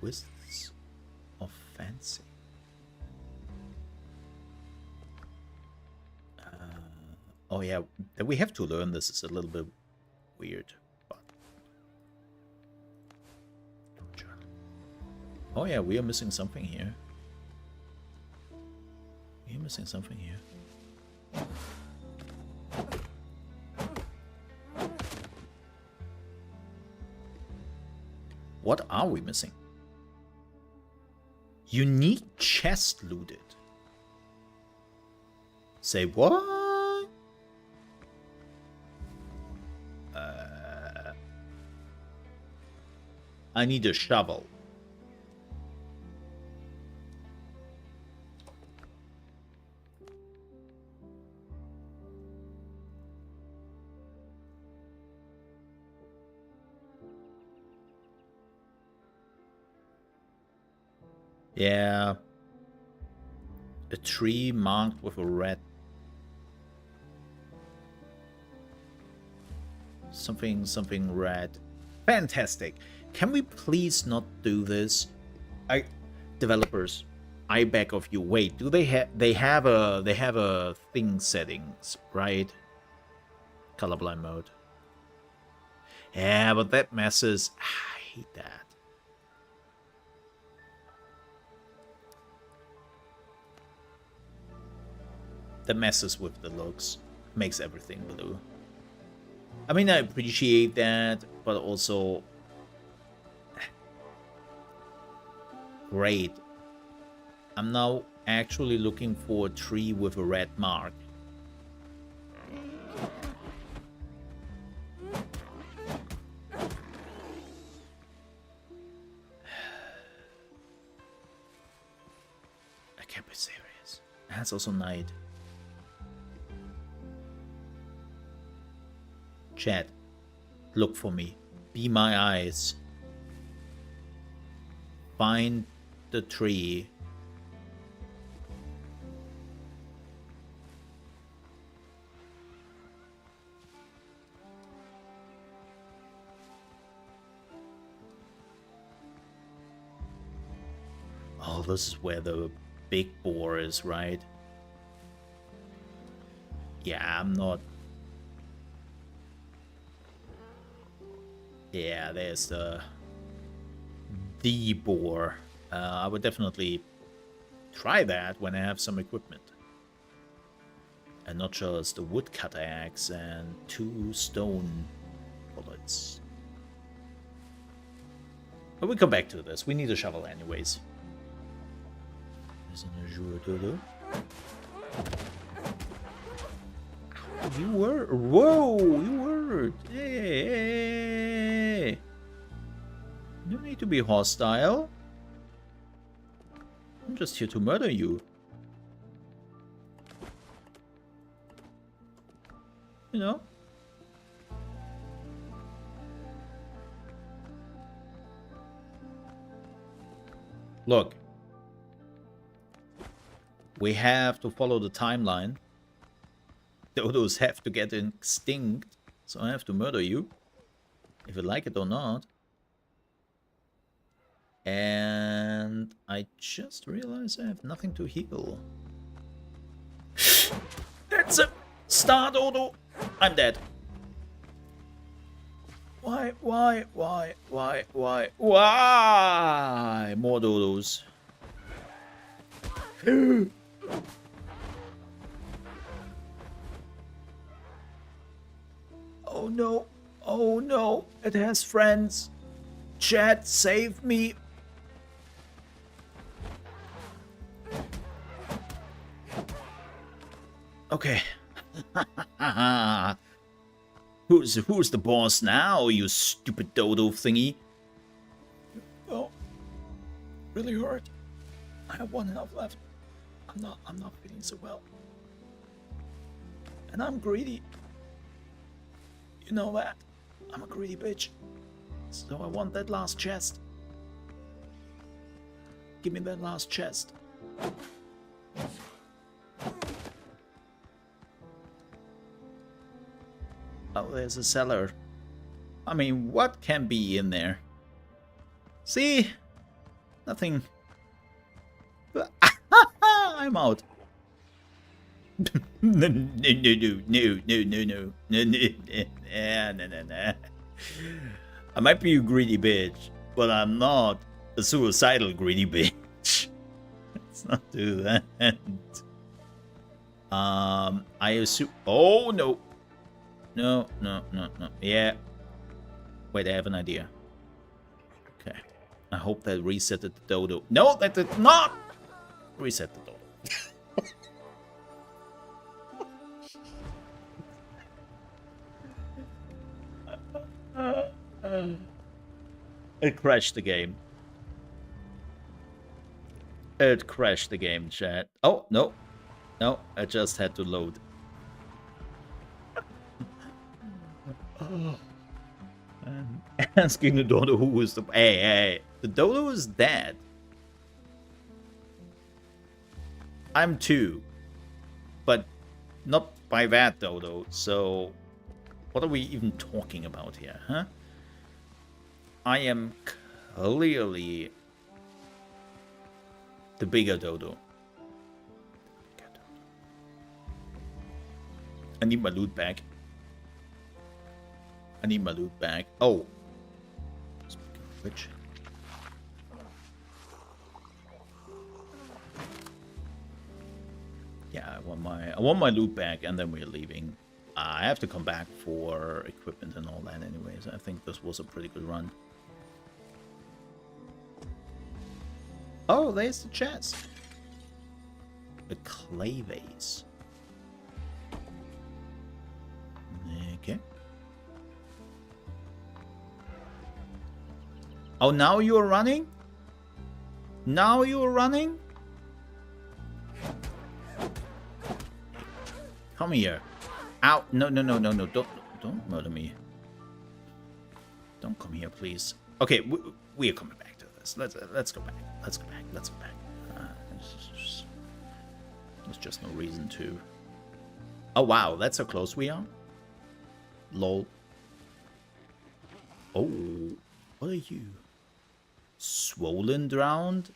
Twists of fancy. Oh yeah, we have to learn this. It's a little bit weird. But... Oh yeah, we are missing something here. We are missing something here. What are we missing? Unique chest looted. Say what? I need a shovel. Yeah. A tree marked with a red. Something red. Fantastic. Can we please not do this? Developers, I beg of you. Wait, do they have a thing settings, right? Colorblind mode. Yeah, but that messes. I hate that. That messes with the looks. Makes everything blue. I mean, I appreciate that, but also... Great. I'm now actually looking for a tree with a red mark. I can't be serious. That's also night. Chat, look for me. Be my eyes. Find the tree. Oh, this is where the big boar is, right? Yeah, I'm not... Yeah, there's the boar. I would definitely try that when I have some equipment. And not just the woodcutter axe and 2 stone bullets. But we come back to this. We need a shovel anyways. There's an azure dodo. You were... Whoa! You were... Hey! You need to be hostile. I'm just here to murder you. You know? Look. We have to follow the timeline. Dodos have to get extinct, so I have to murder you. If you like it or not. And I just realized I have nothing to heal. That's a star dodo. I'm dead. Why? More dodos. Oh no. Oh no. It has friends. Chat, save me. Okay. Who's the boss now, you stupid dodo thingy? Oh, really hurt. I have 1 health left. I'm not feeling so well. And I'm greedy. You know that. I'm a greedy bitch. So I want that last chest. Give me that last chest. Oh, there's a cellar. I mean, what can be in there? See? Nothing. I'm out. No. I might be a greedy bitch, but I'm not a suicidal greedy bitch. Let's not do that. I assume... Oh, no. No. Yeah. Wait, I have an idea. Okay. I hope that resetted the dodo. No, that did not reset the dodo. It crashed the game. It crashed the game, chat. Oh, no. No, I just had to load. I'm asking the dodo who is the... Hey, the dodo is dead. I'm 2. But not by that dodo, so... What are we even talking about here, huh? I am clearly the bigger dodo. I need my loot back. Oh. Speaking of which. Yeah, I want my loot back, and then we're leaving. I have to come back for equipment and all that anyways. I think this was a pretty good run. Oh, there's the chest. A clay vase. Okay. Oh, now you're running? Now you're running? Come here. Ow. No, no, no, no, no. Don't murder me. Don't come here, please. Okay, we are coming back to this. Let's go back. Let's go back. Let's go back. There's just no reason to. Oh, wow. That's how close we are? Lol. Oh. What are you? Swollen, drowned?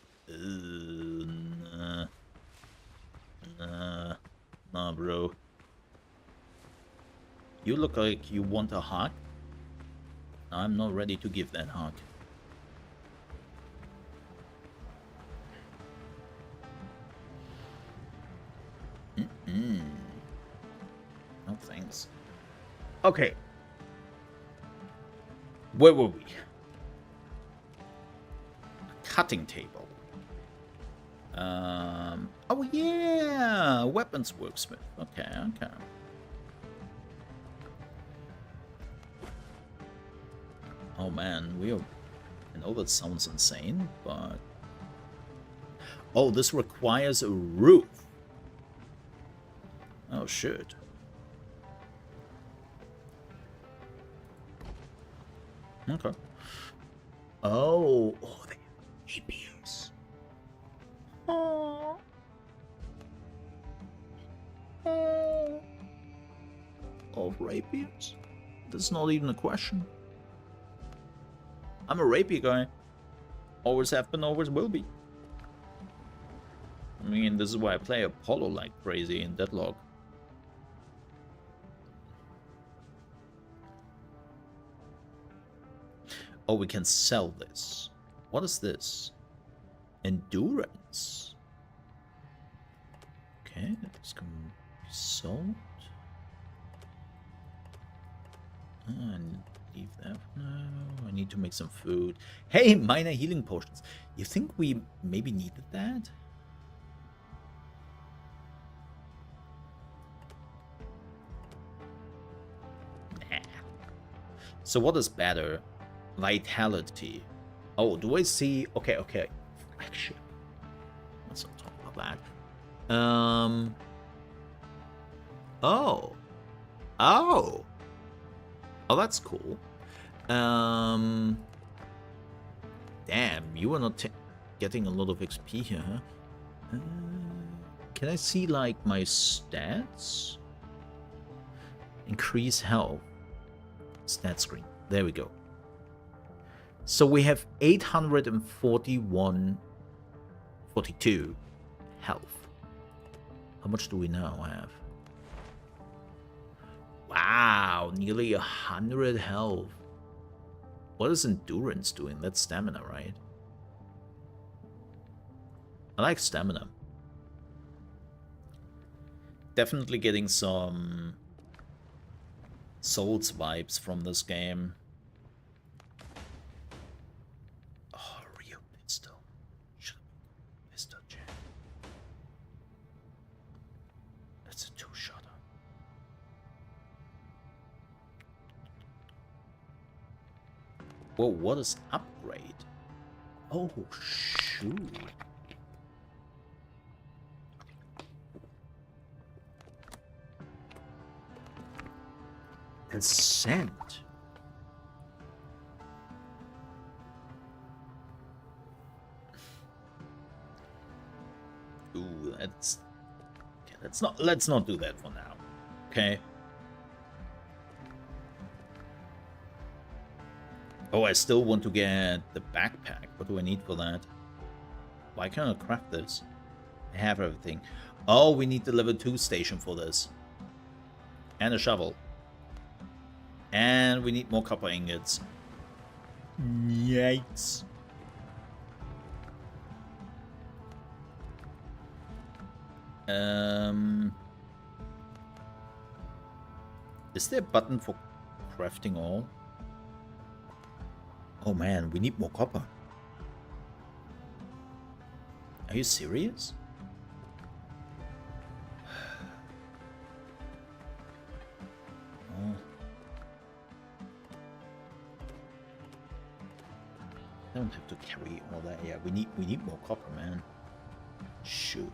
Nah, bro. You look like you want a hug. I'm not ready to give that hug. No thanks. Okay. Where were we? Cutting table. Oh yeah, weapons worksmith. Okay, okay. Oh man, I know that sounds insane, but oh, this requires a roof. Oh shit. Okay. Oh, they have rapiers. Oh. Oh, rapiers? That's not even a question. I'm a rapier guy. Always have been, always will be. I mean, this is why I play Apollo like crazy in Deadlock. Oh, we can sell this. What is this? Endurance. Okay, this can be sold. And leave that for now. I need to make some food. Hey, minor healing potions. You think we maybe needed that? Nah. So what is better? Vitality. Oh, do I see? Okay, okay. Fraction. Let's not talk about that. Oh. Oh. Oh, that's cool. Damn, you are not getting a lot of XP here, huh? Can I see, like, my stats? Increase health. Stat screen. There we go. So we have 42 health. How much do we now have? Wow, nearly 100 health. What is endurance doing? That's stamina, right? I like stamina. Definitely getting some Souls vibes from this game. Oh, real pistol. Should have been pistol jam. That's a two-shotter. Whoa, what is upgrade? Oh, shoot. Consent. Ooh, that's okay, let's not do that for now. Okay. Oh, I still want to get the backpack. What do I need for that? Why can't I craft this? I have everything. Oh, we need the level 2 station for this. And a shovel. And we need more copper ingots. Yikes. Is there a button for crafting all? Oh man, we need more copper. Are you serious? don't have to carry all that. Yeah, we need more copper, man. Shoot.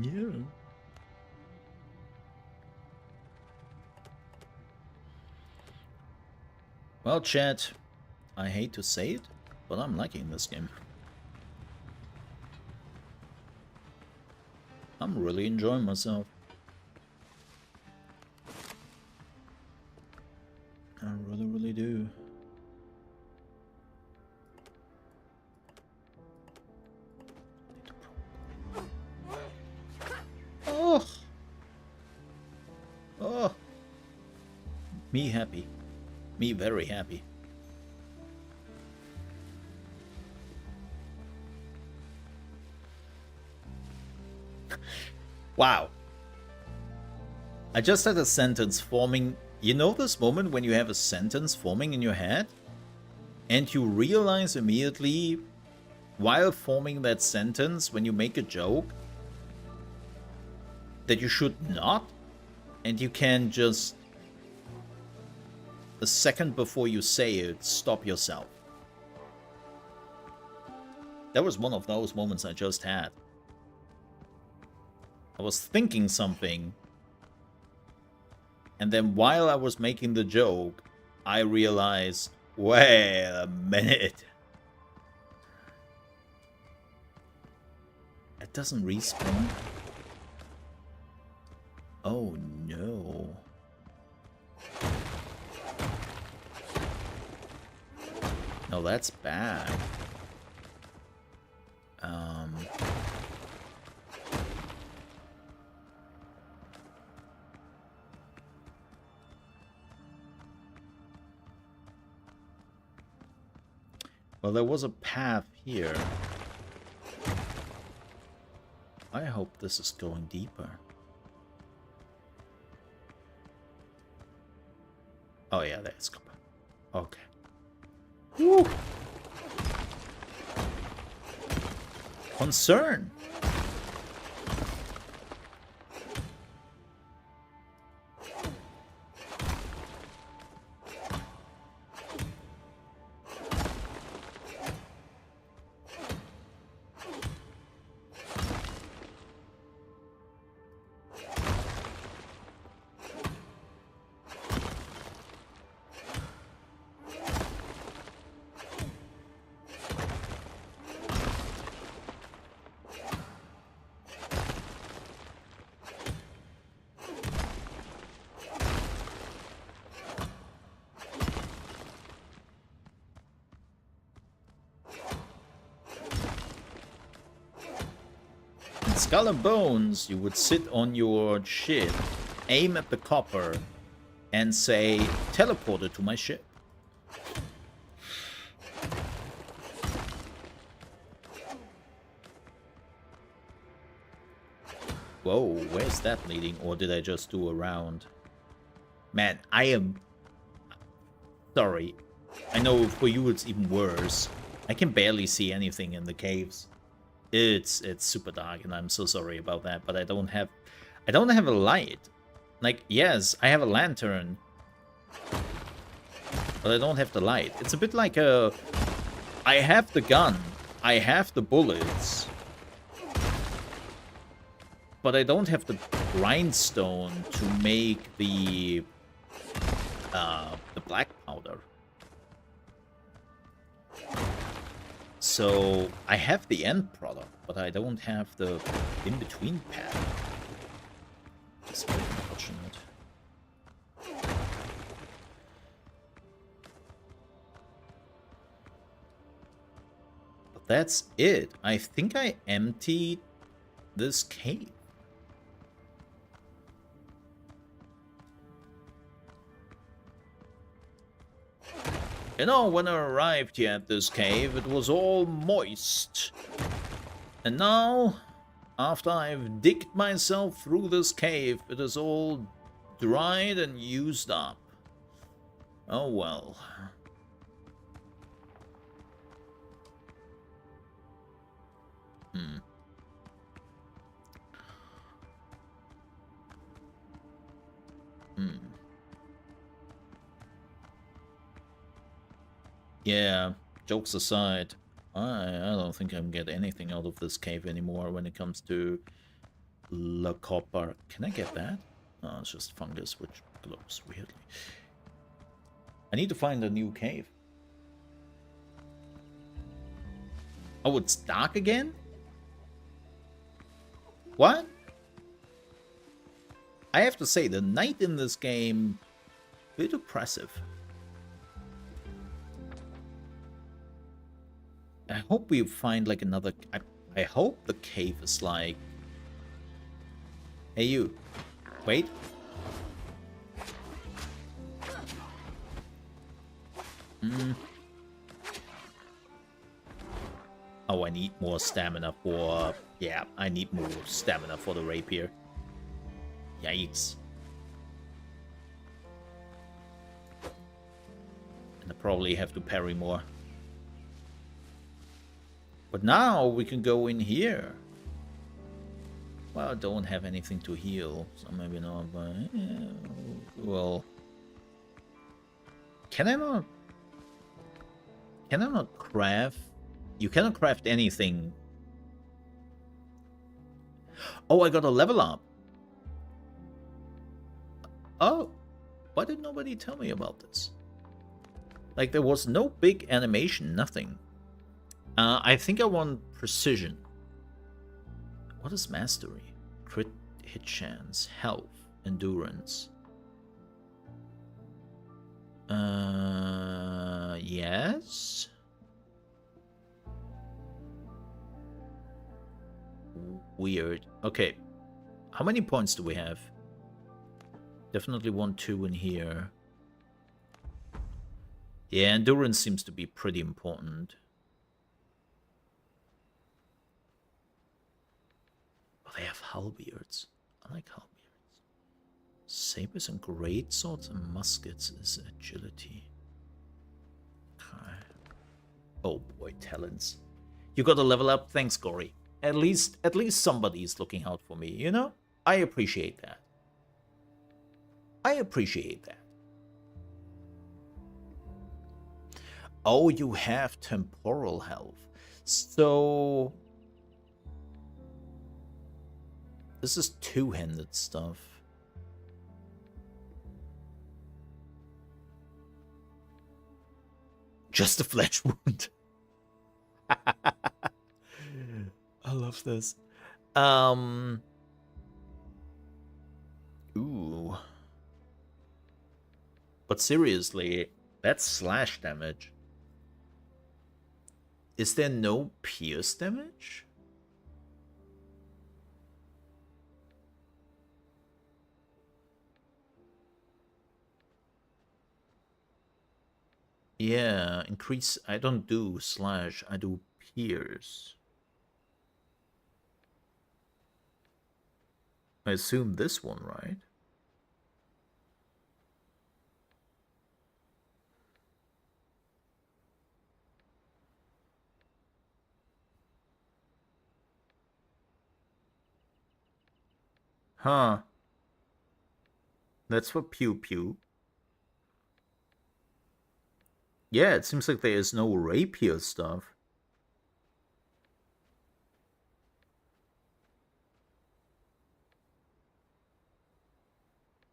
Yeah. Well, chat, I hate to say it, but I'm liking this game. I'm really enjoying myself. I really, really do. Oh! Oh! Me happy. Me very happy. Wow. I just had a sentence forming. You know this moment when you have a sentence forming in your head? And you realize immediately, while forming that sentence, when you make a joke, that you should not? And you can just, a second before you say it, stop yourself. That was one of those moments I just had. I was thinking something, and then while I was making the joke, I realized, wait a minute. It doesn't respawn? Oh no. No, that's bad. Well, there was a path here. I hope this is going deeper. Oh yeah, there's copper. Okay. Woo! Concern! Skull and Bones, you would sit on your ship, aim at the copper, and say, teleport it to my ship. Whoa, where's that leading? Or did I just do a round? Man, I am... sorry. I know for you it's even worse. I can barely see anything in the caves. It's super dark, and I'm so sorry about that, but I don't have a light. Like, yes, I have a lantern, but I don't have the light. It's a bit like a... I have the gun, I have the bullets, but I don't have the grindstone to make the black powder. So I have the end product, but I don't have the in-between pad. Just very unfortunate. But that's it. I think I emptied this cave. You know, when I arrived here at this cave, it was all moist. And now, after I've digged myself through this cave, it is all dried and used up. Oh well. Yeah, jokes aside, I don't think I can get anything out of this cave anymore when it comes to La Copper. Can I get that? Oh, it's just fungus, which glows weirdly. I need to find a new cave. Oh, it's dark again? What? I have to say, the night in this game, a bit oppressive. I hope we find like another... I hope the cave is like... Hey you, wait. Oh, I need more stamina for... Yeah, I need more stamina for the rapier. Yikes. And I probably have to parry more. But now we can go in here. Well, I don't have anything to heal, so maybe not, but... Yeah, well... Can I not craft? You cannot craft anything. Oh, I got a level up. Oh, why did nobody tell me about this? Like, there was no big animation, nothing. I think I want precision. What is mastery? Crit hit chance, health, endurance. Yes. Weird. Okay. How many points do we have? Definitely 1, 2 in here. Yeah, endurance seems to be pretty important. Oh, they have halberds. I like halberds. Sabers and greatswords and muskets is agility. Okay. Oh boy, talents. You got a level up? Thanks, Gory. At least somebody's looking out for me, you know? I appreciate that. I appreciate that. Oh, you have temporal health. So... This is two-handed stuff. Just a flesh wound. I love this. Ooh. But seriously, that's slash damage. Is there no pierce damage? Yeah, increase. I don't do slash, I do pierce. I assume this one, right? Huh. That's for pew pew. Yeah, it seems like there is no rapier stuff.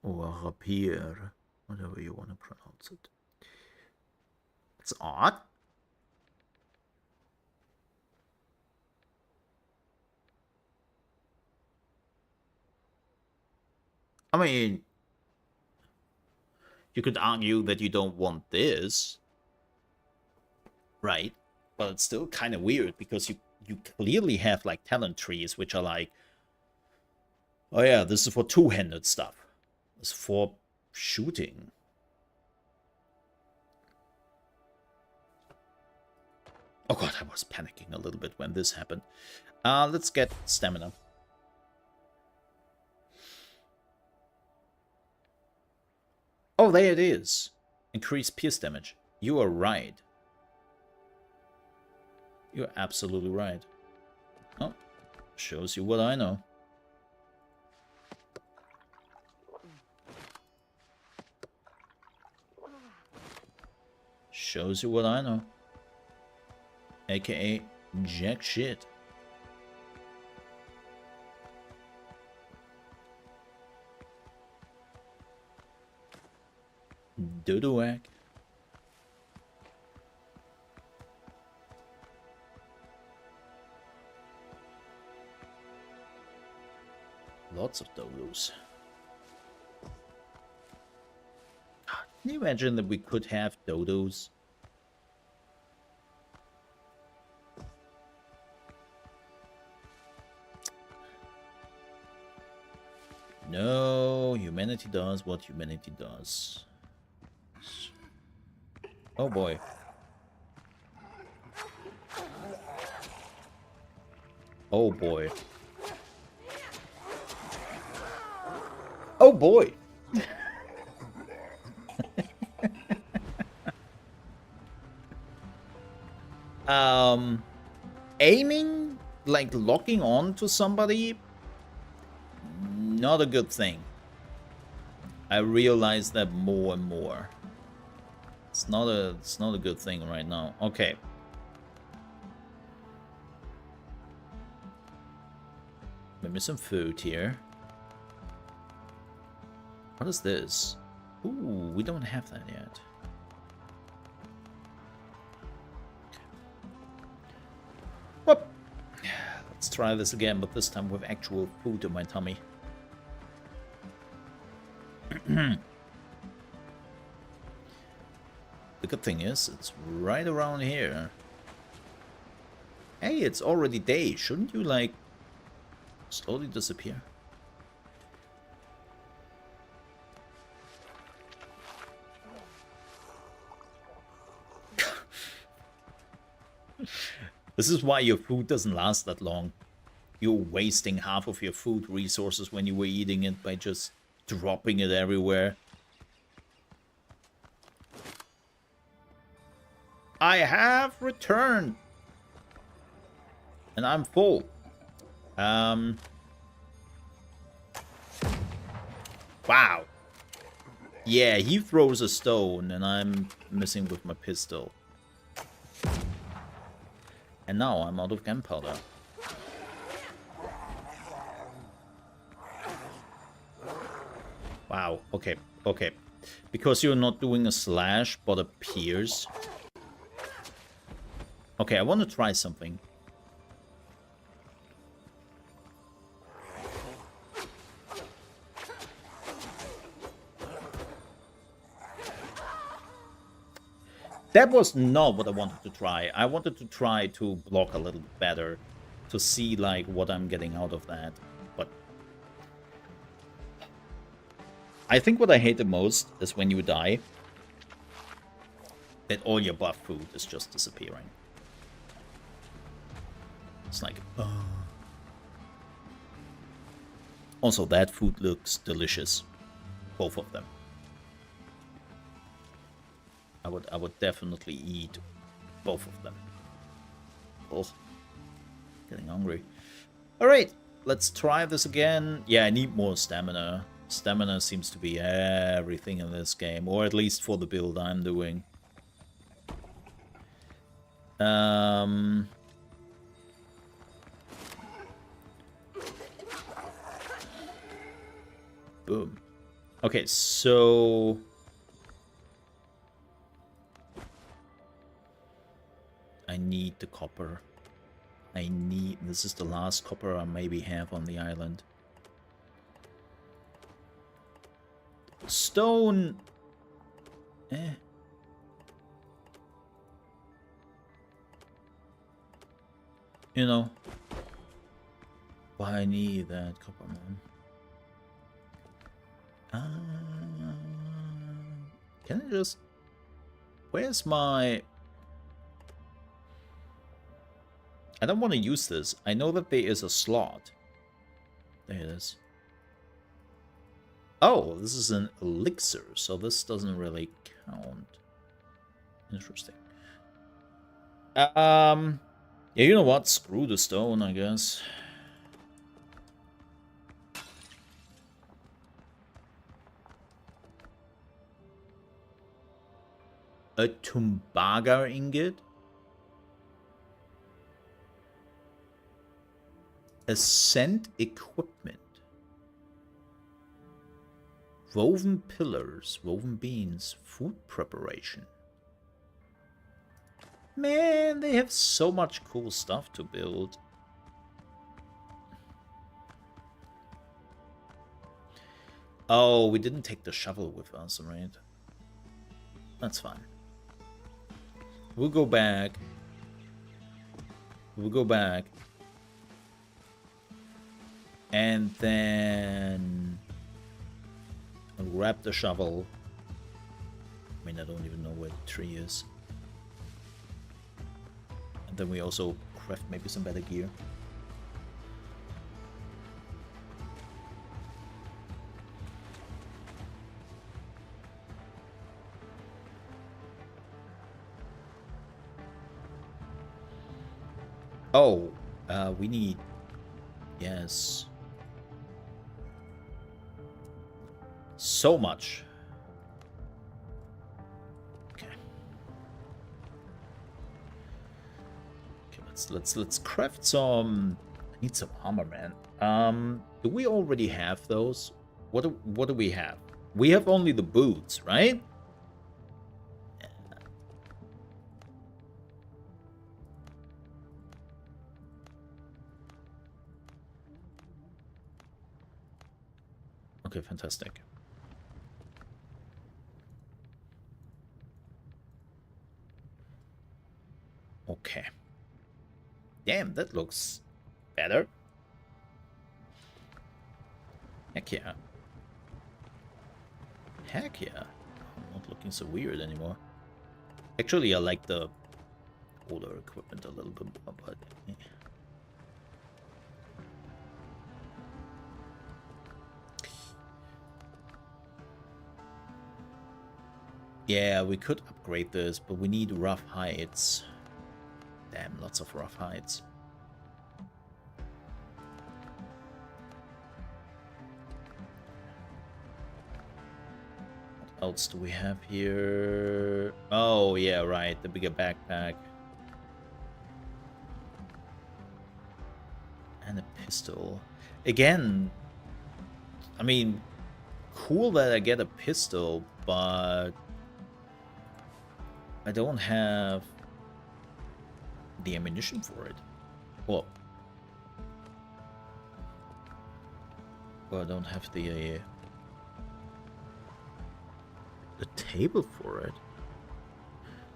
Or rapier, whatever you want to pronounce it. It's odd. I mean, you could argue that you don't want this, right? But it's still kind of weird because you clearly have like talent trees which are like, oh yeah, this is for two-handed stuff. This is for shooting. Oh god, I was panicking a little bit when this happened. Let's get stamina. Oh, there it is. Increase pierce damage. You are right. You're absolutely right. Oh, shows you what I know. Shows you what I know. AKA jack shit. Dodo-whack. Lots of dodos. Can you imagine that we could have dodos? No, humanity does what humanity does. Oh boy. Oh boy. Oh boy. Aiming, like locking on to somebody, not a good thing. I realize that more and more. It's not a good thing right now. Okay. Maybe some food here. What is this? Ooh, we don't have that yet. Whoop. Let's try this again, but this time with actual food in my tummy. The good thing is, it's right around here. Hey, it's already day. Shouldn't you, like, slowly disappear? This is why your food doesn't last that long. You're wasting half of your food resources when you were eating it by just dropping it everywhere. I have returned. And I'm full. Wow. Yeah, he throws a stone and I'm missing with my pistol. And now I'm out of gunpowder. Wow, okay, okay. Because you're not doing a slash, but a pierce. Okay, I want to try something. That was not what I wanted to try. I wanted to try to block a little bit better. To see, like, what I'm getting out of that. But I think what I hate the most is when you die, that all your buff food is just disappearing. It's like, oh. Also, that food looks delicious. Both of them. I would definitely eat both of them. Oh, getting hungry. Alright, let's try this again. Yeah, I need more stamina. Stamina seems to be everything in this game, or at least for the build I'm doing. Boom. Okay, so I need the copper. This is the last copper I maybe have on the island. Stone. You know. Why I need that copper, man. Can I just... Where's my... I don't want to use this. I know that there is a slot. There it is. Oh, this is an elixir, so this doesn't really count. Interesting. Yeah, you know what? Screw the stone, I guess. A Tumbaga ingot. Ascent equipment. Woven pillars, woven beans, food preparation. Man, they have so much cool stuff to build. Oh, we didn't take the shovel with us, right? That's fine. We'll go back. We'll go back. And then I'll grab the shovel. I mean, I don't even know where the tree is. And then we also craft maybe some better gear. Oh, we need... Yes. So much. Okay. Okay, let's craft some... I need some armor, man. Do we already have those? What do we have? We have only the boots, right? Okay, fantastic. Okay. Damn, that looks better. Heck yeah. Heck yeah. I'm not looking so weird anymore. Actually, I like the older equipment a little bit more, but... Yeah, we could upgrade this, but we need rough heights. Damn, lots of rough heights. What else do we have here? Oh, yeah, right, the bigger backpack. And a pistol. Again, I mean, cool that I get a pistol, but... I don't have the ammunition for it. Well, I don't have the table for it.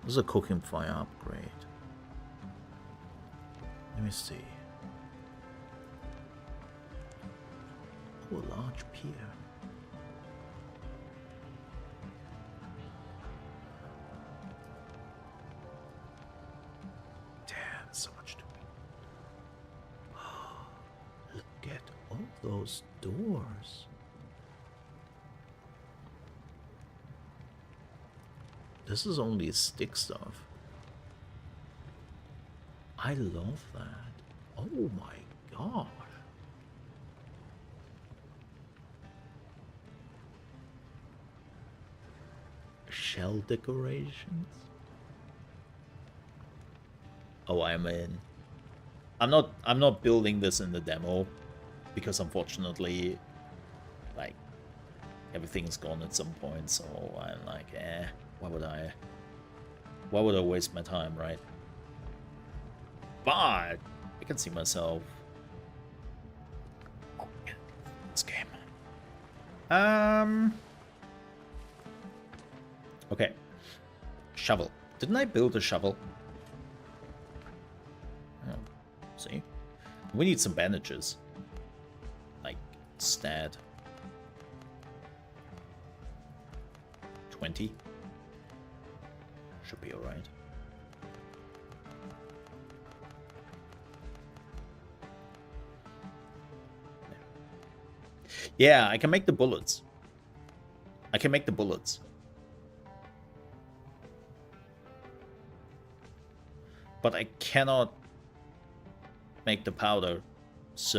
This is a cooking fire upgrade. Let me see. Oh, a large pier. So much to build. Look at all those doors. This is only stick stuff. I love that. Oh my gosh. Shell decorations. Oh, I'm in. I'm not building this in the demo because unfortunately, like, everything's gone at some point. So I'm like, why would I waste my time, right? But I can see myself. Oh, yeah, this game. Okay. Shovel. Didn't I build a shovel? See? We need some bandages. Like, stat. 20. Should be alright. Yeah, I can make the bullets. I can make the bullets. But I cannot make the powder. So...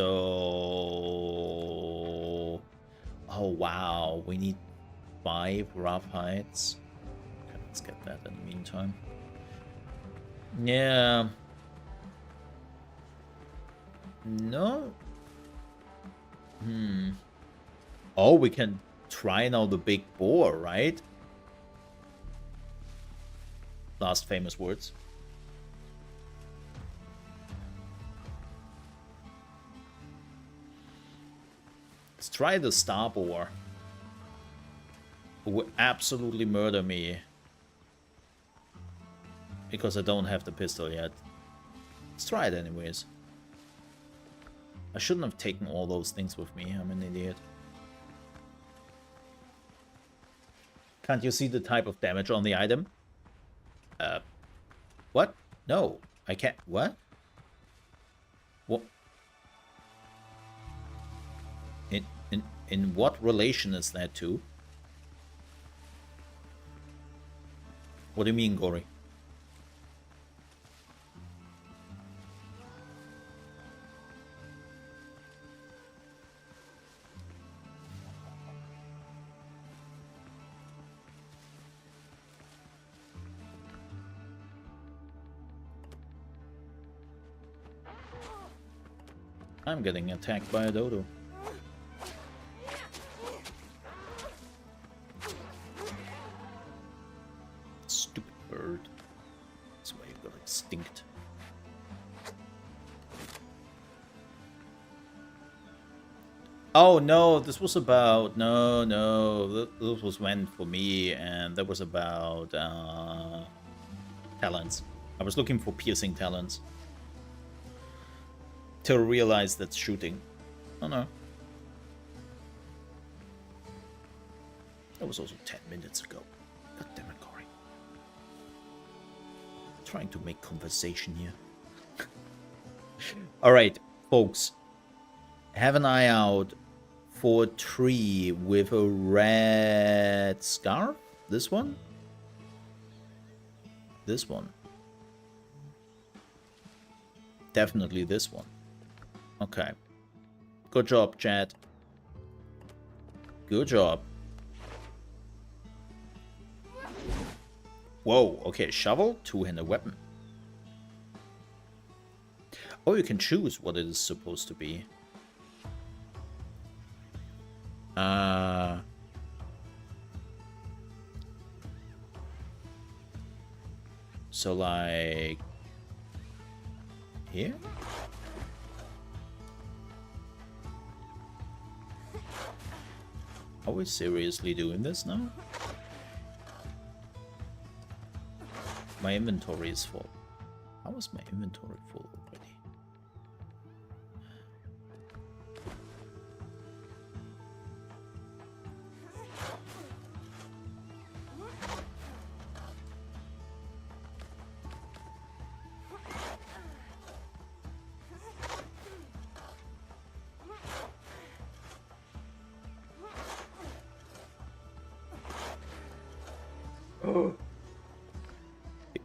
Oh, wow. We need 5 rough heights. Okay, Let's get that in the meantime. Yeah. No. Oh, we can try now the big boar, right? Last famous words. Let's try the star boar. Who will absolutely murder me. Because I don't have the pistol yet. Let's try it anyways. I shouldn't have taken all those things with me. I'm an idiot. Can't you see the type of damage on the item? What? No, I can't. What? What? In what relation is that to? What do you mean, Gory? I'm getting attacked by a dodo. Stupid bird. That's why you got extinct. Oh no, this was about... No. This was meant for me, and that was about talents. I was looking for piercing talents. Till I realized that's shooting. Oh no. That was also 10 minutes ago. God damn it, Corey. Trying to make conversation here. Alright, folks. Have an eye out for a tree with a red scarf. This one? This one. Definitely this one. Okay. Good job, chat. Good job. Whoa, okay, shovel, two-handed weapon. Oh, you can choose what it is supposed to be. So like... here? Are we seriously doing this now? My inventory is full. How is my inventory full already?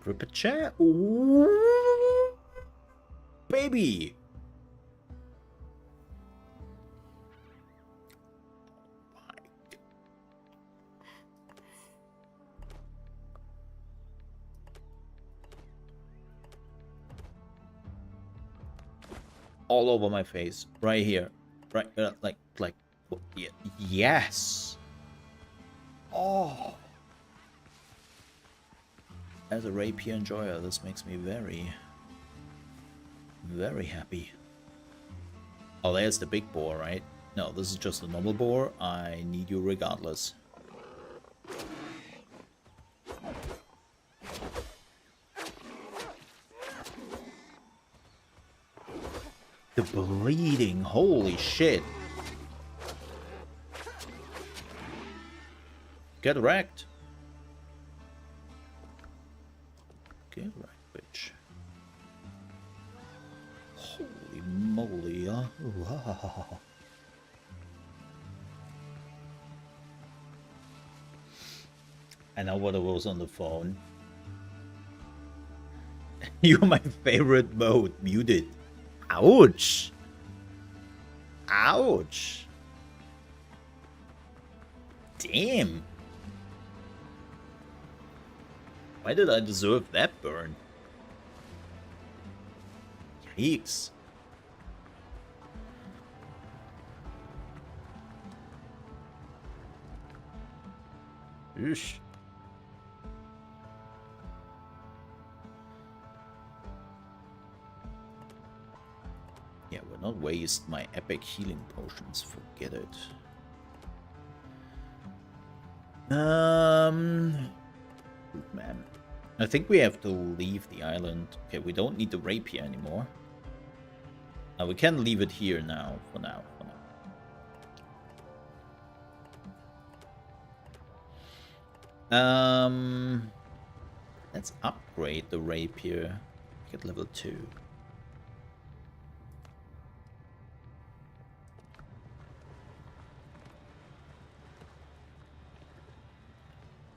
Rip a chair. Ooh, baby. All over my face, right here, right, like, yeah, yes. Oh. As a rapier enjoyer, this makes me very, very happy. Oh, there's the big boar, right? No, this is just a normal boar. I need you regardless. The bleeding, holy shit. Get wrecked. Get wrecked, bitch. Holy moly, wow. I know what it was on the phone. You're my favorite mode, muted. Ouch! Ouch! Why did I deserve that burn? Yikes. Oosh. Yeah, will not waste my epic healing potions. Forget it. Man. I think we have to leave the island. Okay, we don't need the rapier anymore. We can leave it here now, for now. Let's upgrade the rapier. Get level 2.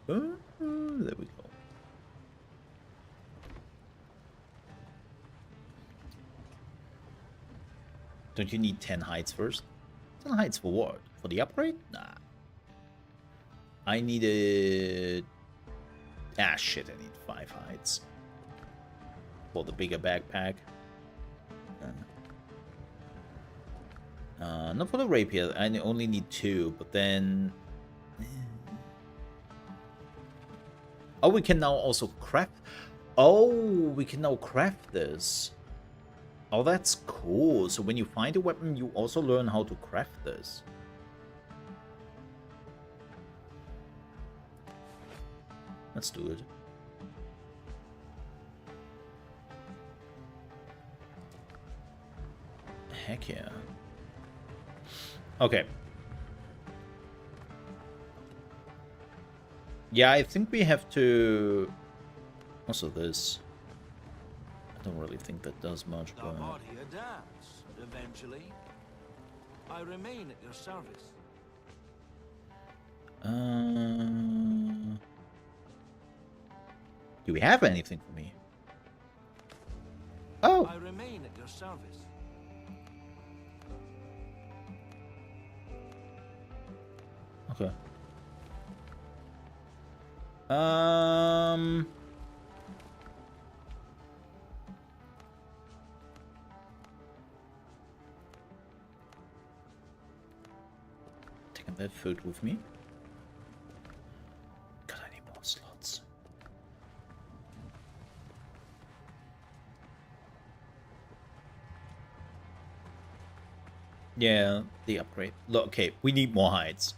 There we go. Don't you need 10 heights first? 10 heights for what? For the upgrade? Nah. I needed... Ah, shit, I need 5 heights. For the bigger backpack. Not for the rapier, I only need 2, but then... Oh, we can now also craft... Oh, we can now craft this. Oh, that's cool. So when you find a weapon, you also learn how to craft this. Let's do it. Heck yeah. Okay. Yeah, I think we have to... Also this. I don't really think that does much, but... The body adapts, eventually. I remain at your service. Do we have anything for me? Oh! I remain at your service. Okay. Taking that food with me. God, I need more slots. Yeah, the upgrade. Look, okay, we need more hides.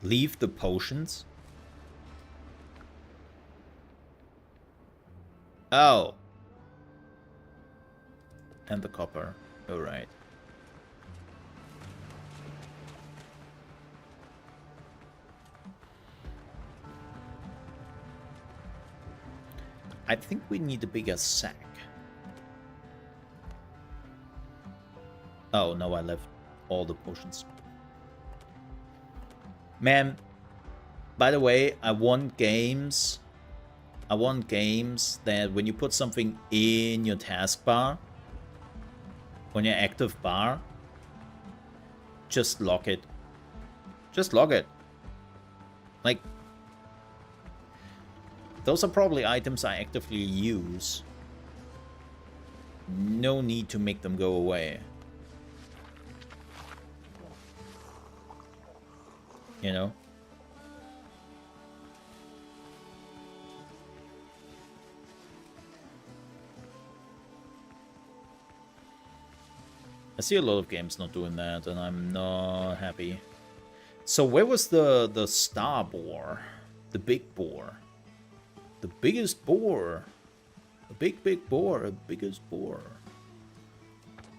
Leave the potions. Oh. And the copper. Alright. I think we need a bigger sack. Oh, no, I left all the potions. Man, by the way, I want games that when you put something in your taskbar, on your active bar, just lock it. Just log it. Like, those are probably items I actively use. No need to make them go away. You know? I see a lot of games not doing that, and I'm not happy. So where was the star boar? The big boar. The biggest boar. The big boar. The biggest boar.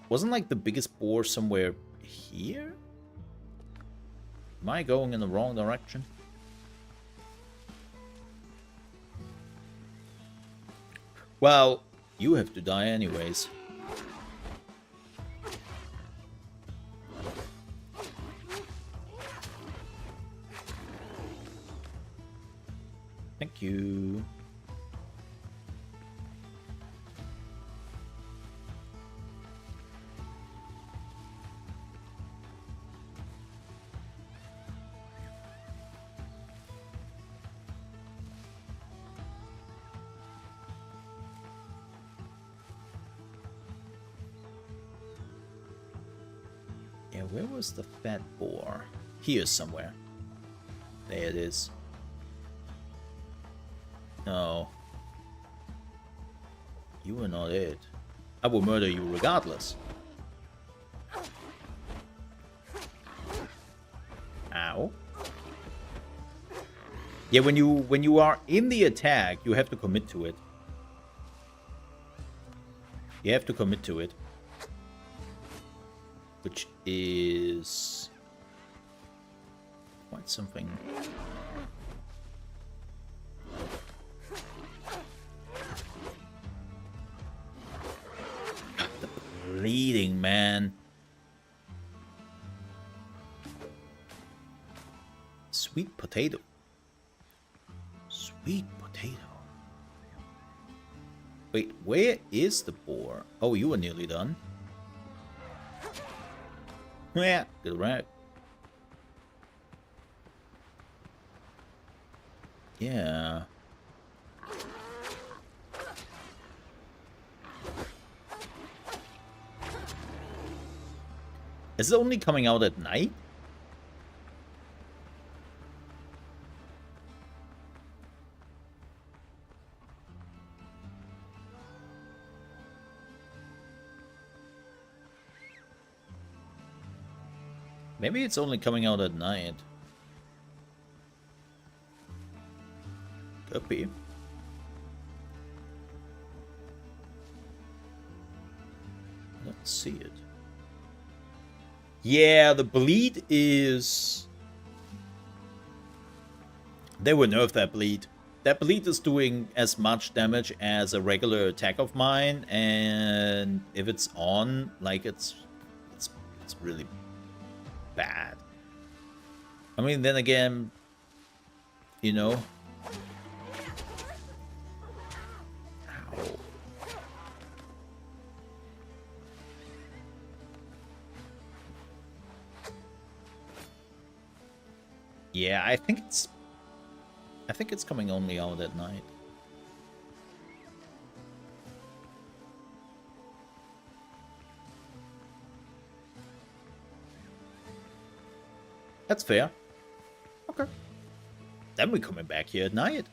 Wasn't like the biggest boar somewhere here? Am I going in the wrong direction? Well, you have to die anyways. Thank you. Where was the fat boar? Here somewhere. There it is. No. You are not it. I will murder you regardless. Ow. Yeah, when you are in the attack, you have to commit to it. You have to commit to it. Which is quite something. The bleeding, man. Sweet potato. Sweet potato. Wait, where is the boar? Oh, you were nearly done. Yeah, good right. Yeah. Is it only coming out at night? Maybe it's only coming out at night. Could be. Let's see it. Yeah, the bleed is... They will nerf that bleed. That bleed is doing as much damage as a regular attack of mine, and if it's on, like it's really bad. I mean, then again, you know. Ow. Yeah, I think it's coming only out at night. That's fair. Okay. Then we're coming back here at night.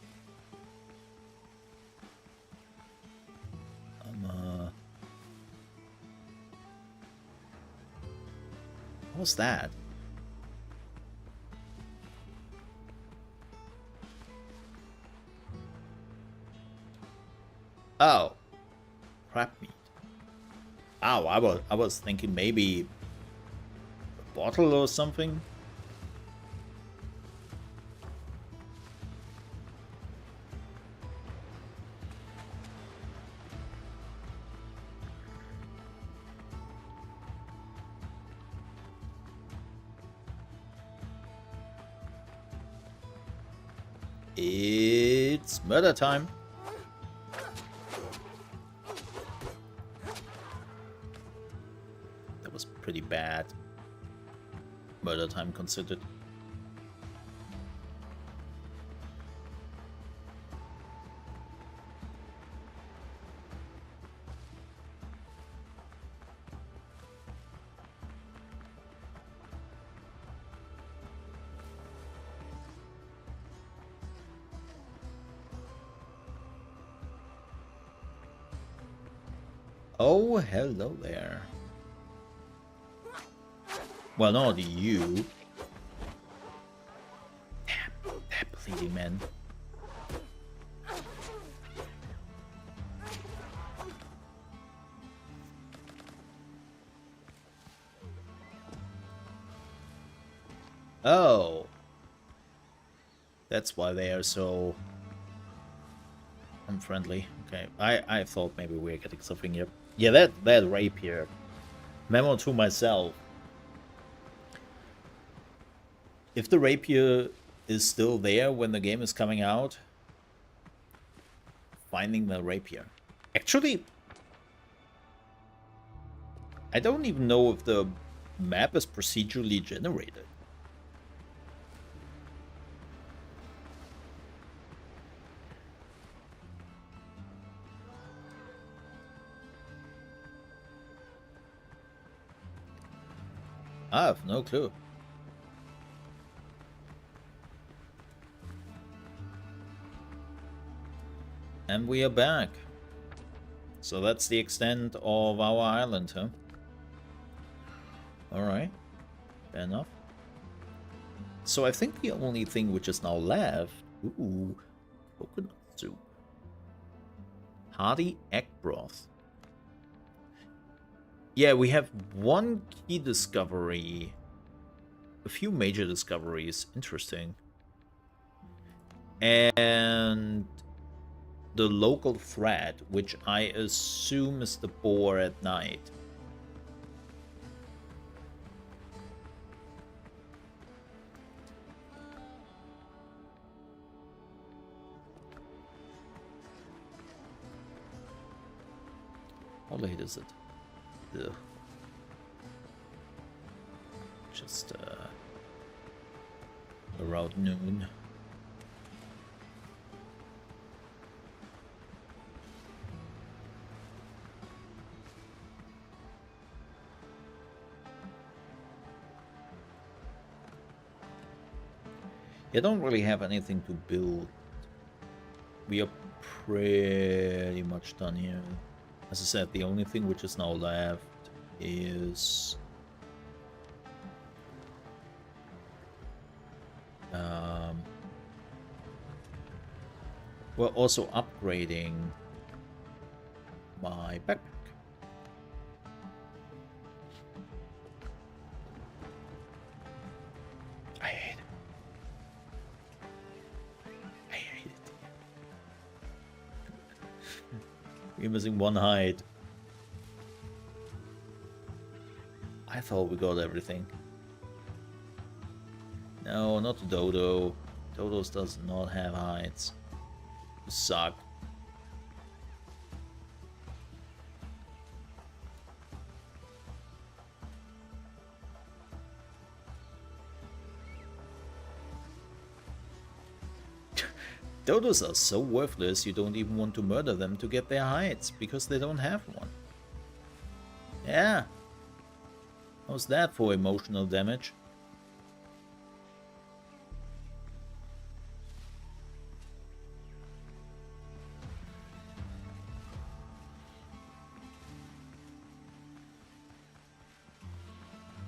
What was that? Oh. Crab meat. Oh, I was thinking maybe a bottle or something. It's murder time. That was pretty bad. Murder time considered. Oh, hello there. Well, not you. Damn, that bleeding man. Oh. That's why they are so unfriendly. Okay, I thought maybe we were getting something here. Yeah, that rapier. Memo to myself. If the rapier is still there when the game is coming out, finding the rapier. Actually, I don't even know if the map is procedurally generated. I have no clue. And we are back. So that's the extent of our island, huh? Alright. Fair enough. So I think the only thing which is now left... Ooh, coconut soup. Hearty egg broth. Yeah, we have one key discovery. A few major discoveries. Interesting. And the local thread, which I assume is the boar at night. How late is it? Ugh. Just around noon. I don't really have anything to build. We are pretty much done here. As I said, the only thing which is now left is we're also upgrading my backpack. I hate it. I hate it. We're missing one hide. I thought we got everything. No, not the dodo. Dodos does not have hides. You suck. Dodos are so worthless you don't even want to murder them to get their hides, because they don't have one. Yeah. How's that for emotional damage?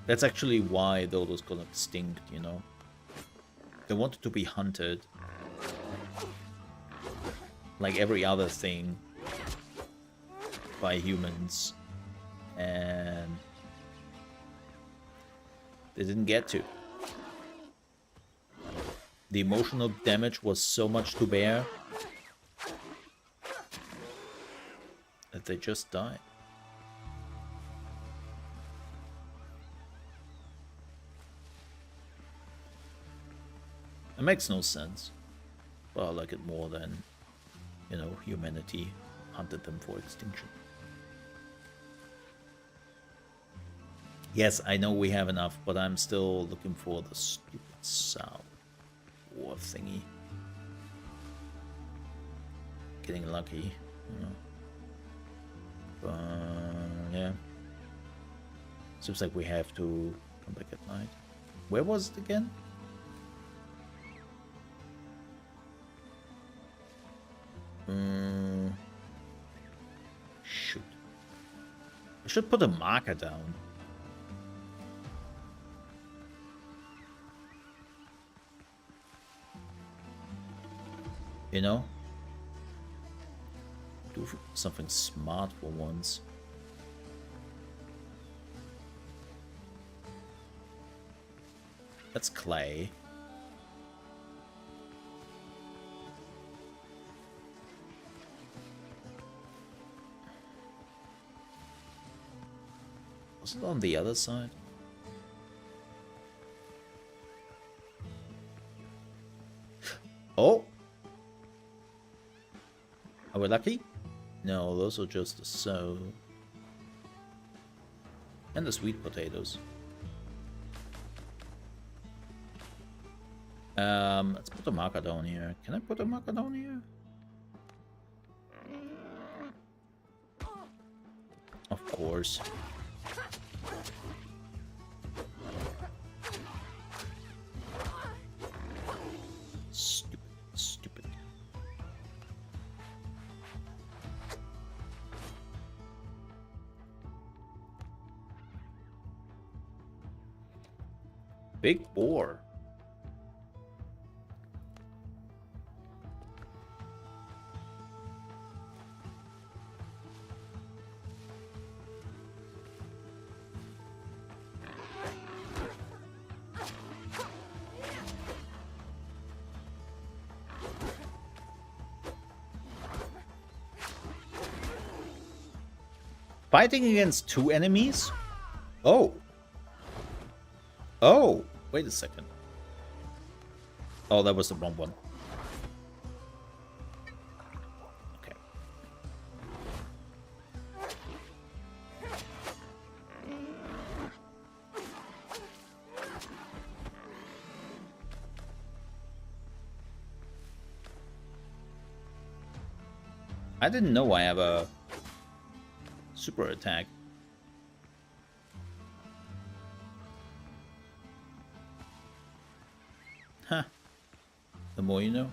That's actually why Dodos got extinct, you know? They wanted to be hunted. Like every other thing. By humans. And they didn't get to. The emotional damage was so much to bear that they just died. It makes no sense. But I like it more than, you know, humanity hunted them for extinction. Yes, I know we have enough, but I'm still looking for the stupid sow war thingy. Getting lucky, you know. But yeah. Seems like we have to come back at night. Where was it again? Shoot. I should put a marker down. You know? Do something smart for once. That's clay. Was it on the other side? Oh! Are we lucky? No, those are just the sow. And the sweet potatoes. Let's put a marker down here. Can I put a marker down here? Of course. big boar. Fighting against 2 enemies? Oh. Oh, wait a second. Oh, that was the wrong one. Okay. I didn't know I have a super attack. Huh. The more you know.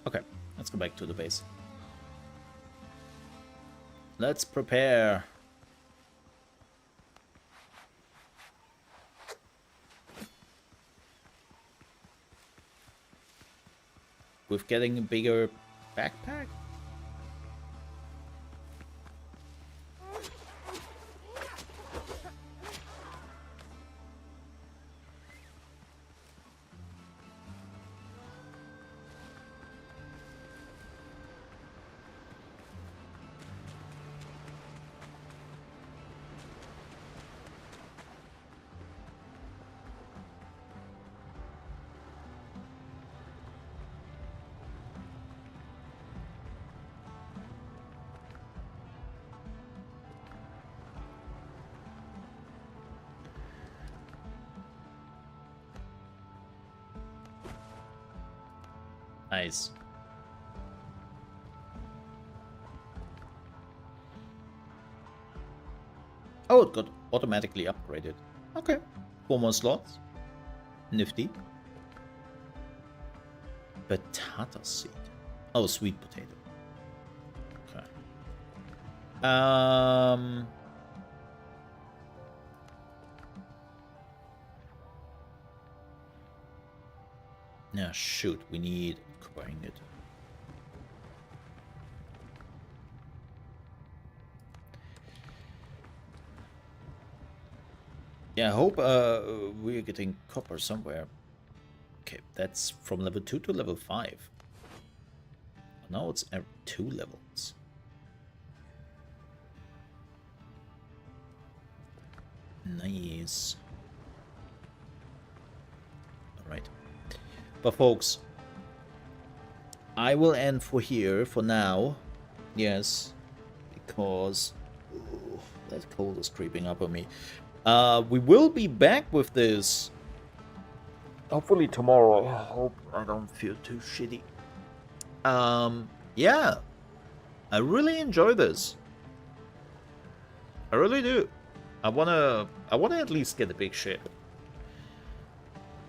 Okay, let's go back to the base. Let's prepare. With getting a bigger backpack? Nice. Oh, it got automatically upgraded. Okay. 4 more slots. Nifty. Batata seed. Oh, sweet potato. Okay. Now, shoot, we need copper ingot. Yeah, I hope we're getting copper somewhere. Okay, that's from level 2 to level 5. Now it's at 2 levels. Nice. Alright. But folks, I will end for here for now. Yes, because that cold is creeping up on me. We will be back with this hopefully tomorrow. I hope I don't feel too shitty. Yeah, I really enjoy this. I really do. I wanna at least get a big ship.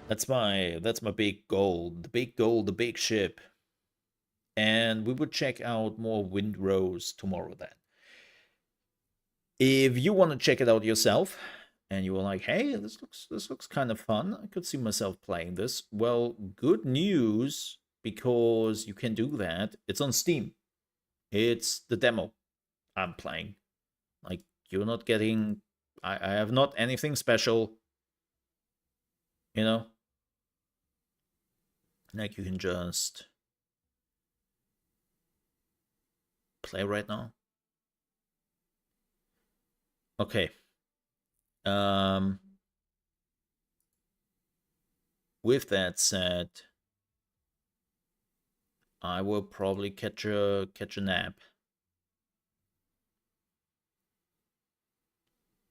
That's my big goal. The big goal, the big ship. And we would check out more Windrose tomorrow then. If you want to check it out yourself, and you were like, hey, this looks kind of fun, I could see myself playing this. Well, good news, because you can do that. It's on Steam. It's the demo I'm playing. Like, you're not getting... I have not anything special. You know? Like, you can just play right now. Okay. With that said, I will probably catch a nap.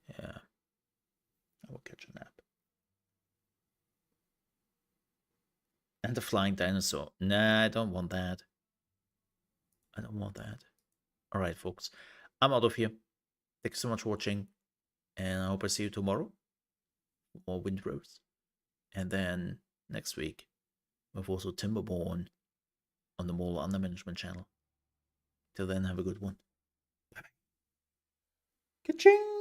Yeah, I will catch a nap. And the flying dinosaur. Nah, I don't want that. I don't want that. All right, folks, I'm out of here. Thanks so much for watching, and I hope I see you tomorrow for more Windrose. And then next week, with also Timberborn on the Mole Under Management channel. Till then, have a good one. Bye bye. Ka-ching!